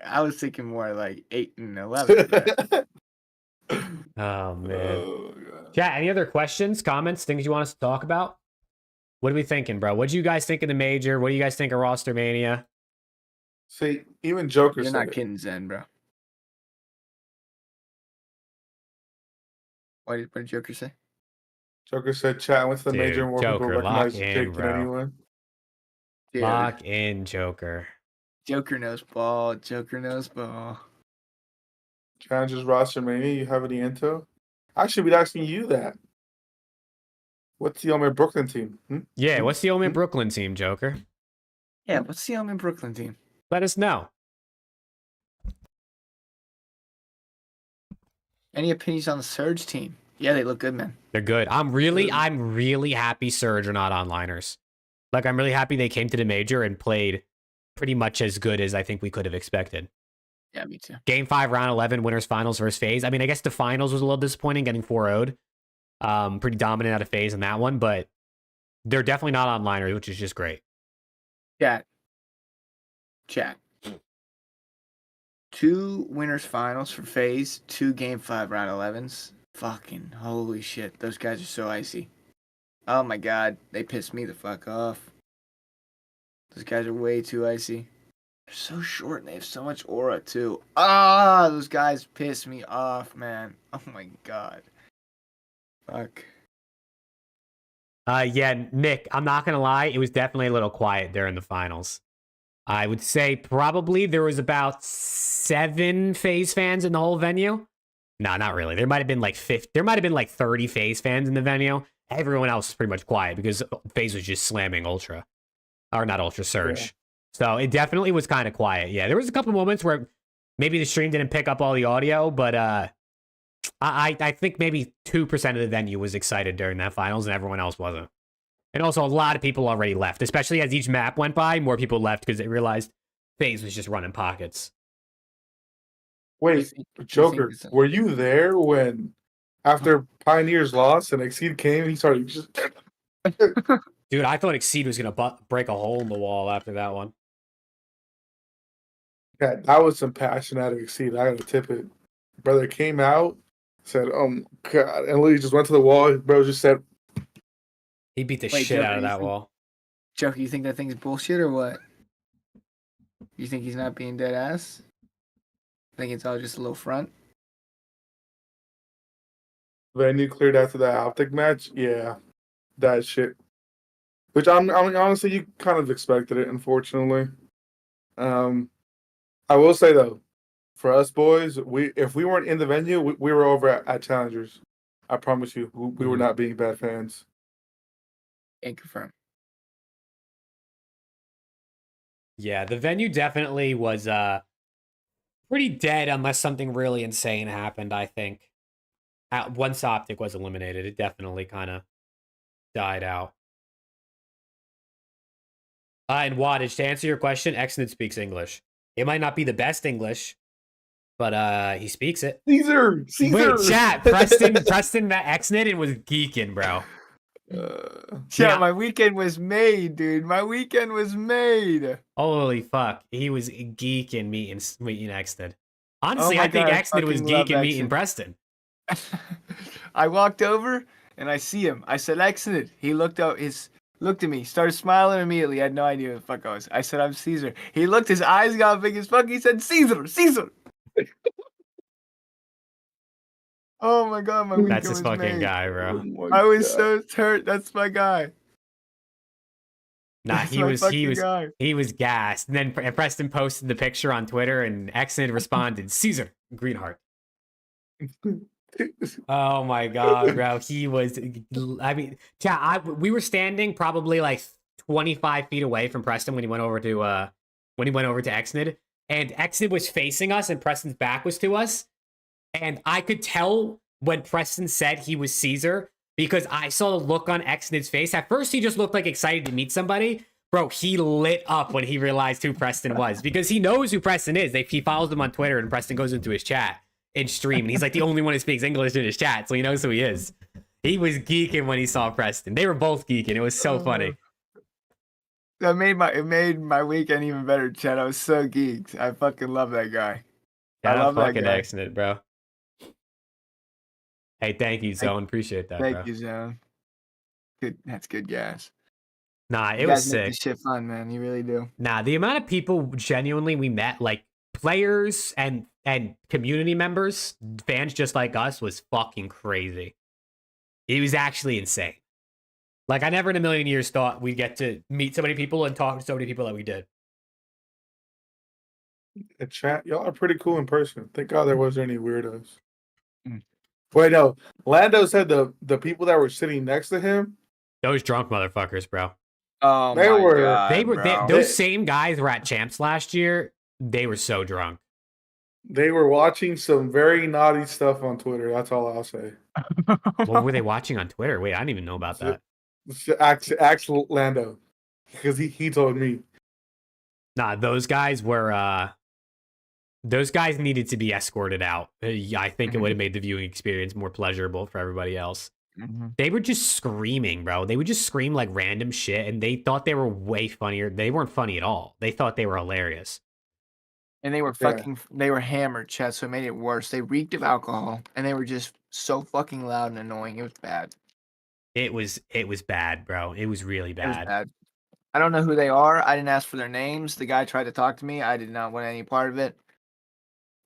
I was thinking more like 8 and 11. but- Oh man. Oh, God. Chat, any other questions, comments, things you want us to talk about? What are we thinking, bro? What do you guys think of the major? What do you guys think of ROSTERMANIA? See, even Joker You're said not it. kidding, Zen, bro. What did Joker say? Joker said, chat, I went to the Dude, major and more people Joker, recognize lock in, Jake than bro. anyone. Dude, Lock in, Joker. Joker knows ball. Joker knows ball. Challenges roster mania, you have any intel? I should be asking you that. What's the Omer Brooklyn team? Yeah, what's the Omen Brooklyn team, Joker? Yeah, what's the in Brooklyn team? Let us know. Any opinions on the Surge team? Yeah, they look good, man. They're good. I'm really happy Surge are not onliners. Like, I'm really happy they came to the major and played pretty much as good as I think we could have expected. Yeah, me too. Game 5, round 11, winners finals versus FAZE. I mean, I guess the finals was a little disappointing, getting 4-0'd. Pretty dominant out of FAZE in that one, but they're definitely not onliners, which is just great. Chat. 2 winners finals for FAZE, 2 game 5 round 11s. Fucking holy shit. Those guys are so icy. Oh my god. They pissed me the fuck off. Those guys are way too icy. They're so short and they have so much aura too. Ah, those guys piss me off, man. Oh my god. Fuck. Yeah, Nick, I'm not going to lie. It was definitely a little quiet during the finals. I would say probably there was about 7 FaZe fans in the whole venue. No, not really. There might have been like 50. There might have been like 30 FaZe fans in the venue. Everyone else was pretty much quiet because FaZe was just slamming Ultra. Or not Ultra, Surge. Yeah. So it definitely was kind of quiet. Yeah, there was a couple moments where maybe the stream didn't pick up all the audio, but I think maybe 2% of the venue was excited during that finals and everyone else wasn't. And also a lot of people already left, especially as each map went by, more people left because they realized FaZe was just running pockets. Wait, Joker, were you there when after Pioneers lost and Exceed came, he started just Dude, I thought Exceed was going to break a hole in the wall after that one. Yeah, that was some passion out of Exceed. I gotta tip it. Brother came out, said, "Oh my god," and literally just went to the wall. Bro just said, He beat the Wait, shit Joker, out of you that think- wall. Joker, you think that thing's bullshit or what? You think he's not being dead ass? Think it's all just a little front? venue cleared after that optic match. Yeah, that shit. Which I mean, honestly, you kind of expected it. Unfortunately, I will say though, for us boys, if we weren't in the venue, we were over at Challengers. I promise you, we were not being bad fans. Can't confirm. Yeah, the venue definitely was pretty dead unless something really insane happened, I think. Once Optic was eliminated, it definitely kind of died out. And Wattage, to answer your question, Exnid speaks English. It might not be the best English, he speaks it. Caesar. Wait, chat. Preston Xnit and was geeking, bro. Chat, my weekend was made, dude. My weekend was made. Holy fuck, he was geeking meeting Xnit. Honestly, my I think God, I Xnit was fucking love geeking meeting Xnit. Preston. I walked over and I see him. I said, "Excellent." He looked at me, started smiling immediately. I had no idea who the fuck I was. I said, "I'm Caesar." He looked, his eyes got big as fuck. He said, "Caesar, Caesar." Oh my God, my weekend That's was his fucking made. guy, bro. I was so hurt. That's my guy. Nah, That's he my was fucking guy. he was gassed. And then Preston posted the picture on Twitter, and Xnit responded, "Caesar, green heart." Oh my God, bro. He was. I mean, yeah, we were standing probably like 25 feet away from Preston when he went over to Xnit, and Xnit was facing us, and Preston's back was to us, and I could tell when Preston said he was Caesar because I saw the look on Xnit's face. At first, he just looked like excited to meet somebody. Bro, he lit up when he realized who Preston was because he knows who Preston is. He follows him on Twitter, and Preston goes into his chat in stream, and he's like the only one who speaks English in his chat, so he knows who he is. He was geeking when he saw Preston. They were both geeking. It was so funny. That made my weekend even better, Chad. I was so geeked. I fucking love that guy. Shout I out love that fucking guy. Xnit, bro. Hey, thank you, Zone. Appreciate that, bro. Thank you, Zone. Good. That's good gas. Nah, You it was guys make sick. this shit fun, man. You really do. Nah, the amount of people genuinely we met, like players and community members, fans just like us, was fucking crazy. It was actually insane. Like, I never in a million years thought we'd get to meet so many people and talk to so many people that we did. The chat, y'all are pretty cool in person. Thank God there wasn't any weirdos. Mm. Wait, no. Lando said the people that were sitting next to him, Those drunk motherfuckers, bro. Oh They my were- God, bro. Those same guys were at Champs last year. They were so drunk. they were watching some very naughty stuff on Twitter. That's all I'll say. What were they watching on Twitter? Wait, I didn't even know about that. Ask Lando, because he told me. Nah, those guys were those guys needed to be escorted out. I think it would have made the viewing experience more pleasurable for everybody else. Mm-hmm. They were just screaming, bro. They would just scream like random shit, and they thought they were way funnier. They weren't funny at all. They thought they were hilarious. And they were Yeah. they were hammered, Chad, so it made it worse. They reeked of alcohol, and they were just so fucking loud and annoying. It was bad. It was bad, bro. It was really It was bad. bad. I don't know who they are. I didn't ask for their names. The guy tried to talk to me. I did not want any part of it.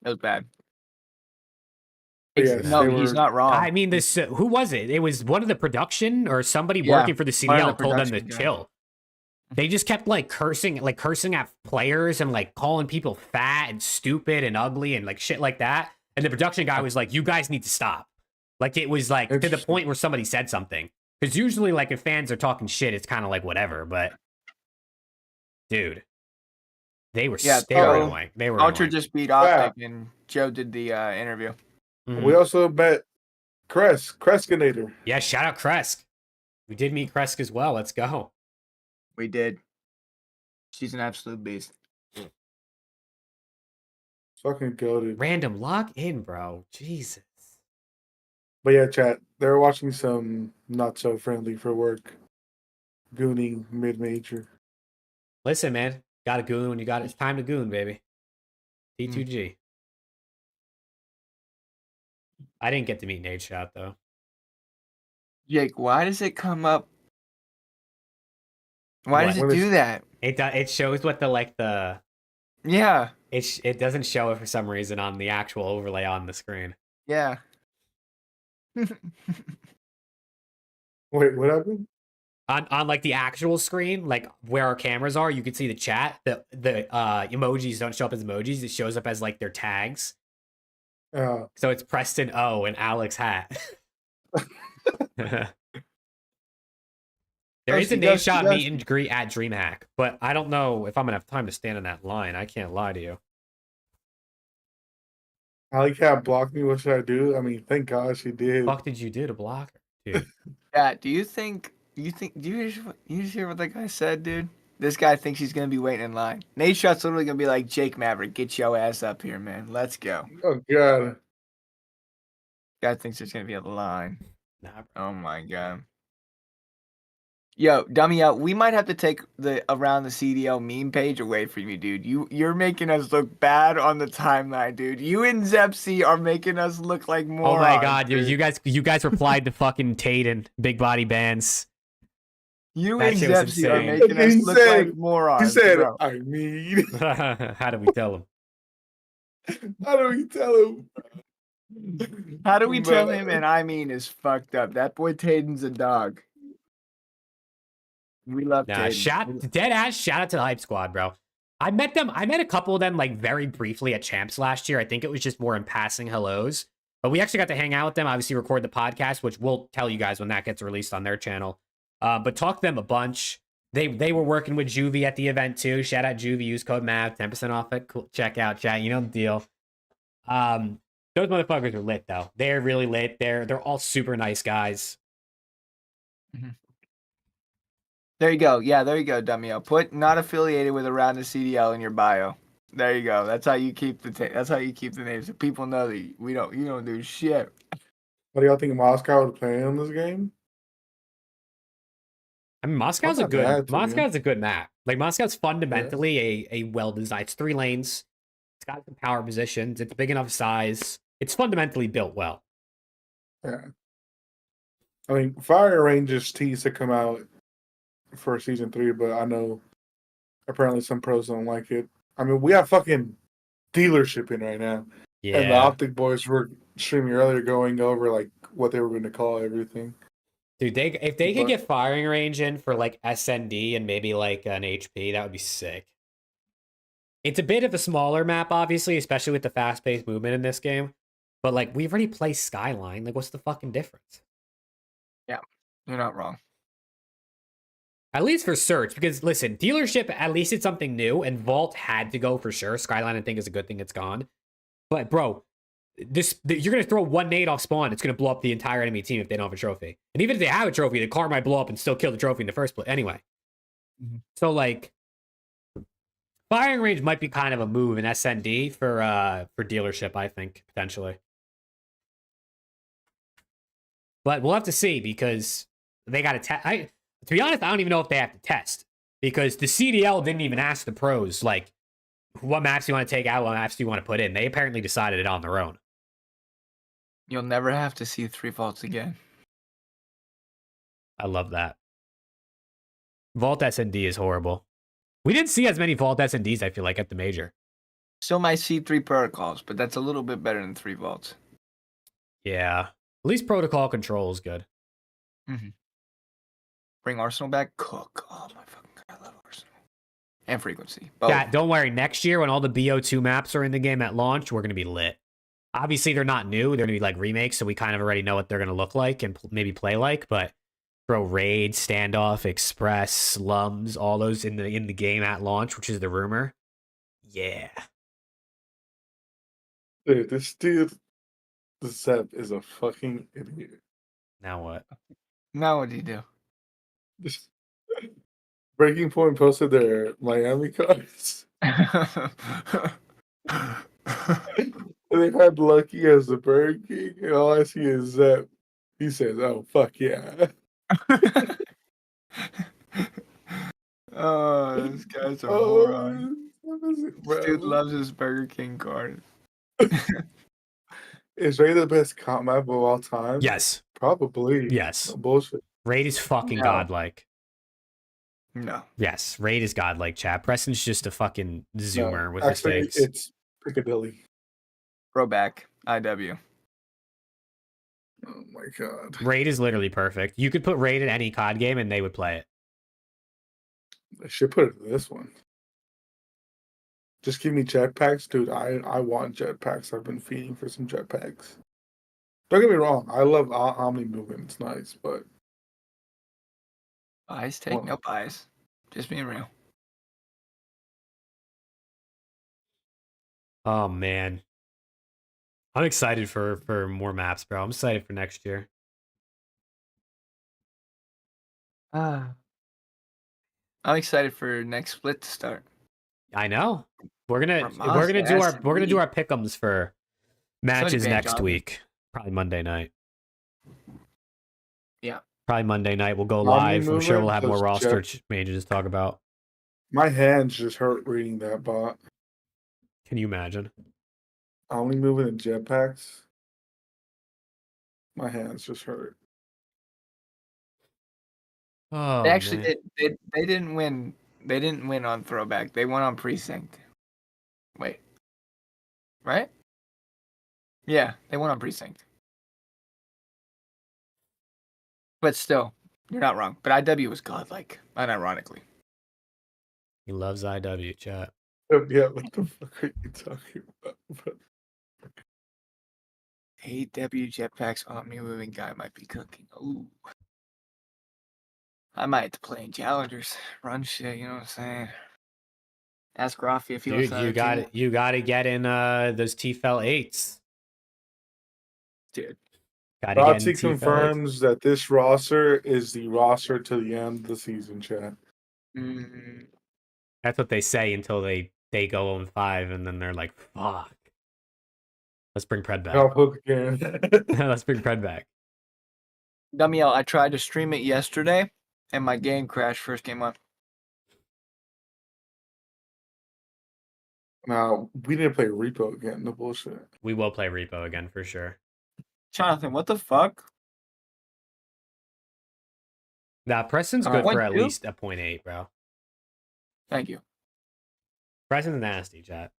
It was bad. Yes, No, they he's were- not wrong. I mean, this who was it? It was one of the production or somebody Yeah, working for the one CDL of the told them to production guys. chill. They just kept like cursing at players and like calling people fat and stupid and ugly and like shit like that. And the production guy was like, "You guys need to stop." Like it was like to the Interesting. point where somebody said something. Because usually, like if fans are talking shit, it's kind of like whatever. But dude, they were Yeah, they were so annoying. They were Ultra annoying. just beat Optic, and Joe did the interview. Mhm. We also met Creskinator. Yeah, shout out Kresk. We did meet Kresk as well. Let's go. We did. She's an absolute beast. Fucking goated. Random lock in, bro. Jesus. But yeah, chat. They were watching some not so friendly for work. Gooning mid-major. Listen, man. Got to goon when you got it. It's time to goon, baby. T2G. I didn't get to meet NADESHOT though. Jake, why does it come up? Why does What? it do that? It shows what the Yeah, it doesn't show it for some reason on the actual overlay on the screen. yeah. Wait, what happened? On like the actual screen, like where our cameras are, you can see the chat. The emojis don't show up as emojis. It shows up as like their tags. So it's Preston O and Alex Hat. There is a she name does- she shot does. meet and greet at DreamHack, but I don't know if I'm gonna have time to stand in that line. I can't lie to you. Ali Cat blocked me. What should I do? I mean, thank God she did. What the fuck did you do to block her, dude? Yeah, do you hear what that guy said, dude? This guy thinks he's gonna be waiting in line. NADESHOT's literally gonna be like, Jake Maverick, get your ass up here, man. Let's go. Oh god. Guy thinks there's gonna be a line. Nah, Oh my god. Yo, dummy out. We might have to take the around the CDL meme page away from you, dude. You're making us look bad on the timeline, dude. You and Zepsi are making us look like morons. oh my god, dude. you guys replied to fucking Taden, big body bands. You That and shit was Zepsi are insane. making us He look said- like morons. He said, bro. I mean, How do we tell him? how do we tell him? How do we tell But- him? And I mean, is fucked up. That boy Taden's a dog. We love Nah, Taden. dead ass shout out to the Hype Squad, bro. I met a couple of them like very briefly at Champs last year. I think it was just more in passing hellos. But we actually got to hang out with them, obviously record the podcast, which we'll tell you guys when that gets released on their channel. But talk to them a bunch. They were working with Juvie at the event too. Shout out Juvie, use code MAV, 10% off it. Cool. Check out chat, you know the deal. Those motherfuckers are lit though. They're really lit. They're all super nice guys. There you go. Yeah, there you go, Dummyo. Put not affiliated with around the CDL in your bio. There you go. That's how you keep the that's how you keep the names. So people know that you don't do shit. What do y'all think Moscow would play on this game? I mean, Moscow's Not bad, to me. Moscow's a good map. Like Moscow's fundamentally a well designed. It's 3 lanes. It's got some power positions. It's big enough size. It's fundamentally built well. Yeah. I mean, Fire Rangers teased to come out for season 3, but I know apparently some pros don't like it. I mean, we have fucking dealership in right now. Yeah. And the Optic boys were streaming earlier going over like what they were going to call everything. Dude, if they could But- get firing range in for like SND and maybe like an HP, that would be sick. It's a bit of a smaller map, obviously, especially with the fast-paced movement in this game. But like, we've already played Skyline. Like, what's the fucking difference? You're not wrong. At least for search, because listen, dealership, at least it's something new, and Vault had to go for sure. Skyline, I think, is a good thing it's gone. But bro, you're gonna throw one nade off spawn, it's gonna blow up the entire enemy team if they don't have a trophy. And even if they have a trophy, the car might blow up and still kill the trophy in the first place. Anyway, so like, firing range might be kind of a move in SND for dealership, I think potentially. But we'll have to see because they got to test. To be honest, I don't even know if they have to test because the CDL didn't even ask the pros, like, what maps do you want to take out, what maps do you want to put in. They apparently decided it on their own. You'll never have to see 3 vaults again. I love that. Vault SND is horrible. We didn't see as many Vault SNDs, I feel like, at the major. Still might see 3 protocols, but that's a little bit better than 3 vaults. Yeah. At least protocol control is good. Bring Arsenal back. Cook. Oh my fucking god, I love Arsenal. And frequency. Both. Yeah, don't worry. Next year, when all the BO2 maps are in the game at launch, we're going to be lit. Obviously, they're not new. They're going to be like remakes, so we kind of already know what they're going to look like and maybe play like. But bro, Raid, Standoff, Express, Slums, all those in the game at launch, which is the rumor. Yeah. Dude, this dude, the Zep is a fucking idiot. Now what? Now what do you do? This- Breaking Point posted their Miami cards. They had Lucky as the Burger King, and all I see is Zep. He says, "Oh fuck yeah!" Oh, this guy's a moron. This Bro. dude loves his Burger King card. Is Ray the best comp map of all time? Yes. Probably. Yes. No bullshit. Raid is fucking No. godlike. No. Yes. Raid is godlike, chat. Preston's just a fucking zoomer No, with actually, mistakes. it's Piccadilly. Throwback. IW. Oh my god. Raid is literally perfect. You could put Raid in any COD game and they would play it. I should put it in this one. Just give me jetpacks, dude. I want jetpacks. I've been feeding for some jetpacks. Don't get me wrong. I love Omni movement. It's nice, but Bias take? No bias. Just being real. Oh man. I'm excited for more maps, bro. I'm excited for next year. I'm I'm excited for next split to start. I know. We're gonna Mazda, do our S&B. pick'ems for matches bad next jobs. week. Probably Monday night. Yeah. Probably Monday night. We'll go Omni live. I'm sure we'll have more movement, roster just majors to talk about. My hands just hurt reading that bot. Can you imagine? Only moving in jetpacks. My hands just hurt. Oh, They actually man. did. They didn't win. They didn't win on throwback. They won on precinct. Wait. Right? Yeah, they won on precinct. But still, you're not wrong. But IW was godlike, unironically. He loves IW, chat. Yeah, what the fuck are you talking about? AW jetpacks omni moving guy might be cooking. Ooh. I might have to play in challengers. Run shit, you know what I'm saying? Ask Rafi if he wants Dude, another team. you got to get in those TFL 8s. Dude. Gotta get in OPTIC TFL 8s. confirms that this roster is the roster to the end of the season, chat. Mm, That's what they say until they go 0-5, and then they're like, fuck. Let's bring Pred back. HAVOK again. Let's bring Pred back. Dumiel, I tried to stream it yesterday, and my game crashed first game on. Now, we didn't play Repo again. No bullshit. We will play Repo again for sure. Jonathan, what the fuck? Nah, Preston's good for at 0.2? least a 0.8, bro. Thank you. Preston's nasty, chat.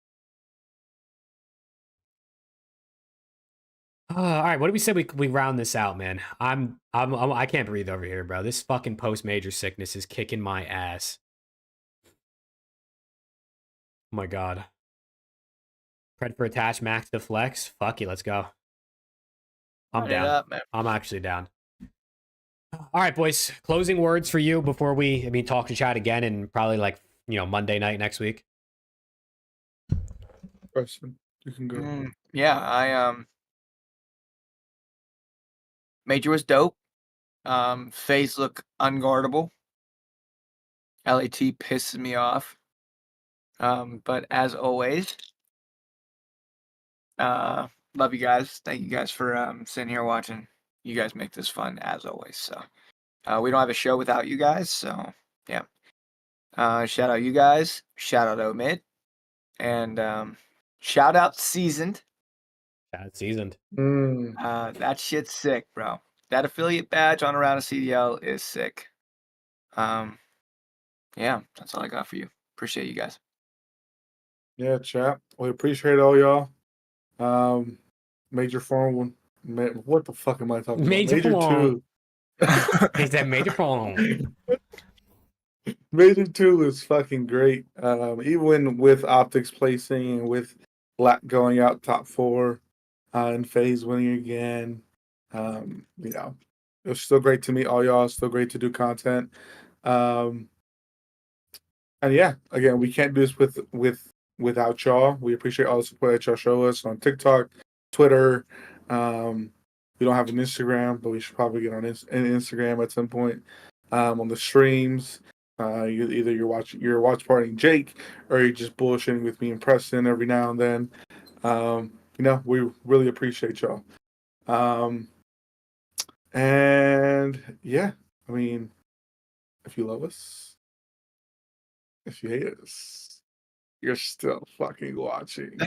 All right, what do we say we round this out, man? I can't breathe over here, bro. This fucking post-major sickness is kicking my ass. Oh my god. Pred for attach, max to flex. Fuck you, let's go. I'm Run it down. up, man. I'm actually down. All right, boys. Closing words for you before we, talk to chat again and probably like, Monday night next week. Preston, you can go. Yeah, I Major was dope. FaZe look unguardable. LAT pisses me off. But as always, love you guys. Thank you guys for sitting here watching. You guys make this fun as always. So we don't have a show without you guys. So yeah. Shout out you guys. Shout out Omid. And shout out Seasoned. Chat seasoned. That shit's sick, bro. That affiliate badge on around a CDL is sick. Yeah, that's all I got for you. Appreciate you guys. Yeah, chat. We appreciate all y'all. Major Form 1. What the fuck am I talking about? Major Major Form. 2. He said Major Form. Major 2 is fucking great. Even with optics placing and with Lat going out top 4 and FaZe winning again. It was still great to meet all y'all. It's still great to do content. And yeah, again, we can't do this without y'all. We appreciate all the support that y'all show us on TikTok, Twitter. We don't have an Instagram, but we should probably get on Instagram at some point. On the streams, either you're watch partying Jake, or you're just bullshitting with me and Preston every now and then. We really appreciate y'all. And yeah, if you love us, if you hate us, you're still fucking watching.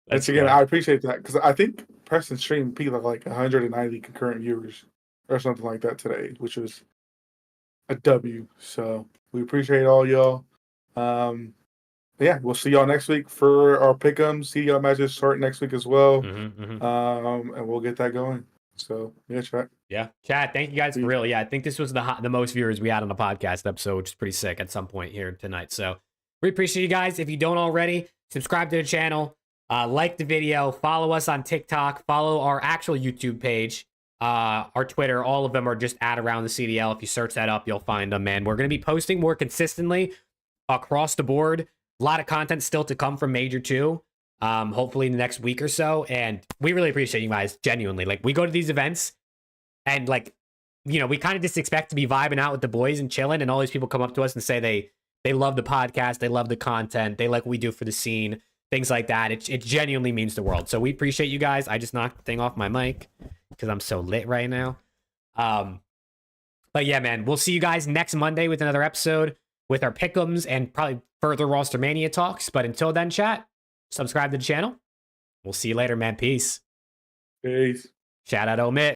Again, I appreciate that because I think Preston stream peaked like 190 concurrent viewers or something like that today, which was a W. So we appreciate all y'all. Yeah, we'll see y'all next week for our pick'ems. CDL matches start next week as well. And we'll get that going. So yeah, chat. Yeah, chat. Thank you guys for real. Yeah, I think this was the most viewers we had on the podcast episode, which is pretty sick at some point here tonight. So we appreciate you guys. If you don't already, subscribe to the channel, like the video, follow us on TikTok, follow our actual YouTube page, our Twitter. All of them are just at Around the CDL. If you search that up, you'll find them. Man, we're gonna be posting more consistently across the board. A lot of content still to come from Major 2. Hopefully in the next week or so. And we really appreciate you guys, genuinely. Like, we go to these events and like you know, we kind of just expect to be vibing out with the boys and chilling, and all these people come up to us and say they love the podcast, they love the content, they like what we do for the scene, things like that. It genuinely means the world. So we appreciate you guys. I just knocked the thing off my mic because I'm so lit right now. But yeah, man, we'll see you guys next Monday with another episode with our pick'ems and probably further ROSTERMANIA talks. But until then, chat, subscribe to the channel. We'll see you later, man. Peace. Peace. Shout out Omit.